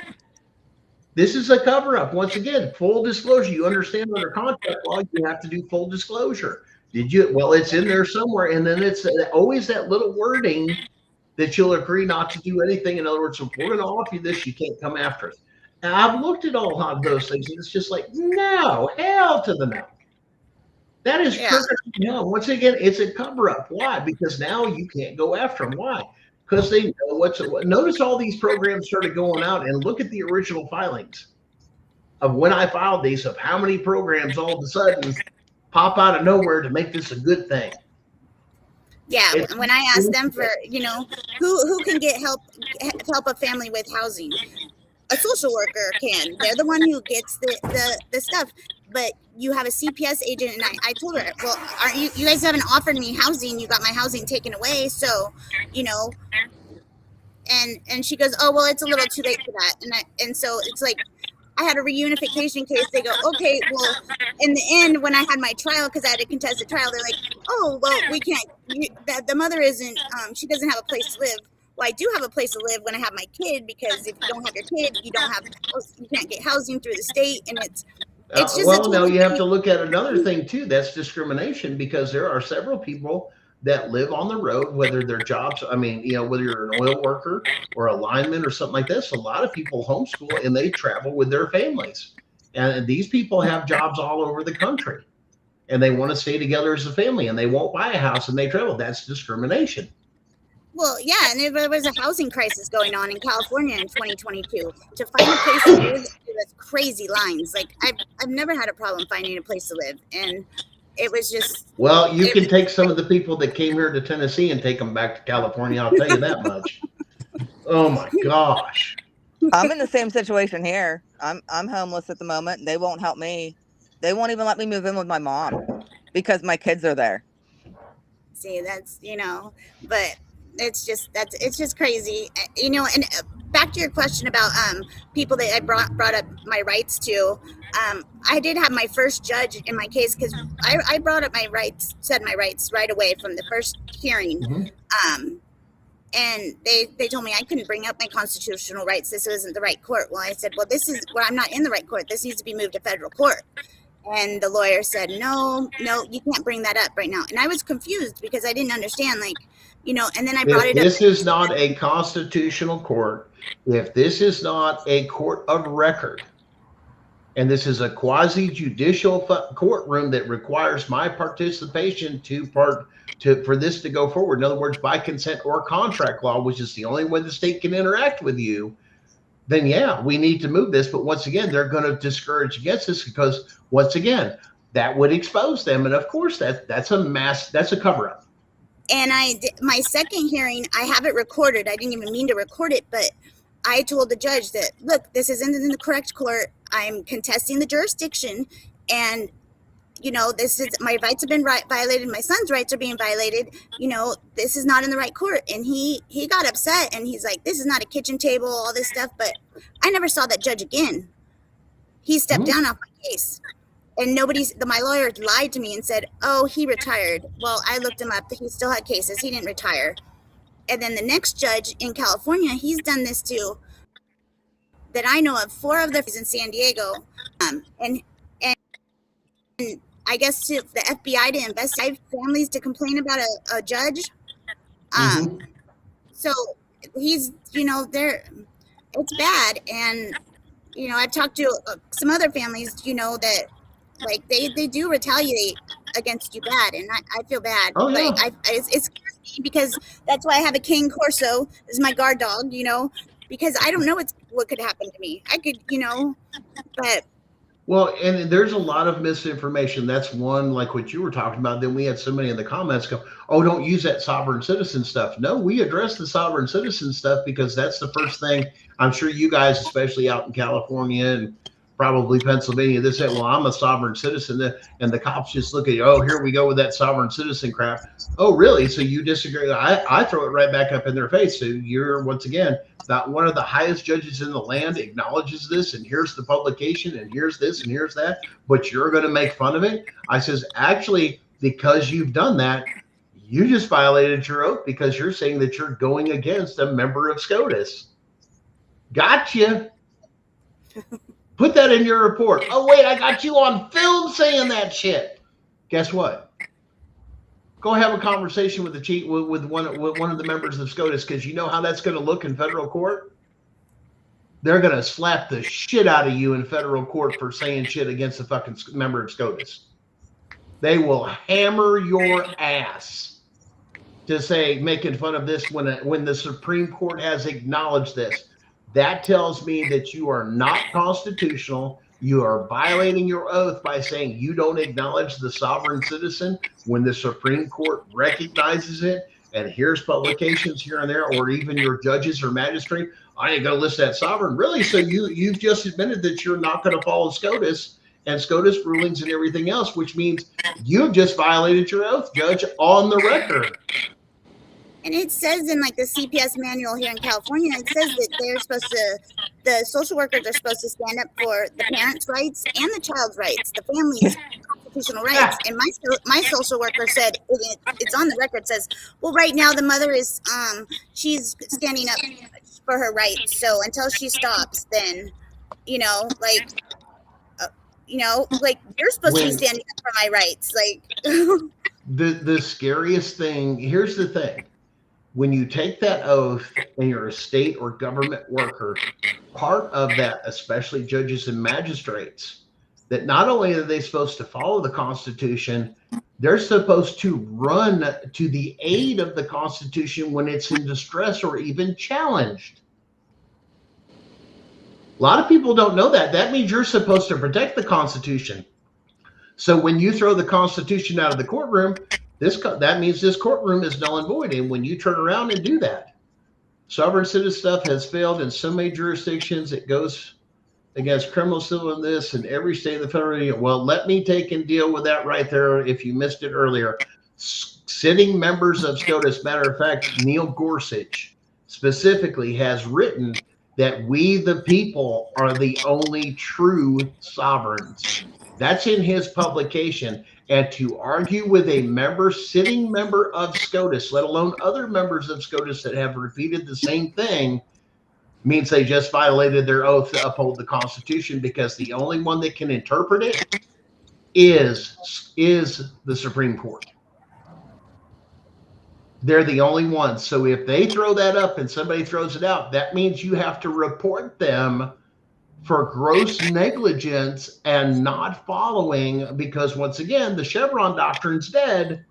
This is a cover-up. Once again, full disclosure. You understand under contract law, you have to do full disclosure. Did you? Well, it's in there somewhere. And then it's always that little wording that you'll agree not to do anything. In other words, if we're going to offer you this, you can't come after us. Now, I've looked at all of those things, and it's just like, no, hell to the no. That is no. Once again, it's a cover-up. Why? Because now you can't go after them. Why? Because they know notice all these programs started going out, and look at the original filings of when I filed these, of how many programs all of a sudden pop out of nowhere to make this a good thing. Yeah, when I asked them for, who can get help a family with housing, a social worker can. They're the one who gets the stuff. But you have a CPS agent, and I told her, well, aren't you guys haven't offered me housing? You got my housing taken away, so and she goes, oh well, it's a little too late for that, and so it's like, I had a reunification case. They go, okay, well, in the end, when I had my trial, because I had a contested trial, they're like, oh, well, we can't, the mother isn't, she doesn't have a place to live. Well, I do have a place to live when I have my kid, because if you don't have your kid, you can't get housing through the state, and it's just well, now you have to look at another thing too. That's discrimination, because there are several people that live on the road, whether their jobs, I mean, whether you're an oil worker or a lineman or something like this, a lot of people homeschool and they travel with their families. And these people have jobs all over the country and they want to stay together as a family and they won't buy a house and they travel. That's discrimination. Well, yeah, and there was a housing crisis going on in California in 2022. To find a place to live, it was crazy lines. Like I've never had a problem finding a place to live, and it was just. Well, you can take some of the people that came here to Tennessee and take them back to California. I'll tell you that much. Oh my gosh. I'm in the same situation here. I'm homeless at the moment. And they won't help me. They won't even let me move in with my mom because my kids are there. See, that's but. It's just crazy, and back to your question about people that I brought up my rights to. I did have my first judge in my case because I brought up my rights, said my rights right away from the first hearing. Mm-hmm. And they told me I couldn't bring up my constitutional rights. This wasn't the right court. Well, I said, well, I'm not in the right court. This needs to be moved to federal court. And the lawyer said, no, you can't bring that up right now. And I was confused because I didn't understand, and then I brought it up. This is not a constitutional court. If this is not a court of record, and this is a quasi-judicial courtroom that requires my participation for this to go forward, in other words, by consent or contract law, which is the only way the state can interact with you, then yeah, we need to move this. But once again, they're going to discourage against this because once again, that would expose them. And of course, that's a cover-up. And my second hearing, I have it recorded. I didn't even mean to record it, but I told the judge that, look, this isn't in the correct court. I'm contesting the jurisdiction. And, this is, my rights have been violated. My son's rights are being violated. This is not in the right court. And he got upset and he's like, this is not a kitchen table, all this stuff. But I never saw that judge again. He stepped down off my case. And my lawyer lied to me and said, oh, he retired. Well, I looked him up. He still had cases. He didn't retire. And then the next judge in California, he's done this too, that I know of, 4 of them in San Diego. And I guess to the FBI to investigate families to complain about a judge. So he's, it's bad. And, I've talked to some other families, that like they do retaliate against you bad, and I feel bad. Oh, yeah. Like it's scary because that's why I have a cane corso. This is my guard dog, because I don't know what could happen to me. I could, but. Well, and there's a lot of misinformation. That's one, like what you were talking about. Then we had somebody in the comments go, oh, don't use that sovereign citizen stuff. No, we address the sovereign citizen stuff because that's the first thing. I'm sure you guys, especially out in California and probably Pennsylvania, they say, well, I'm a sovereign citizen. And the cops just look at you, oh, here we go with that sovereign citizen crap. Oh, really? So you disagree? I throw it right back up in their face. So you're, once again, not one of the highest judges in the land acknowledges this, and here's the publication, and here's this, and here's that, but you're going to make fun of it? I says, actually, because you've done that, you just violated your oath because you're saying that you're going against a member of SCOTUS. Gotcha. Put that in your report. Oh, wait, I got you on film saying that shit. Guess what? Go have a conversation with the chief, with one of the members of SCOTUS, because you know how that's going to look in federal court? They're going to slap the shit out of you in federal court for saying shit against a fucking member of SCOTUS. They will hammer your ass to say, making fun of this when the Supreme Court has acknowledged this. That tells me that you are not constitutional. You are violating your oath by saying you don't acknowledge the sovereign citizen when the Supreme Court recognizes it. And here's publications here and there, or even your judges or magistrate. I ain't going to list that sovereign. Really? So you've just admitted that you're not going to follow SCOTUS and SCOTUS rulings and everything else, which means you've just violated your oath, Judge, on the record. And it says in like the CPS manual here in California, it says that the social workers are supposed to stand up for the parents' rights and the child's rights, the family's constitutional rights. And my social worker said, it's on the record, says, well, right now the mother is, she's standing up for her rights. So until she stops, then, like you're supposed to be standing up for my rights. Like, The scariest thing, here's the thing. When you take that oath and you're a state or government worker, part of that, especially judges and magistrates, that not only are they supposed to follow the Constitution, they're supposed to run to the aid of the Constitution when it's in distress or even challenged. A lot of people don't know that. That means you're supposed to protect the Constitution. So when you throw the Constitution out of the courtroom, that means this courtroom is null and void. And when you turn around and do that, sovereign citizen stuff has failed in so many jurisdictions. It goes against criminal, civil, and this, in every state of the federal union. Well, let me take and deal with that right there. If you missed it earlier, sitting members of SCOTUS, matter of fact, Neil Gorsuch specifically has written that we, the people, are the only true sovereigns. That's in his publication. And to argue with a sitting member of SCOTUS, let alone other members of SCOTUS that have repeated the same thing, means they just violated their oath to uphold the Constitution, because the only one that can interpret it is the Supreme Court. They're the only ones. So if they throw that up and somebody throws it out, that means you have to report them for gross negligence and not following, because once again, the Chevron doctrine's dead.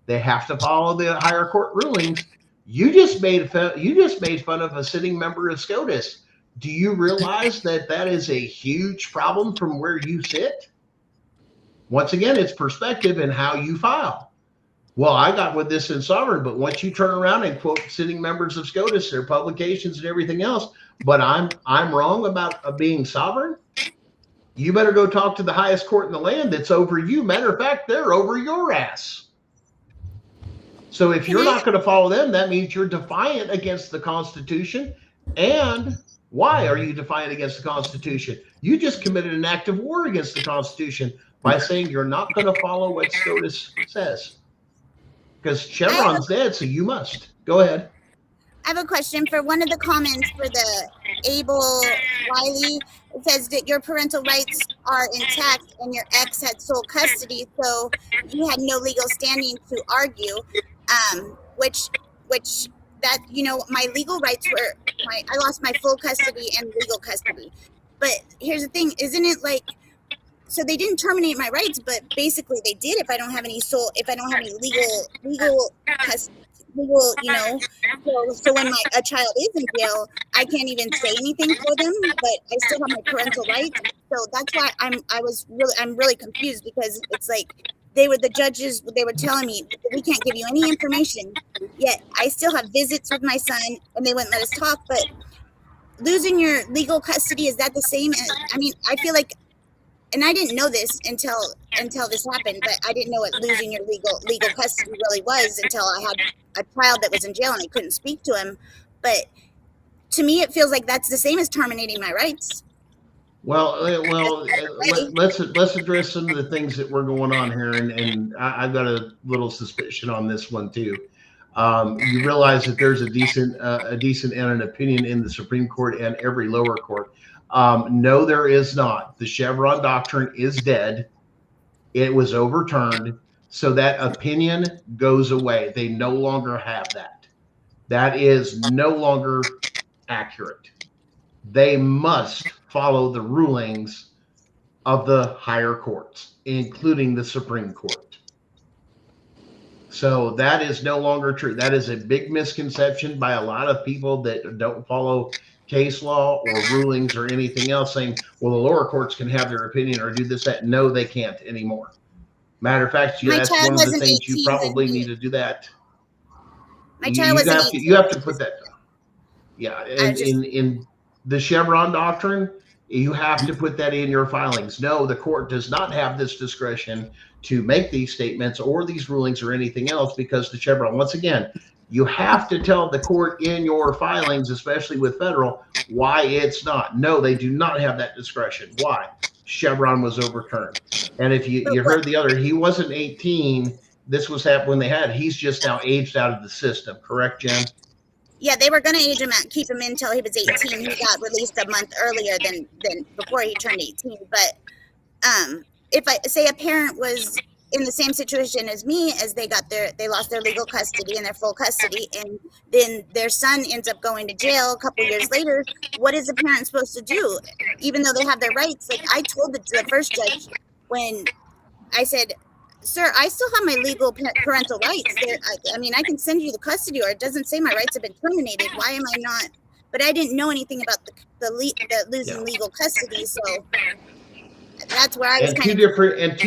They have to follow the higher court rulings. You just made fun of a sitting member of SCOTUS. Do you realize that that is a huge problem from where you sit? Once again, it's perspective and how you file. Well, I got with this in sovereign, but once you turn around and quote sitting members of SCOTUS, their publications and everything else, but I'm wrong about being sovereign, you better go talk to the highest court in the land that's over you. Matter of fact, they're over your ass. So if you're not going to follow them, that means you're defiant against the Constitution. And why are you defiant against the Constitution? You just committed an act of war against the Constitution by saying you're not going to follow what SCOTUS says. Because Chevron's dead, so you must. Go ahead. I have a question for one of the comments for the Abel Wiley. It says that your parental rights are intact and your ex had sole custody, so you had no legal standing to argue. Which that, you know, my legal rights were, I lost my full custody and legal custody. But here's the thing, isn't it like, so they didn't terminate my rights, but basically they did if I don't have any legal custody. Legal, you know, so when a child is in jail, I can't even say anything for them, but I still have my parental rights. So that's why I'm really confused, because it's like the judges were telling me we can't give you any information, yet I still have visits with my son and they wouldn't let us talk. But losing your legal custody, is that the same as, I mean, I feel like, and I didn't know this until this happened, but I didn't know what losing your legal custody really was until I had a child that was in jail and I couldn't speak to him. But to me, it feels like that's the same as terminating my rights. Well, let's address some of the things that were going on here, and I've got a little suspicion on this one too. You realize that there's a decent and an opinion in the Supreme Court and every lower court. No, there is not. The Chevron doctrine is dead. It was overturned. So that opinion goes away. They no longer have that. That is no longer accurate. They must follow the rulings of the higher courts, including the Supreme Court. So that is no longer true. That is a big misconception by a lot of people that don't follow case law or rulings or anything else, saying, well, the lower courts can have their opinion or do this, that. No, they can't anymore. Matter of fact, that's one of the things you probably need to do that. My child wasn't 18. You have to put that. Yeah, in the Chevron doctrine, you have to put that in your filings. No, the court does not have this discretion to make these statements or these rulings or anything else, because the Chevron, once again, you have to tell the court in your filings, especially with federal, why it's not. No, they do not have that discretion. Why? Chevron was overturned. And if you heard the other, he wasn't 18. This was when they had, he's just now aged out of the system. Correct, Jen? Yeah, they were going to age him out, keep him in until he was 18. He got released a month earlier than before he turned 18. But if I say a parent was in the same situation as me, as they lost their legal custody and their full custody, and then their son ends up going to jail a couple years later. What is the parent supposed to do, even though they have their rights? Like I told the first judge, when I said, sir, I still have my legal parental rights. I mean, I can send you the custody order. It doesn't say my rights have been terminated. Why am I not? But I didn't know anything about the losing legal custody, so that's where I was two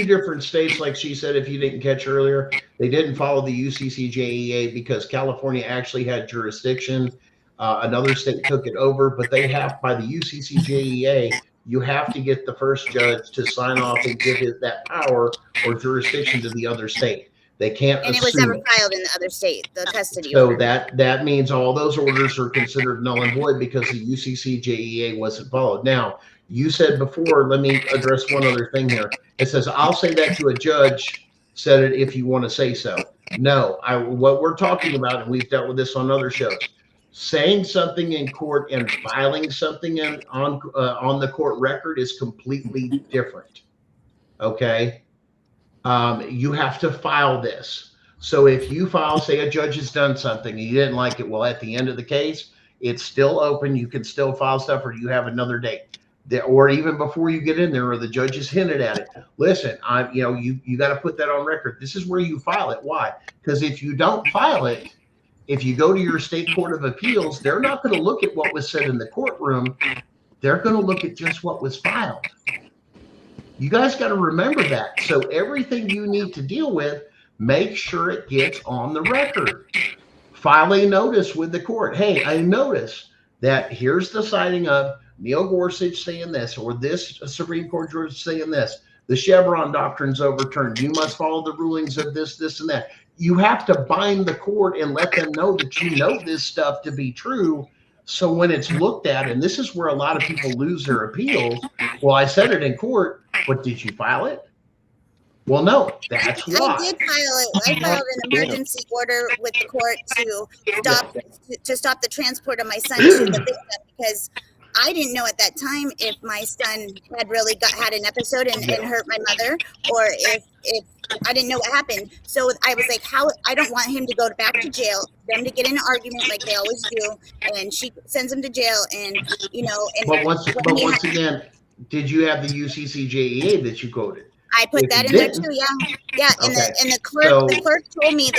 different states, like she said, if you didn't catch earlier, they didn't follow the UCCJEA because California actually had jurisdiction. Another state took it over, but they have, by the UCCJEA, you have to get the first judge to sign off and give it that power or jurisdiction to the other state. They can't and it was never filed in the other state, the custody so order. that means all those orders are considered null and void because the UCCJEA wasn't followed. Now, you said before, let me address one other thing here. It says, I'll say that to a judge, said it if you want to say so. No, what we're talking about, and we've dealt with this on other shows, saying something in court and filing something on the court record is completely different. Okay? You have to file this. So if you file, say a judge has done something and you didn't like it, well, at the end of the case, it's still open. You can still file stuff, or you have another date. Or even before you get in there, or the judge has hinted at it. Listen, you got to put that on record. This is where you file it. Why? Because if you don't file it, if you go to your state court of appeals, they're not going to look at what was said in the courtroom. They're going to look at just what was filed. You guys got to remember that. So everything you need to deal with, make sure it gets on the record. File a notice with the court. Hey, I notice that here's the citing of Neil Gorsuch saying this, or this Supreme Court judge saying this. The Chevron doctrine's overturned. You must follow the rulings of this, this, and that. You have to bind the court and let them know that you know this stuff to be true. So when it's looked at, and this is where a lot of people lose their appeals. Well, I said it in court, but did you file it? Well, no, that's why. I did file it. I filed an emergency order with the court to stop the transport of my son to the victim, because I didn't know at that time if my son had really had an episode and hurt my mother, or if I didn't know what happened. So I was like, I don't want him to go back to jail, them to get in an argument like they always do, and she sends him to jail, and But once again, did you have the UCCJEA that you quoted? I put that in there too. Yeah. Okay. And the clerk told me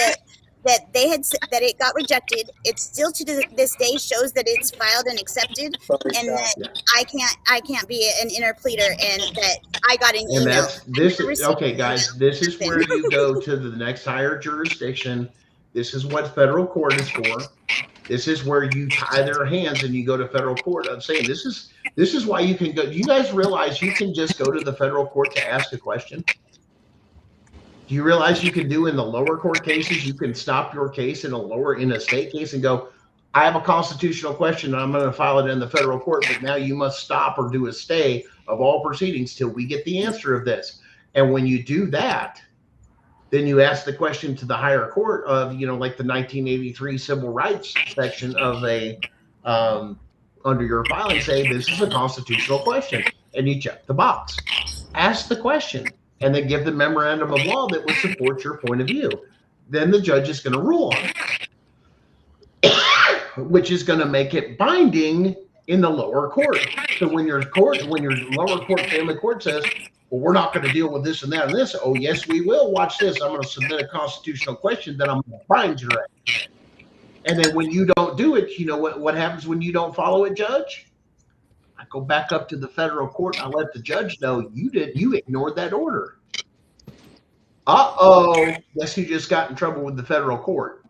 that they had that it got rejected. It still to this day shows that it's filed and accepted, and that I can't be an interpleader, and that I got an email. Okay, guys. This is where you go to the next higher jurisdiction. This is what federal court is for. This is where you tie their hands and you go to federal court. I'm saying this is why you can go. Do you guys realize you can just go to the federal court to ask a question? Do you realize you can do in the lower court cases? You can stop your case in a state case and go, I have a constitutional question and I'm going to file it in the federal court, but now you must stop or do a stay of all proceedings till we get the answer of this. And when you do that, then you ask the question to the higher court of, like the 1983 civil rights section of under your filing, say, this is a constitutional question. And you check the box. Ask the question, and then give the memorandum of law that would support your point of view. Then the judge is going to rule on it, which is going to make it binding in the lower court. So when your lower court, family court says, well, we're not going to deal with this and that and this. Oh, yes, we will. Watch this. I'm going to submit a constitutional question that I'm going to bind you at. And then when you don't do it, you know what happens when you don't follow it, Judge? I go back up to the federal court and I let the judge know you ignored that order. Uh-oh. Guess who just got in trouble with the federal court?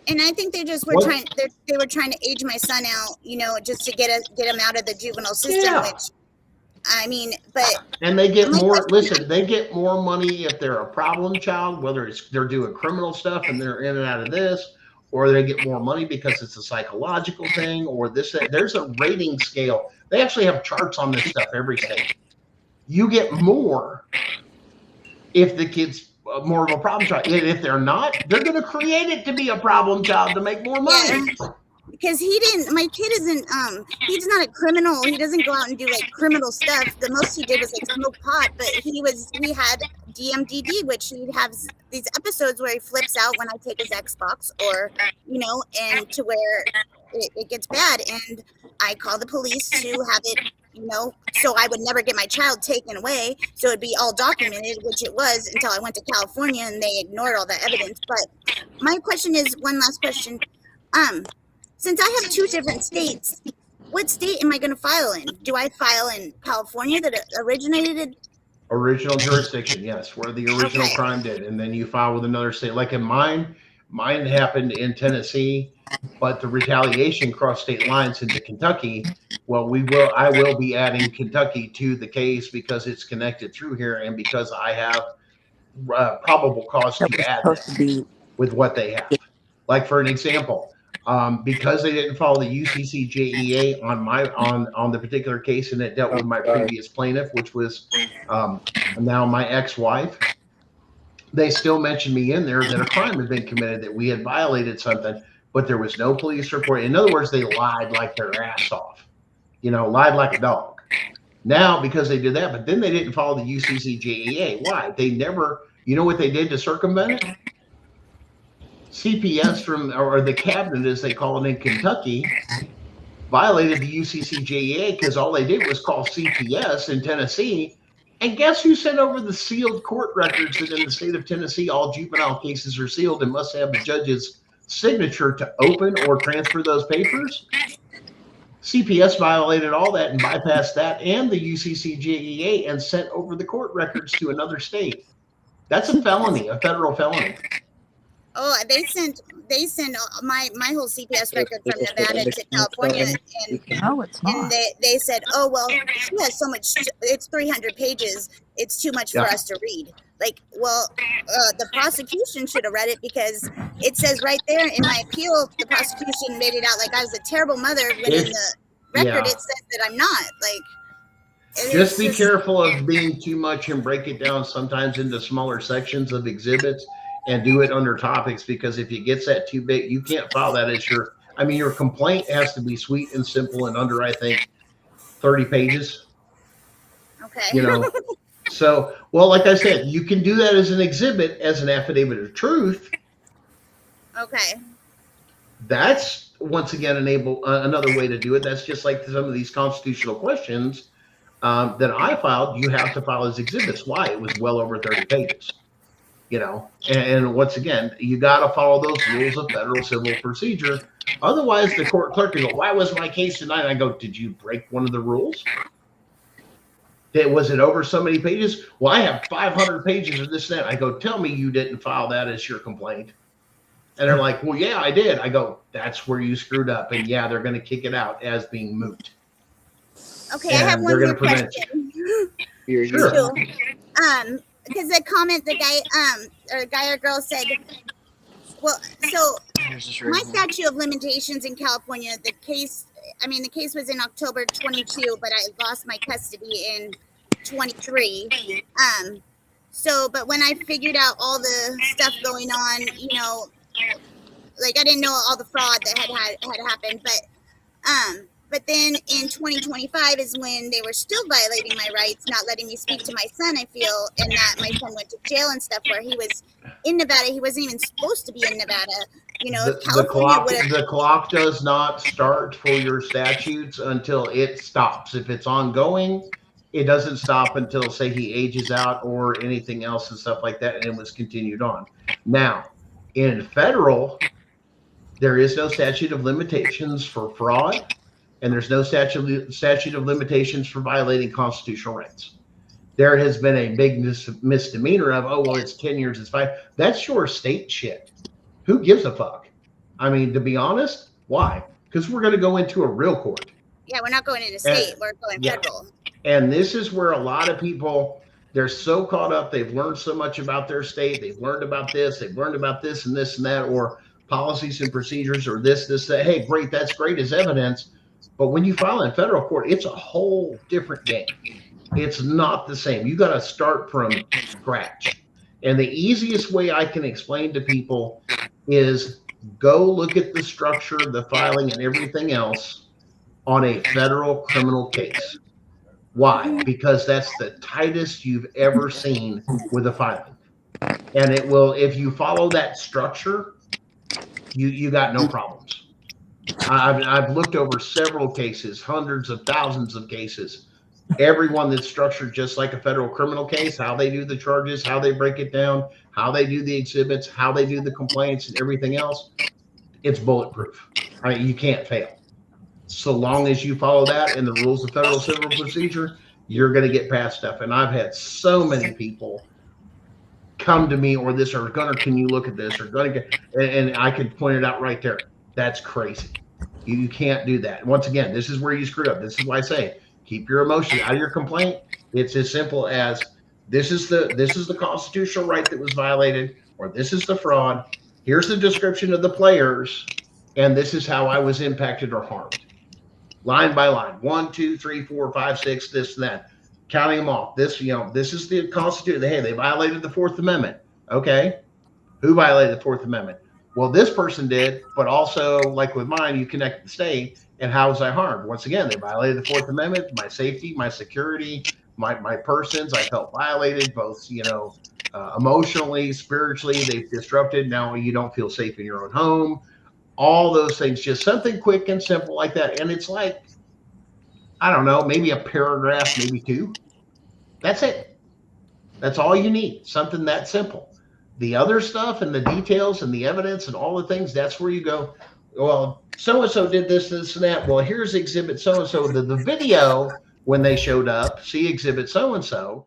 And I think they just were trying to age my son out, just to get him out of the juvenile system, Yeah. which, I mean, but. And they get more, they get more money if they're a problem child, whether they're doing criminal stuff and they're in and out of this, or they get more money because it's a psychological thing, or this. There's a rating scale. They actually have charts on this stuff every state. You get more if the kid's more of a problem child. And if they're not, they're going to create it to be a problem child to make more money. because my kid isn't he's not a criminal. He doesn't go out and do like criminal stuff. The most he did was like smoke pot, but we had DMDD, which he has these episodes where he flips out when I take his Xbox, or and to where it gets bad, and I call the police to have it, so I would never get my child taken away, so it'd be all documented, which it was until I went to California and they ignored all the evidence. But my question is, one last question. Since I have 2 different states, what state am I going to file in? Do I file in California that originated? Original jurisdiction, yes, where the original crime did, and then you file with another state. Like in mine happened in Tennessee, but the retaliation crossed state lines into Kentucky. Well, I will be adding Kentucky to the case because it's connected through here, and because I have probable cause to add this with what they have. Like for an example, because they didn't follow the UCCJEA on the particular case, and it dealt with my previous plaintiff, which was now my ex-wife. They still mentioned me in there that a crime had been committed, that we had violated something, but there was no police report. In other words, they lied like their ass off, lied like a dog. Now, because they did that, but then they didn't follow the UCCJEA. Why? They never, what they did to circumvent it? CPS or the cabinet, as they call it in Kentucky, violated the UCCJEA because all they did was call CPS in Tennessee. And guess who sent over the sealed court records that in the state of Tennessee, all juvenile cases are sealed and must have the judge's signature to open or transfer those papers? CPS violated all that and bypassed that and the UCCJEA and sent over the court records to another state. That's a felony, a federal felony. Oh, they sent my whole CPS record from Nevada to California, and they said, oh, well, she has so much, it's 300 pages, it's too much for us to read. Like, well, the prosecution should have read it, because it says right there in my appeal, the prosecution made it out like I was a terrible mother, when in the record it says that I'm not. Like, just be careful of being too much and break it down sometimes into smaller sections of exhibits and do it under topics, because if it gets that too big, you can't file that as your complaint has to be sweet and simple and under, I think, 30 pages. Okay. So, well, like I said, you can do that as an exhibit, as an affidavit of truth. Okay. That's, once again, another way to do it. That's just like some of these constitutional questions that I filed, you have to file as exhibits. Why? It was well over 30 pages. And once again, you got to follow those rules of federal civil procedure. Otherwise, the court clerk will go, why was my case denied? And I go, did you break one of the rules? Was it over so many pages? Well, I have 500 pages of this and that. I go, tell me you didn't file that as your complaint. And they're like, well, yeah, I did. I go, that's where you screwed up. And yeah, they're going to kick it out as being moot. Okay, and I have one more question. Sure. Because the comment the guy or girl said, well, so my statute of limitations in California, the case was in October 22, but I lost my custody in 23. But when I figured out all the stuff going on, like I didn't know all the fraud that had happened, but then in 2025 is when they were still violating my rights, not letting me speak to my son, I feel, and that my son went to jail and stuff, where he was in Nevada. He wasn't even supposed to be in Nevada. The clock does not start for your statutes until it stops. If it's ongoing, it doesn't stop until, say, he ages out or anything else and stuff like that, and it was continued on. Now, in federal, there is no statute of limitations for fraud, and there's no statute of limitations for violating constitutional rights. There has been a big misdemeanor of, oh, well, it's 10 years, it's 5. That's your state shit. Who gives a fuck? I mean, to be honest, why? Because we're going to go into a real court. Yeah, we're not going into state. We're going federal. And this is where a lot of people, they're so caught up. They've learned so much about their state. They've learned about this. They've learned about this and this and that, or policies and procedures, or this, that. Hey, great. That's great as evidence. But when you file in federal court, it's a whole different game. It's not the same. You got to start from scratch. And the easiest way I can explain to people is Go look at the structure, the filing, and everything else on a federal criminal case. Why? Because that's the tightest you've ever seen with a filing. And it will, if you follow that structure, you got no problems. I've looked over several cases, hundreds of thousands of cases. Every one that's structured just like a federal criminal case, how they do the charges, how they break it down, how they do the exhibits, how they do the complaints, and everything else, it's bulletproof. I mean, you can't fail. So long as you follow that and the rules of federal civil procedure, you're going to get past stuff. And I've had so many people come to me or this, or Gunner, can you look at this, or Gunner, and I can point it out right there. That's crazy. You can't do that. Once again, this is where you screw up. This is why I say keep your emotions out of your complaint. It's as simple as this is the constitutional right that was violated, or this is the fraud. Here's the description of the players, and this is how I was impacted or harmed. Line by line, 1, 2, 3, 4, 5, 6, this and that, counting them off. This, this is the Constitution. Hey, they violated the Fourth Amendment. Okay, who violated the Fourth Amendment? Well, this person did, but also, like with mine, you connect the state, and how was I harmed? Once again, they violated the Fourth Amendment, my safety, my security, my persons. I felt violated, both, emotionally, spiritually. They've disrupted. Now you don't feel safe in your own home. All those things, just something quick and simple like that. And it's like, I don't know, maybe a paragraph, maybe 2. That's it. That's all you need. Something that simple. The other stuff and the details and the evidence and all the things, that's where you go, well, so-and-so did this, this, and that. Well, here's exhibit so-and-so. The video, when they showed up, see exhibit so-and-so,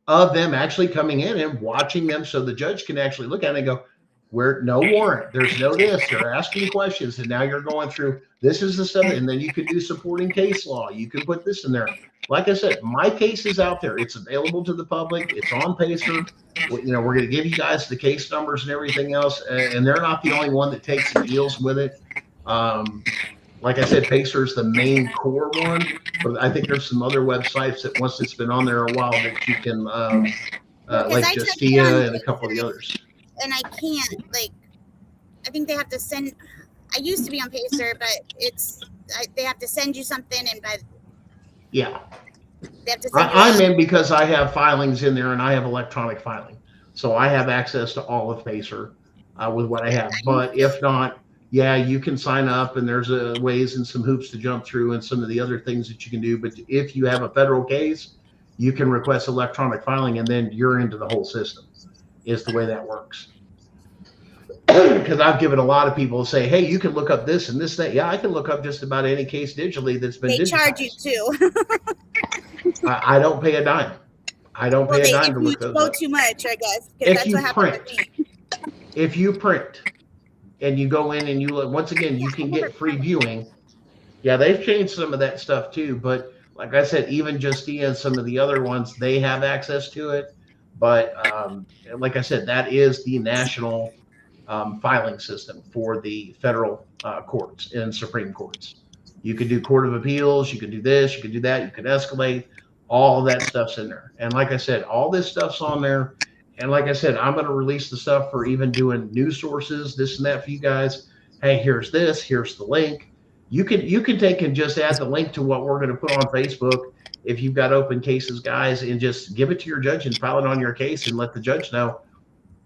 of them actually coming in and watching them so the judge can actually look at it and go, where no warrant, there's no this, they're asking questions, and now you're going through, this is the stuff, and then you can do supporting case law. You can put this in there. Like I said, my case is out there. It's available to the public. It's on Pacer. We're going to give you guys the case numbers and everything else, and they're not the only one that takes and deals with it. Like I said, Pacer is the main core one, but I think there's some other websites that once it's been on there a while that you can, like Justia and a couple of the others. And I can't, I think they have to send, I used to be on Pacer, but they have to send you something, and yeah, they have to send I'm in because I have filings in there and I have electronic filing. So I have access to all of Pacer with what I have. But if not, yeah, you can sign up, and there's ways and some hoops to jump through and some of the other things that you can do. But if you have a federal case, you can request electronic filing, and then you're into the whole system, is the way that works. Because I've given a lot of people say, hey, you can look up this and this, that. Yeah, I can look up just about any case digitally that's been digitized. They charge you too. I don't pay a dime. I don't pay a dime to look those up. If you go too much, I guess. Because that's what happened with me. If you print and you go in and you look, once again, you can get free viewing. Yeah, they've changed some of that stuff too. But like I said, even Justia and some of the other ones, they have access to it. But like I said, that is the national filing system for the federal courts and Supreme Courts. You can do Court of Appeals, you can do this, you can do that, you can escalate. All of that stuff's in there. And like I said, all this stuff's on there. And like I said, I'm going to release the stuff for even doing news sources, this and that for you guys. Hey, here's this, here's the link. You can take and just add the link to what we're going to put on Facebook if you've got open cases, guys, and just give it to your judge and file it on your case and let the judge know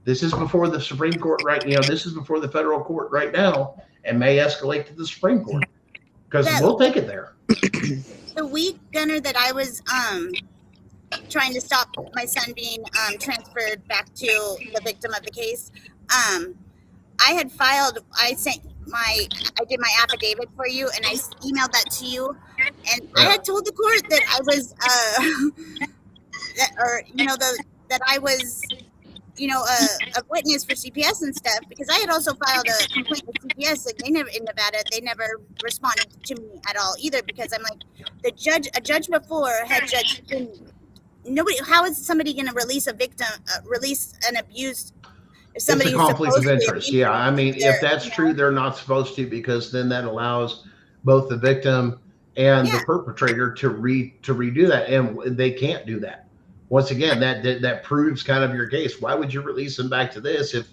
this is before the Supreme Court, right? This is before the federal court right now, and may escalate to the Supreme Court, because we'll take it there. The week, Gunner, that I was trying to stop my son being transferred back to the victim of the case, I had filed, I did my affidavit for you, and I emailed that to you, and I had told the court that I was, that I was, a witness for CPS and stuff, because I had also filed a complaint with CPS, like in Nevada, they never responded to me at all either, because I'm like, a judge before had judged, nobody, how is somebody going to release a victim, release an abused, if somebody it's a conflict of interest. Yeah, I mean, if that's true, they're not supposed to, because then that allows both the victim and the perpetrator to redo that, and they can't do that. Once again, that proves kind of your case. Why would you release them back to this if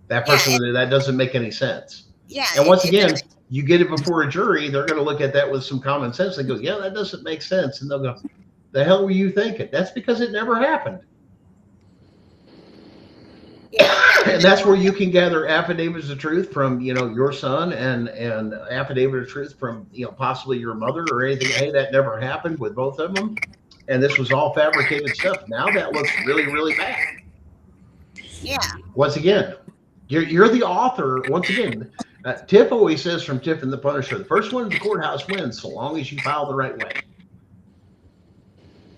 that person that doesn't make any sense? Yeah. And once again, you get it before a jury, they're going to look at that with some common sense and go, yeah, that doesn't make sense. And they'll go, the hell were you thinking? That's because it never happened. Yeah. And that's where you can gather affidavits of truth from, your son and affidavit of truth from, possibly your mother or anything. Hey, that never happened with both of them. And this was all fabricated stuff. Now that looks really, really bad. Yeah. Once again, you're the author. Once again, Tiff always says from Tiff and the Punisher, the first one in the courthouse wins so long as you file the right way.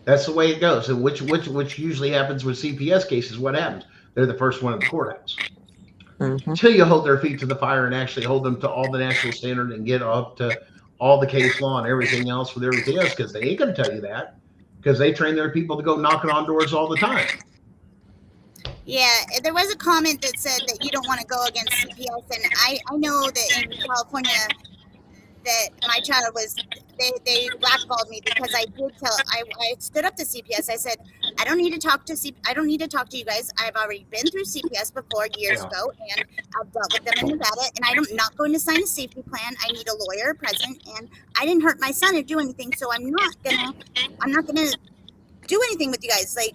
That's the way it goes. And which usually happens with CPS cases. What happens? They're the first one in the courthouse. Until you hold their feet to the fire and actually hold them to all the national standard and get up to all the case law and everything else with everything else, because they ain't going to tell you that, because they train their people to go knocking on doors all the time. Yeah, there was a comment that said that you don't want to go against CPS, and I know that in California that my child was, they blackballed me because I stood up to CPS. I said, I don't need to talk to you guys. I've already been through CPS before years ago, and I've dealt with them in Nevada, and I'm not going to sign a safety plan. I need a lawyer present, and I didn't hurt my son or do anything, so I'm not gonna do anything with you guys. Like,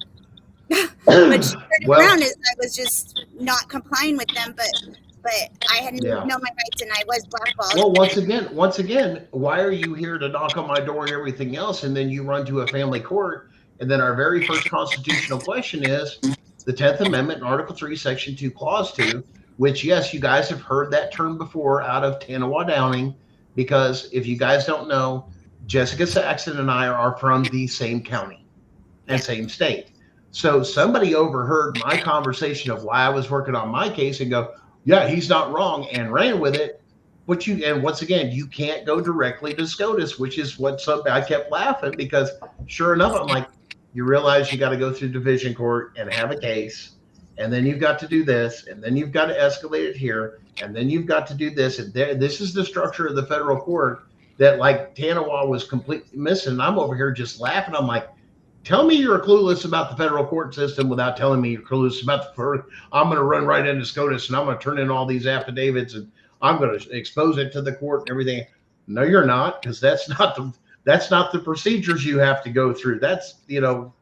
but she turned around as I was just not complying with them, but I hadn't known my rights and I was blackballed. Well, once again, why are you here to knock on my door and everything else, and then you run to a family court, and then our very first constitutional question is the 10th Amendment, Article 3, Section 2, Clause 2, which, yes, you guys have heard that term before out of Tanawa Downing, because if you guys don't know, Jessica Saxon and I are from the same county and same state. So somebody overheard my conversation of why I was working on my case and go, yeah, he's not wrong, and ran with it. And once again, you can't go directly to SCOTUS, which is what I kept laughing, because sure enough, I'm like, you realize you got to go through division court and have a case, and then you've got to do this, and then you've got to escalate it here, and then you've got to do this. And this is the structure of the federal court that, like, Tanawa was completely missing. And I'm over here just laughing. I'm like, tell me you're clueless about the federal court system without telling me you're clueless about I'm going to run right into SCOTUS and I'm going to turn in all these affidavits and I'm going to expose it to the court and everything. No, you're not, because that's not the procedures you have to go through. That's, and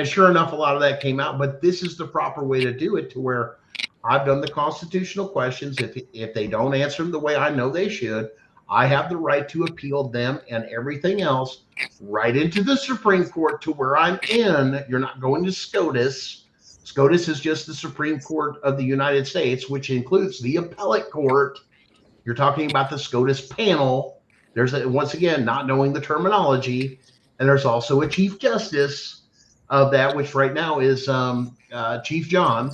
sure enough, a lot of that came out, but this is the proper way to do it, to where I've done the constitutional questions. If they don't answer them the way I know they should, I have the right to appeal them and everything else right into the Supreme Court, to where I'm in. You're not going to SCOTUS. SCOTUS is just the Supreme Court of the United States, which includes the appellate court. You're talking about the SCOTUS panel. There's once again, not knowing the terminology. And there's also a Chief Justice of that, which right now is Chief John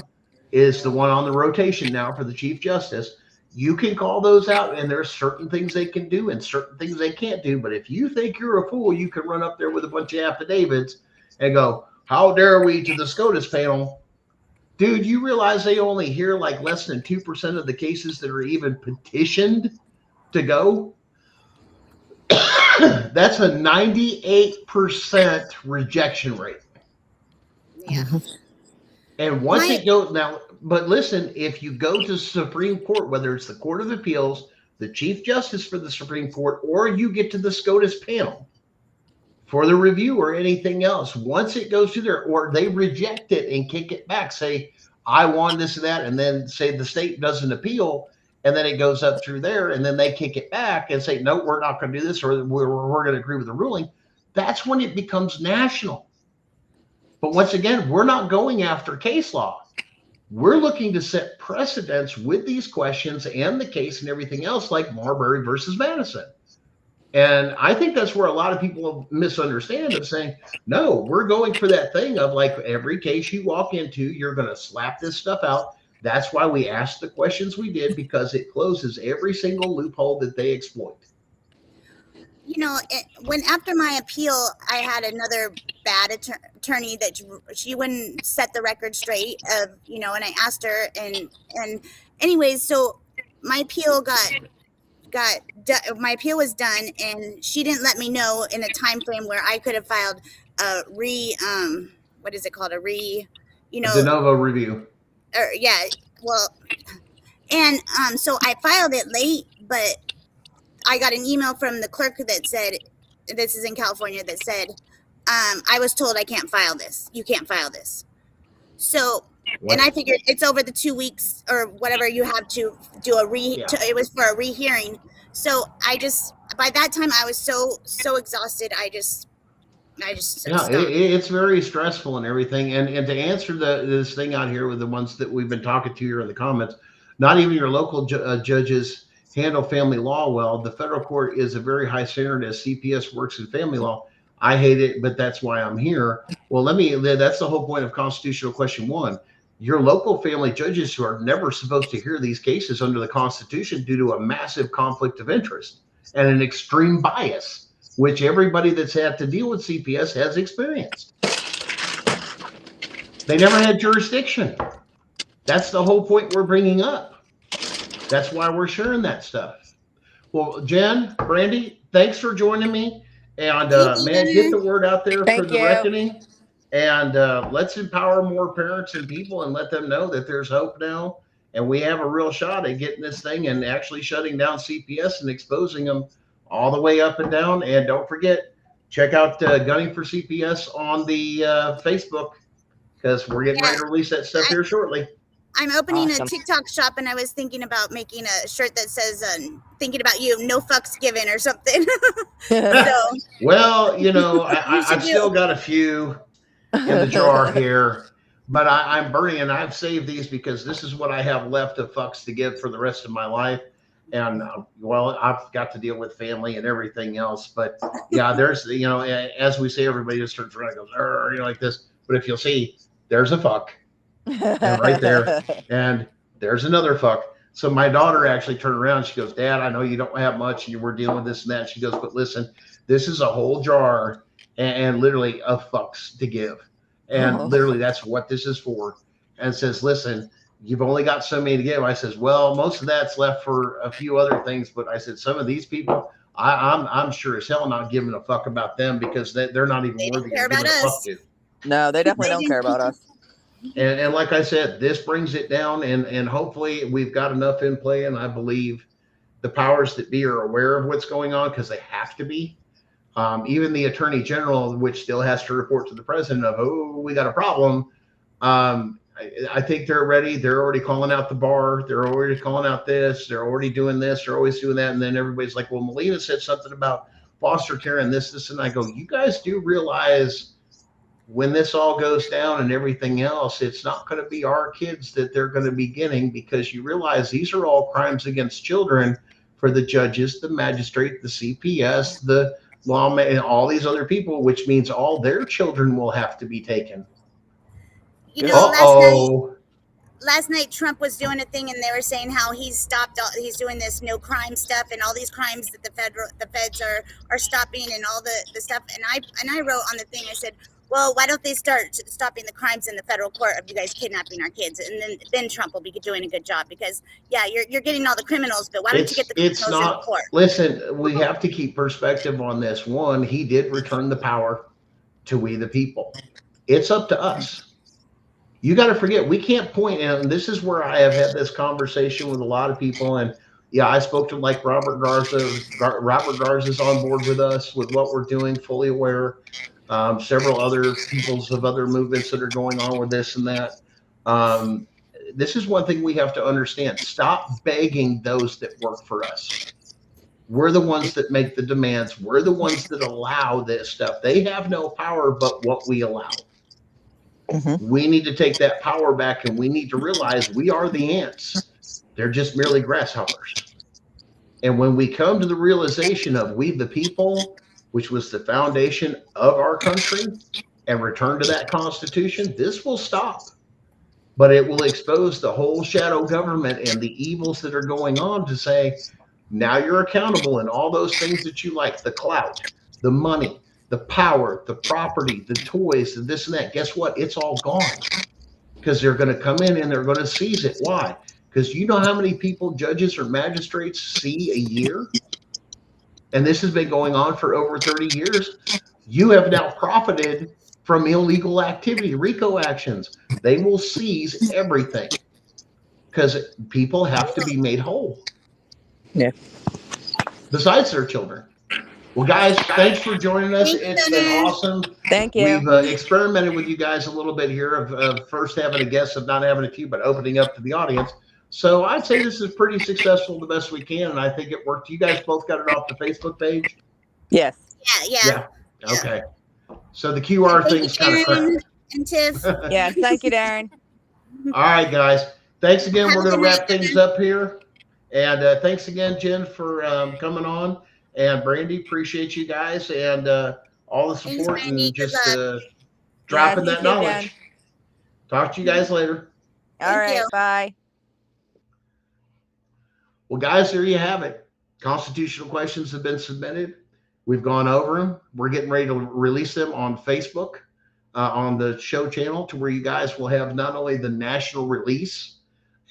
is the one on the rotation now for the Chief Justice. You can call those out, and there's certain things they can do and certain things they can't do. But if you think you're a fool, you can run up there with a bunch of affidavits and go, how dare we, to the SCOTUS panel. Dude, you realize they only hear like less than 2% of the cases that are even petitioned to go? That's a 98% rejection rate. Yeah. And once it goes now, but listen, if you go to Supreme Court, whether it's the Court of Appeals, the Chief Justice for the Supreme Court, or you get to the SCOTUS panel for the review or anything else, once it goes to there, or they reject it and kick it back, say, I want this and that, and then say the state doesn't appeal, and then it goes up through there, and then they kick it back and say, no, we're not going to do this, or we're going to agree with the ruling. That's when it becomes national. But once again, we're not going after case law. We're looking to set precedents with these questions and the case and everything else, like Marbury versus Madison. And I think that's where a lot of people misunderstand it, saying, no, we're going for that thing of like every case you walk into, you're going to slap this stuff out. That's why we asked the questions we did, because it closes every single loophole that they exploit. When after my appeal, I had another bad attorney that she wouldn't set the record straight of, and I asked her and anyways, so my appeal my appeal was done, and she didn't let me know in a time frame where I could have filed a what is it called? De novo review. And so I filed it late, but I got an email from the clerk that said, this is in California, that said, I was told I can't file this. You can't file this. So, What? and I figured it's over the 2 weeks or whatever you have to do it was for a rehearing. So by that time I was so exhausted. I just stopped. It's very stressful and everything. And to answer this thing out here with the ones that we've been talking to here in the comments, not even your local judges handle family law well. The federal court is a very high standard as CPS works in family law. I hate it, but that's why I'm here. Well, that's the whole point of constitutional question 1. Your local family judges who are never supposed to hear these cases under the Constitution due to a massive conflict of interest and an extreme bias, which everybody that's had to deal with CPS has experienced. They never had jurisdiction. That's the whole point we're bringing up. That's why we're sharing that stuff. Well, Jen, Brandy, thanks for joining me. And man, get the word out there for the reckoning. And let's empower more parents and people and let them know that there's hope now. And we have a real shot at getting this thing and actually shutting down CPS and exposing them all the way up and down. And don't forget, check out Gunning for CPS on the Facebook, because we're getting ready to release that stuff here shortly. I'm opening a TikTok shop, and I was thinking about making a shirt that says thinking about you, no fucks given or something. So, well, I've still got a few in the jar here, but I'm burning, and I've saved these because this is what I have left of fucks to give for the rest of my life. And well, I've got to deal with family and everything else, but yeah, there's, as we say, everybody just turns around and goes, like this. But if you'll see, there's a fuck. And right there, and there's another fuck. So my daughter actually turned around. She goes, Dad, I know you don't have much, and we're dealing with this and that. She goes, but listen, this is a whole jar and literally of fucks to give. And literally that's what this is for. And says, listen, you've only got so many to give. I says, well, most of that's left for a few other things. But I said, some of these people, I'm sure as hell not giving a fuck about them, because they're not even worthy of giving a fuck to. No, they definitely don't care about us. And like I said, this brings it down, and hopefully we've got enough in play. And I believe the powers that be are aware of what's going on, because they have to be. Even the attorney general, which still has to report to the president of, we got a problem. I think they're ready. They're already calling out the bar. They're already calling out this. They're already doing this. They're always doing that. And then everybody's like, well, Melina said something about foster care and this. And I go, you guys do realize when this all goes down and everything else, it's not going to be our kids that they're going to be getting, because you realize these are all crimes against children for the judges, the magistrate, the CPS, the lawman, and all these other people, which means all their children will have to be taken. Last night Trump was doing a thing, and they were saying how he's doing this no crime stuff, and all these crimes that the feds are stopping, and all the stuff. And I wrote on the thing, I said, well, why don't they start stopping the crimes in the federal court of you guys kidnapping our kids, and then Trump will be doing a good job, because you're getting all the criminals, but why don't you get the criminals in the court? Listen, we have to keep perspective on this. One, he did return the power to we the people. It's up to us. You got to forget, we can't point, and this is where I have had this conversation with a lot of people, and I spoke to like Robert Garza. Robert Garza's on board with us with what we're doing, fully aware. Several other peoples of other movements that are going on with this and that. This is one thing we have to understand. Stop begging those that work for us. We're the ones that make the demands. We're the ones that allow this stuff. They have no power but what we allow. We need to take that power back, and we need to realize we are the ants. They're just merely grasshoppers. And when we come to the realization of we the people, which was the foundation of our country, and return to that Constitution, this will stop. But it will expose the whole shadow government and the evils that are going on, to say, now you're accountable, and all those things that you like, the clout, the money, the power, the property, the toys, the this and that. Guess what? It's all gone, because they're going to come in and they're going to seize it. Why? Because you know how many people judges or magistrates see a year? And this has been going on for over 30 years. You have now profited from illegal activity, RICO actions. They will seize everything. because people have to be made whole. Yeah. Besides their children. Well, guys, thanks for joining us. It's been awesome. Thank you. We've experimented with you guys a little bit here of first having a guest, of not having a few, but opening up to the audience. So I'd say this is pretty successful the best we can, and I think it worked. You guys both got it off the Facebook page? Yes. Yeah. Okay. So the QR thing's kind of crap. And Tiff. Yes. Thank you, Darren. All right, guys. Thanks again. Have We're a going to good wrap night, things up here. And thanks again, Jen, for coming on. And Brandy, appreciate you guys and all the Thanks, support Brandy. and Good just luck. dropping Yes, that you too, knowledge. Jen. Talk to you guys later. All Thank right. you. Bye. Well, guys, there you have it. Constitutional questions have been submitted. We've gone over them. We're getting ready to release them on Facebook, on the show channel, to where you guys will have not only the national release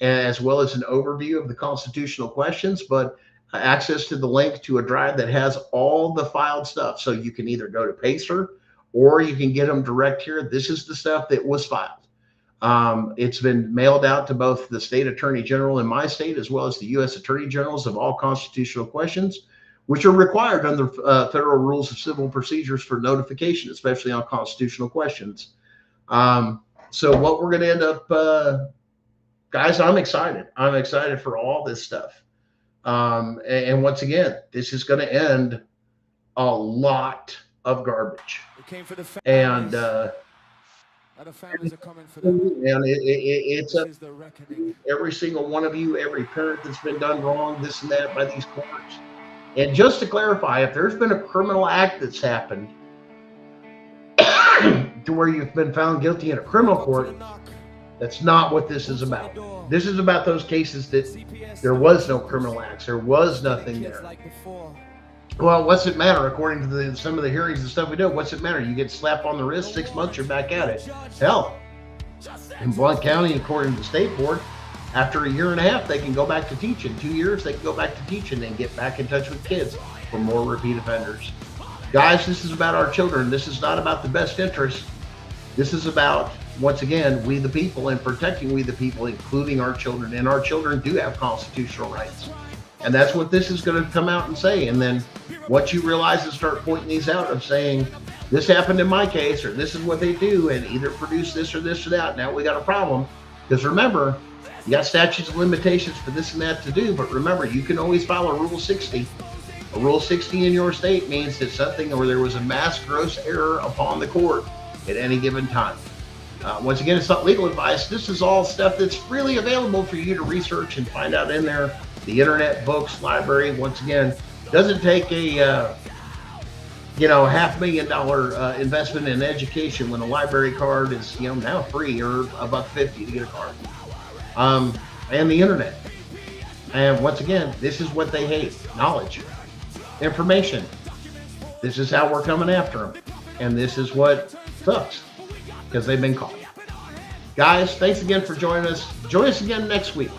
as well as an overview of the constitutional questions, but access to the link to a drive that has all the filed stuff. So you can either go to Pacer or you can get them direct here. This is the stuff that was filed. It's been mailed out to both the state attorney general in my state, as well as the U.S. attorney generals of all constitutional questions, which are required under federal rules of civil procedures for notification, especially on constitutional questions. So what we're going to end up, guys, I'm excited. I'm excited for all this stuff. And once again, this is going to end a lot of garbage. We came for the And the families are coming for them. and it's This is the reckoning. every single one of you, every parent that's been done wrong, this and that by these courts. And just to clarify, if there's been a criminal act that's happened to where you've been found guilty in a criminal court, that's not what this is about. This is about those cases that there was no criminal acts, there was nothing there. Well, what's it matter? According to some of the hearings and stuff we do, what's it matter? You get slapped on the wrist, 6 months, you're back at it. Hell, in Blount County, according to the state board, after 1.5 years, they can go back to teaching. 2 years, they can go back to teaching and get back in touch with kids for more repeat offenders. Guys, this is about our children. This is not about the best interest. This is about, once again, we the people and protecting we the people, including our children. And our children do have constitutional rights. And that's what this is going to come out and say. And then once you realize and start pointing these out of saying, this happened in my case, or this is what they do, and either produce this or that, now we got a problem. Because remember, you got statutes of limitations for this and that to do, but remember, you can always file a Rule 60. A Rule 60 in your state means that something, or there was a mass gross error upon the court at any given time. Once again, it's not legal advice. This is all stuff that's freely available for you to research and find out in there. The internet, books, library, once again, doesn't take a $500,000 investment in education when a library card is now free, or $1.50 to get a card. And the internet. And once again, this is what they hate: knowledge, information. This is how we're coming after them, and this is what sucks because they've been caught. Guys, thanks again for joining us. Join us again next week.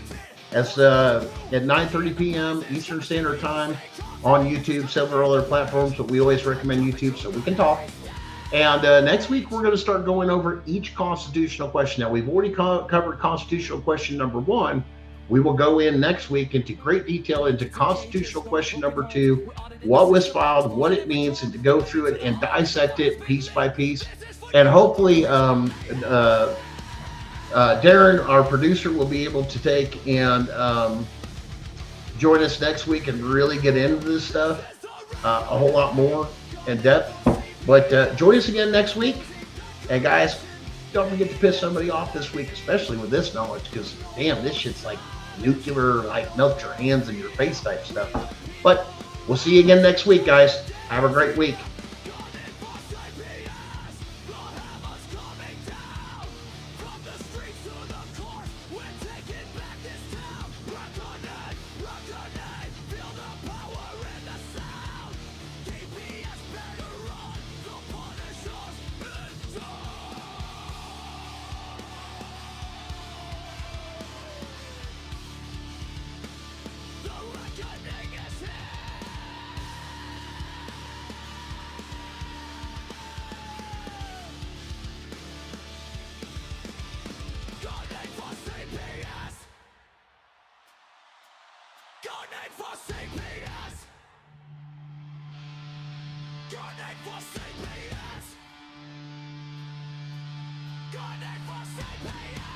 That's at 9:30 p.m. Eastern Standard Time on YouTube, several other platforms, but we always recommend YouTube so we can talk. And next week, we're going to start going over each constitutional question. Now, we've already covered constitutional question number 1. We will go in next week into great detail into constitutional question number 2, what was filed, what it means, and to go through it and dissect it piece by piece. And hopefully, Darren, our producer, will be able to take and join us next week and really get into this stuff a whole lot more in depth. But join us again next week. And guys, don't forget to piss somebody off this week, especially with this knowledge, because damn, this shit's like nuclear, like melt your hands and your face type stuff. But we'll see you again next week, guys. Have a great week. Good name for CPS.